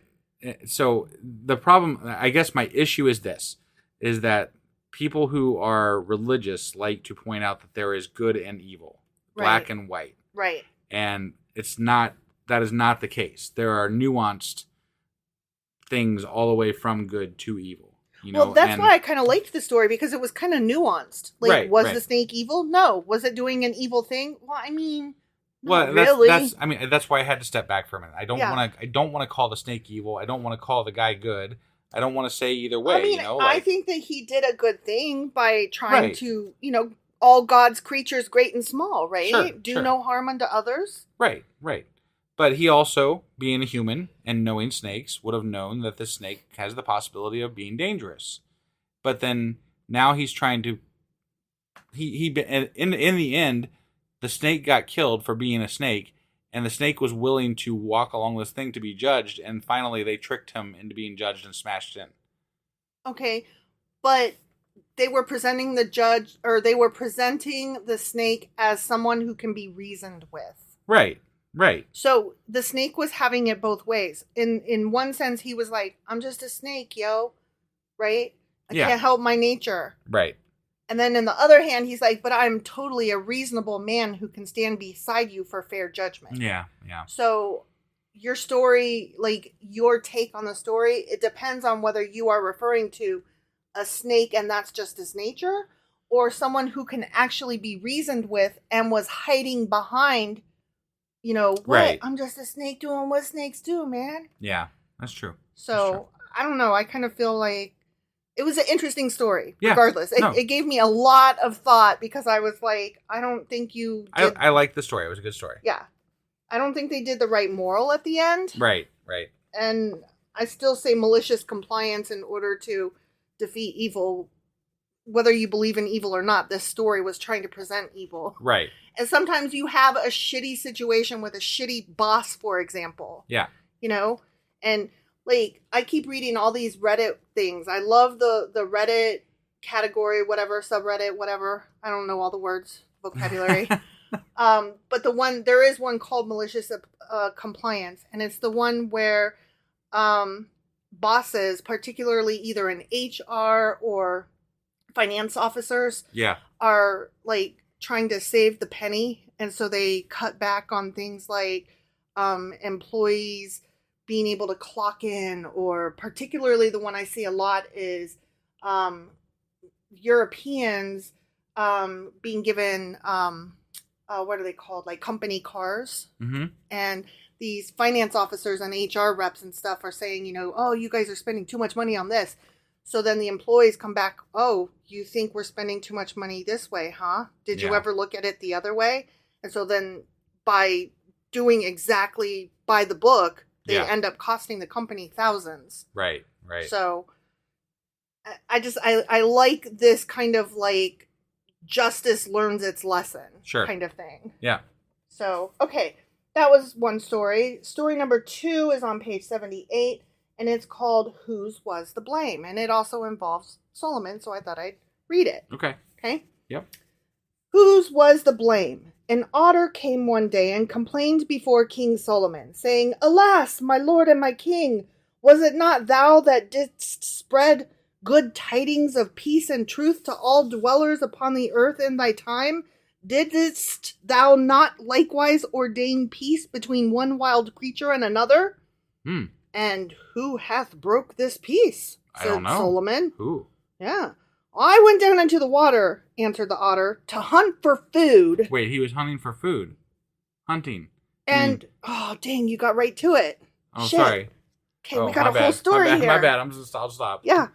so the problem, I guess my issue is this, is that people who are religious like to point out that there is good and evil, black and white. Right. And that is not the case. There are nuanced things all the way from good to evil. Well, that's why I kind of liked the story, because it was kind of nuanced. Like, was the snake evil? No. Was it doing an evil thing? Well, I mean, really. That's why I had to step back for a minute. I don't want to call the snake evil. I don't want to call the guy good. I don't want to say either way. I mean, I think that he did a good thing by trying to, all God's creatures, great and small, right? Sure, do no harm unto others. Right. But he also, being a human and knowing snakes, would have known that the snake has the possibility of being dangerous. But then now he's trying to. In the end, the snake got killed for being a snake, and the snake was willing to walk along this thing to be judged, and finally they tricked him into being judged and smashed in. Okay, but they were presenting the snake as someone who can be reasoned with. Right. So the snake was having it both ways. In one sense, he was like, I'm just a snake, yo. Right? I can't help my nature. Right. And then in the other hand, he's like, but I'm totally a reasonable man who can stand beside you for fair judgment. Yeah. So your story, like your take on the story, it depends on whether you are referring to a snake and that's just his nature, or someone who can actually be reasoned with and was hiding behind, what? Right. I'm just a snake doing what snakes do, man. Yeah, that's true. So, I don't know. I kind of feel like it was an interesting story, yeah, regardless. It gave me a lot of thought, because I was like, I don't think you did... I like the story. It was a good story. Yeah. I don't think they did the right moral at the end. Right. And I still say malicious compliance in order to defeat evil. Whether you believe in evil or not, this story was trying to present evil. Right. And sometimes you have a shitty situation with a shitty boss, for example. Yeah. And like, I keep reading all these Reddit things. I love the Reddit category, whatever, subreddit, whatever. I don't know all the words, vocabulary. But there is one called malicious compliance. And it's the one where bosses, particularly either in HR or finance officers, are like trying to save the penny, and so they cut back on things like employees being able to clock in, or particularly the one I see a lot is Europeans being given what are they called, like company cars. Mm-hmm. And these finance officers and HR reps and stuff are saying, oh, you guys are spending too much money on this. So then the employees come back, oh, you think we're spending too much money this way, huh? Did you ever look at it the other way? And so then by doing exactly by the book, they end up costing the company thousands. Right. So I like this kind of like justice learns its lesson kind of thing. Yeah. So, okay, that was one story. Story number 2 is on page 78. And it's called Whose Was the Blame? And it also involves Solomon, so I thought I'd read it. Okay. Okay? Yep. Whose was the blame? An otter came one day and complained before King Solomon, saying, Alas, my lord and my king, was it not thou that didst spread good tidings of peace and truth to all dwellers upon the earth in thy time? Didst thou not likewise ordain peace between one wild creature and another? And who hath broke this peace? I don't know. Solomon. Who? Yeah. I went down into the water, answered the otter, to hunt for food. Wait, he was hunting for food. Hunting. And, oh, dang, you got right to it. Oh, Shit. sorry. Okay, we got a whole story here. My bad. I'll stop. Yeah.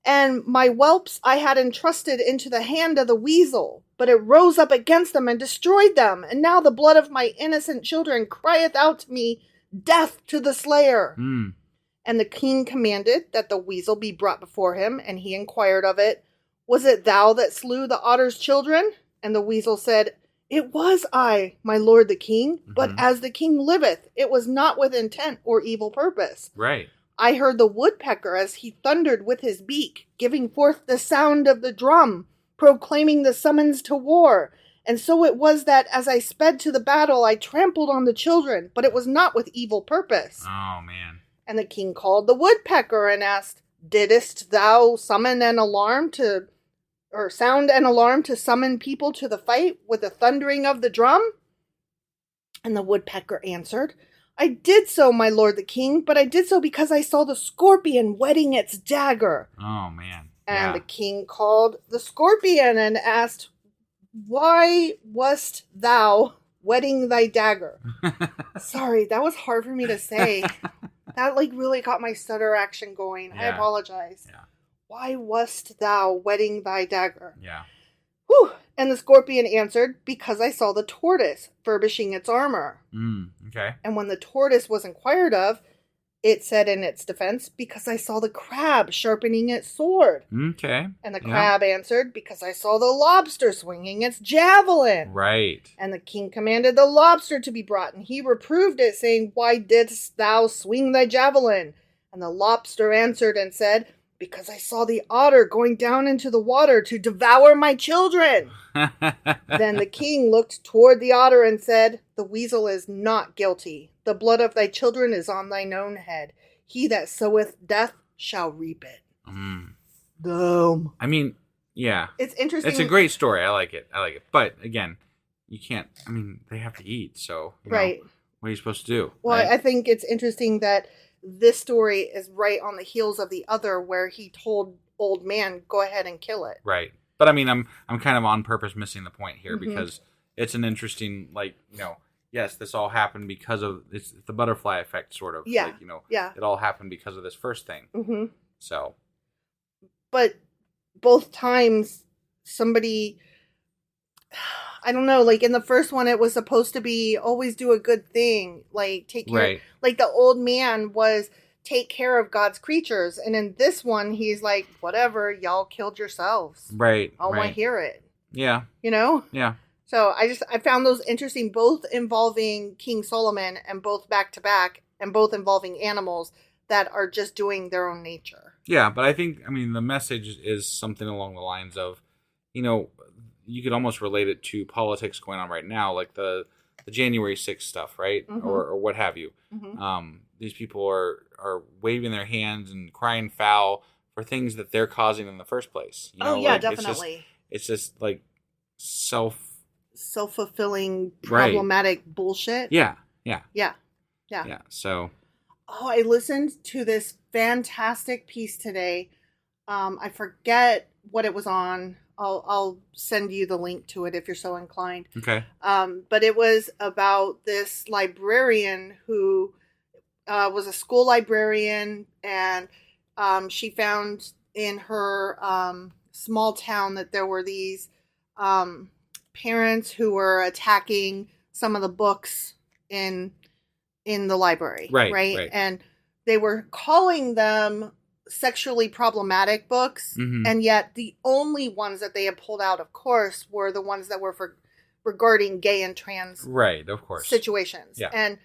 And my whelps I had entrusted into the hand of the weasel, but it rose up against them and destroyed them. And now the blood of my innocent children crieth out to me, death to the slayer. And the king commanded that the weasel be brought before him, and he inquired of it, Was it thou that slew the otter's children? And the weasel said, It was I, my lord the king, but as the king liveth, it was not with intent or evil purpose. Right. I heard the woodpecker as he thundered with his beak, giving forth the sound of the drum, proclaiming the summons to war. And so it was that as I sped to the battle, I trampled on the children, but it was not with evil purpose. Oh, man. And the king called the woodpecker and asked, Didst thou sound an alarm to summon people to the fight with the thundering of the drum? And the woodpecker answered, I did so, my lord the king, but I did so because I saw the scorpion whetting its dagger. Oh, man. And the king called the scorpion and asked, Why wast thou whetting thy dagger? Sorry, that was hard for me to say. That really got my stutter action going. Yeah. I apologize. Yeah. Why wast thou whetting thy dagger? Yeah. Whew. And the scorpion answered, Because I saw the tortoise furbishing its armor. Okay. And when the tortoise was inquired of, it said in its defense, Because I saw the crab sharpening its sword. Okay. And the crab answered, Because I saw the lobster swinging its javelin. Right. And the king commanded the lobster to be brought, and he reproved it, saying, Why didst thou swing thy javelin? And the lobster answered and said, Because I saw the otter going down into the water to devour my children. Then the king looked toward the otter and said, The weasel is not guilty. The blood of thy children is on thine own head. He that soweth death shall reap it. Boom. I mean, yeah. It's interesting. It's a great story. I like it. But again, you can't, they have to eat. So, right. What are you supposed to do? Well, right? I think it's interesting that this story is right on the heels of the other where he told old man, go ahead and kill it. Right. But I'm kind of on purpose missing the point here because it's an interesting, yes, this all happened because of it's the butterfly effect, sort of. Yeah. It all happened because of this first thing. So. But both times somebody, I don't know, in the first one, it was supposed to be always do a good thing, take care. Right. The old man was take care of God's creatures. And in this one, he's like, whatever, y'all killed yourselves. Right. I want to hear it. Yeah. Yeah. So I found those interesting, both involving King Solomon and both back to back and both involving animals that are just doing their own nature. Yeah. But I think, the message is something along the lines of, you could almost relate it to politics going on right now, like the January 6th stuff, right? Or what have you. These people are waving their hands and crying foul for things that they're causing in the first place. Definitely. It's just self-fulfilling problematic bullshit. Yeah. So. Oh, I listened to this fantastic piece today. I forget what it was on. I'll send you the link to it if you're so inclined. Okay. But it was about this librarian who was a school librarian, and she found in her small town that there were these parents who were attacking some of the books in the library. Right. And they were calling them sexually problematic books, and yet the only ones that they had pulled out, of course, were the ones that were regarding gay and trans situations. Yeah. And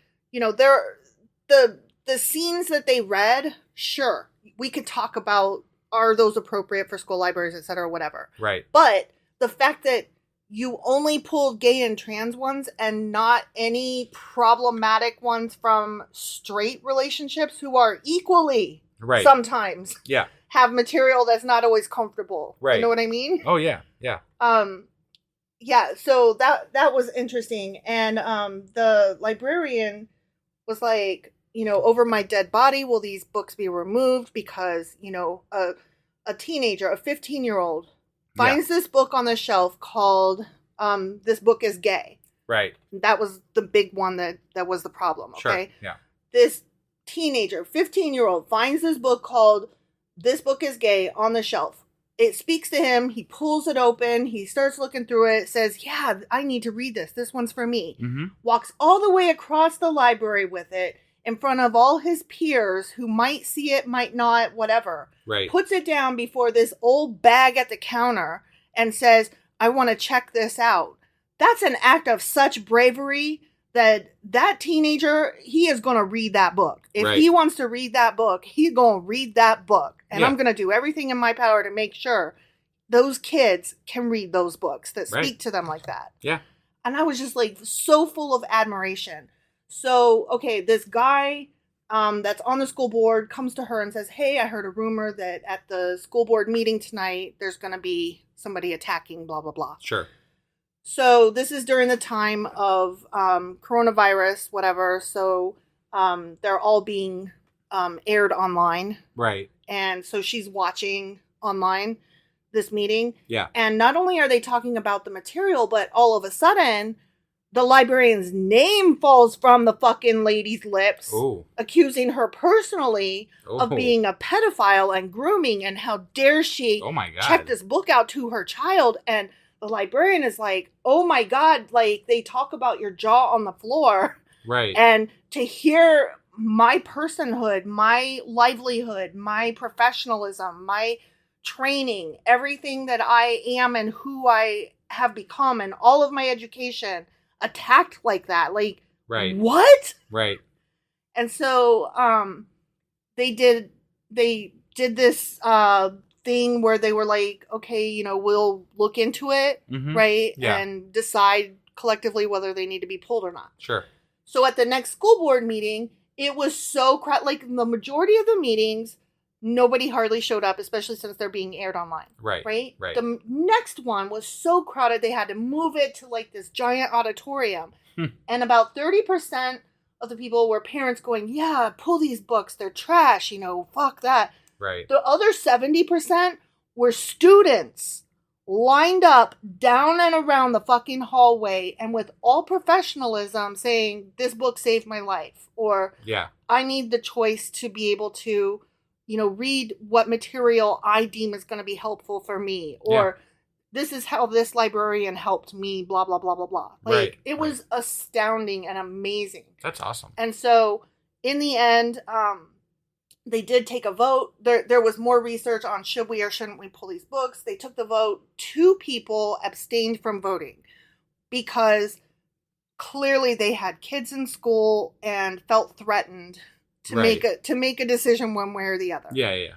the scenes that they read, sure, we could talk about, are those appropriate for school libraries, et cetera, whatever. Right. But the fact that you only pulled gay and trans ones and not any problematic ones from straight relationships who are equally sometimes have material that's not always comfortable. Right. You know what I mean? Oh, yeah. Yeah. Yeah, so that was interesting. And the librarian was like, over my dead body, will these books be removed? Because, a teenager, a 15-year-old, finds this book on the shelf called This Book is Gay. Right. That was the big one that was the problem, okay? Sure, yeah. This teenager, 15-year-old, finds this book called This Book is Gay on the shelf. It speaks to him. He pulls it open. He starts looking through it. Says, yeah, I need to read this. This one's for me. Mm-hmm. Walks all the way across the library with it in front of all his peers who might see it, might not, whatever. Right. Puts it down before this old bag at the counter and says, I want to check this out. That's an act of such bravery that teenager, he is going to read that book. If he wants to read that book, he's going to read that book. And I'm going to do everything in my power to make sure those kids can read those books that speak to them like that. Yeah. And I was just like so full of admiration. So, okay, this guy that's on the school board comes to her and says, hey, I heard a rumor that at the school board meeting tonight, there's going to be somebody attacking, blah, blah, blah. Sure. So this is during the time of coronavirus, whatever. So they're all being aired online. Right. And so she's watching online this meeting. Yeah. And not only are they talking about the material, but all of a sudden, the librarian's name falls from the fucking lady's lips, accusing her personally of being a pedophile and grooming, and how dare she check this book out to her child. And the librarian is like, oh my God, like they talk about your jaw on the floor. Right. And to hear my personhood, my livelihood, my professionalism, my training, everything that I am and who I have become and all of my education attacked like that. Like, what? Right. And so they did this thing where they were like, okay, we'll look into it, right? Yeah. And decide collectively whether they need to be pulled or not. Sure. So at the next school board meeting, it was so like the majority of the meetings, nobody hardly showed up, especially since they're being aired online. Right. Right? Right. The next one was so crowded, they had to move it to like this giant auditorium. And about 30% of the people were parents going, yeah, pull these books. They're trash. Fuck that. Right. The other 70% were students lined up down and around the fucking hallway and with all professionalism saying, this book saved my life. Or I need the choice to be able to, read what material I deem is going to be helpful for me. Or this is how this librarian helped me, blah, blah, blah, blah, blah. Like, it was astounding and amazing. That's awesome. And so, in the end, they did take a vote. There was more research on should we or shouldn't we pull these books. They took the vote. 2 people abstained from voting because clearly they had kids in school and felt threatened to make a decision one way or the other. Yeah.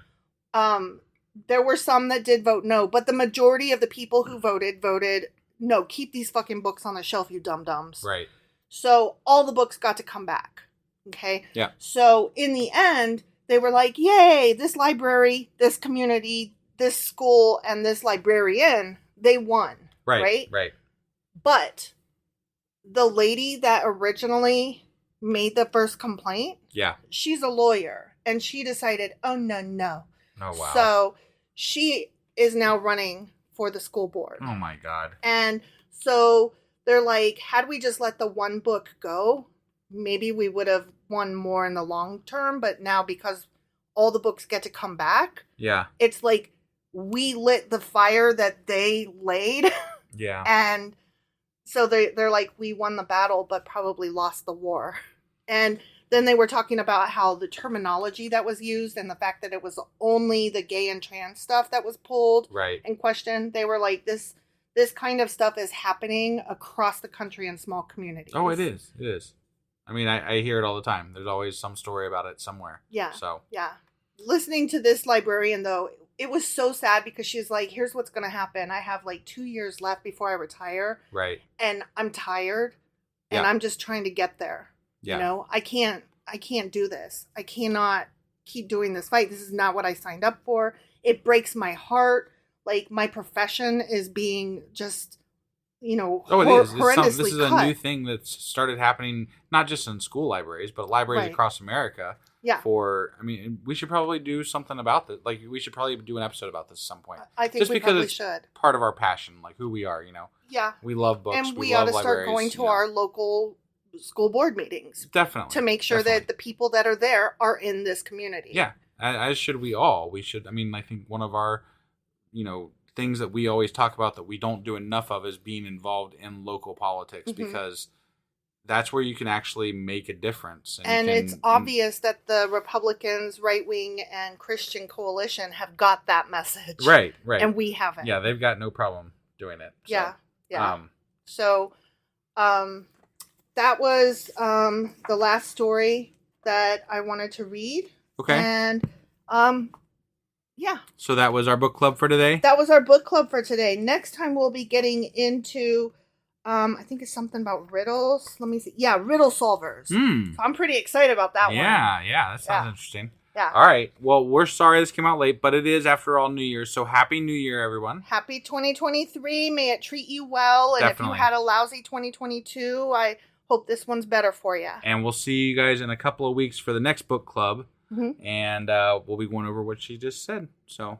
There were some that did vote no, but the majority of the people who voted no. Keep these fucking books on the shelf, you dum-dums. Right. So all the books got to come back. Okay. Yeah. So in the end, they were like, yay, this library, this community, this school, and this librarian, they won. Right? Right. But the lady that originally made the first complaint, she's a lawyer, and she decided, oh, no. Oh, wow. So she is now running for the school board. Oh, my God. And so they're like, had we just let the one book go, maybe we would have won more in the long term, but now because all the books get to come back, it's like we lit the fire that they laid. Yeah. And so they're like, we won the battle, but probably lost the war. And then they were talking about how the terminology that was used and the fact that it was only the gay and trans stuff that was pulled and questioned. They were like, this kind of stuff is happening across the country in small communities. Oh, it is. It is. I mean, I hear it all the time. There's always some story about it somewhere. Yeah. So. Yeah. Listening to this librarian, though, it was so sad because she's like, here's what's going to happen. I have like 2 years left before I retire. Right. And I'm tired and I'm just trying to get there. Yeah. You know, I can't do this. I cannot keep doing this fight. This is not what I signed up for. It breaks my heart. Like, my profession is being just, you know, horrendously This is cut. a new thing that's started happening, not just in school libraries, but libraries across America. Yeah. We should probably do something about this. Like, we should probably do an episode about this at some point. I think just we because probably it's should. Part of our passion, like who we are, you know. Yeah. We love books. And we ought to start going to our local school board meetings. Definitely. To make sure that the people that are there are in this community. Yeah. As should we all. We should, I think one of our, things that we always talk about that we don't do enough of is being involved in local politics, because that's where you can actually make a difference. And it's obvious that the Republicans, right-wing, and Christian coalition have got that message. Right. And we haven't. Yeah, they've got no problem doing it. So, that was the last story that I wanted to read. Okay. And, so that was our book club for today? That was our book club for today. Next time we'll be getting into, I think it's something about riddles. Let me see. Yeah, riddle solvers. So I'm pretty excited about that one. Yeah, that sounds interesting. Yeah. All right. Well, we're sorry this came out late, but it is, after all, New Year's. So Happy New Year, everyone. Happy 2023. May it treat you well. And Definitely. If you had a lousy 2022, I hope this one's better for you. And we'll see you guys in a couple of weeks for the next book club. And we'll be going over what she just said. So,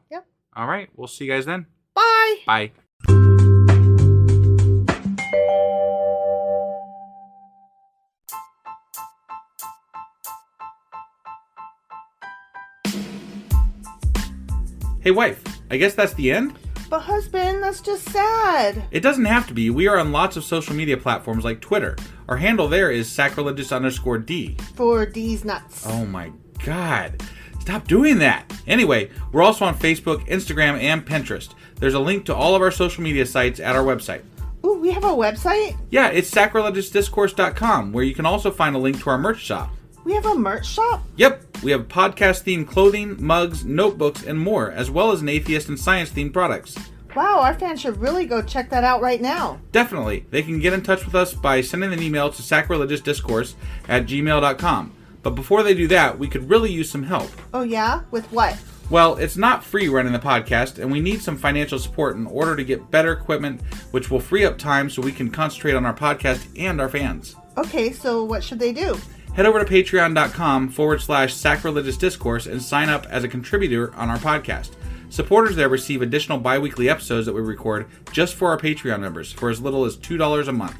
all right. We'll see you guys then. Bye. Bye. Hey, wife. I guess that's the end? But husband, that's just sad. It doesn't have to be. We are on lots of social media platforms like Twitter. Our handle there is sacrilegious_D. For D's nuts. Oh my God. Stop doing that. Anyway, we're also on Facebook, Instagram, and Pinterest. There's a link to all of our social media sites at our website. Ooh, we have a website? Yeah, it's sacrilegiousdiscourse.com, where you can also find a link to our merch shop. We have a merch shop? Yep, we have podcast-themed clothing, mugs, notebooks, and more, as well as an atheist and science-themed products. Wow, our fans should really go check that out right now. Definitely. They can get in touch with us by sending an email to sacrilegiousdiscourse@gmail.com. But before they do that, we could really use some help. Oh yeah? With what? Well, it's not free running the podcast, and we need some financial support in order to get better equipment, which will free up time so we can concentrate on our podcast and our fans. Okay, so what should they do? Head over to patreon.com/sacrilegious discourse and sign up as a contributor on our podcast. Supporters there receive additional bi-weekly episodes that we record just for our Patreon members for as little as $2 a month.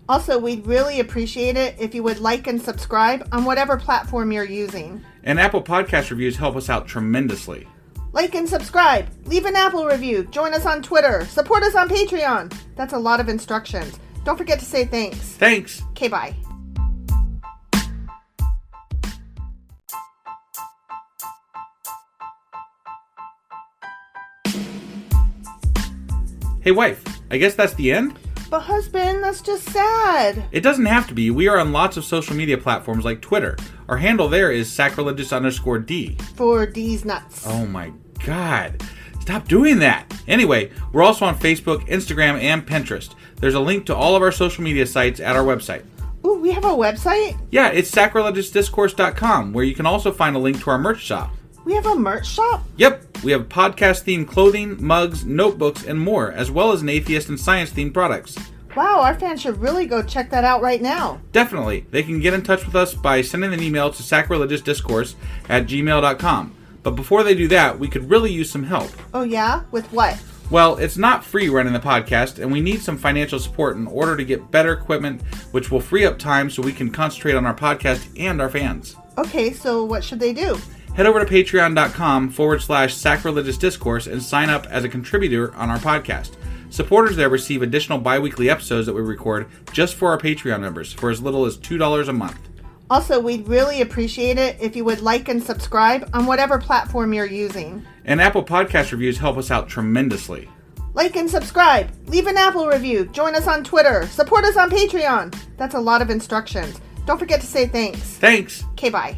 Also, we'd really appreciate it if you would like and subscribe on whatever platform you're using. And Apple Podcast reviews help us out tremendously. Like and subscribe. Leave an Apple review. Join us on Twitter. Support us on Patreon. That's a lot of instructions. Don't forget to say thanks. Thanks. Okay, bye. Hey, wife. I guess that's the end? But husband, that's just sad. It doesn't have to be. We are on lots of social media platforms like Twitter. Our handle there is sacrilegious_D. For D's nuts. Oh my God. Stop doing that. Anyway, we're also on Facebook, Instagram, and Pinterest. There's a link to all of our social media sites at our website. Ooh, we have a website? Yeah, it's sacrilegiousdiscourse.com, where you can also find a link to our merch shop. We have a merch shop? Yep, we have podcast-themed clothing, mugs, notebooks, and more, as well as an atheist and science-themed products. Wow, our fans should really go check that out right now. Definitely. They can get in touch with us by sending an email to sacrilegiousdiscourse@gmail.com. But before they do that, we could really use some help. Oh yeah? With what? Well, it's not free running the podcast, and we need some financial support in order to get better equipment, which will free up time so we can concentrate on our podcast and our fans. Okay, so what should they do? Head over to patreon.com/sacrilegious discourse and sign up as a contributor on our podcast. Supporters there receive additional bi-weekly episodes that we record just for our Patreon members for as little as $2 a month. Also, we'd really appreciate it if you would like and subscribe on whatever platform you're using. And Apple Podcast reviews help us out tremendously. Like and subscribe. Leave an Apple review. Join us on Twitter. Support us on Patreon. That's a lot of instructions. Don't forget to say thanks. Thanks. Okay, bye.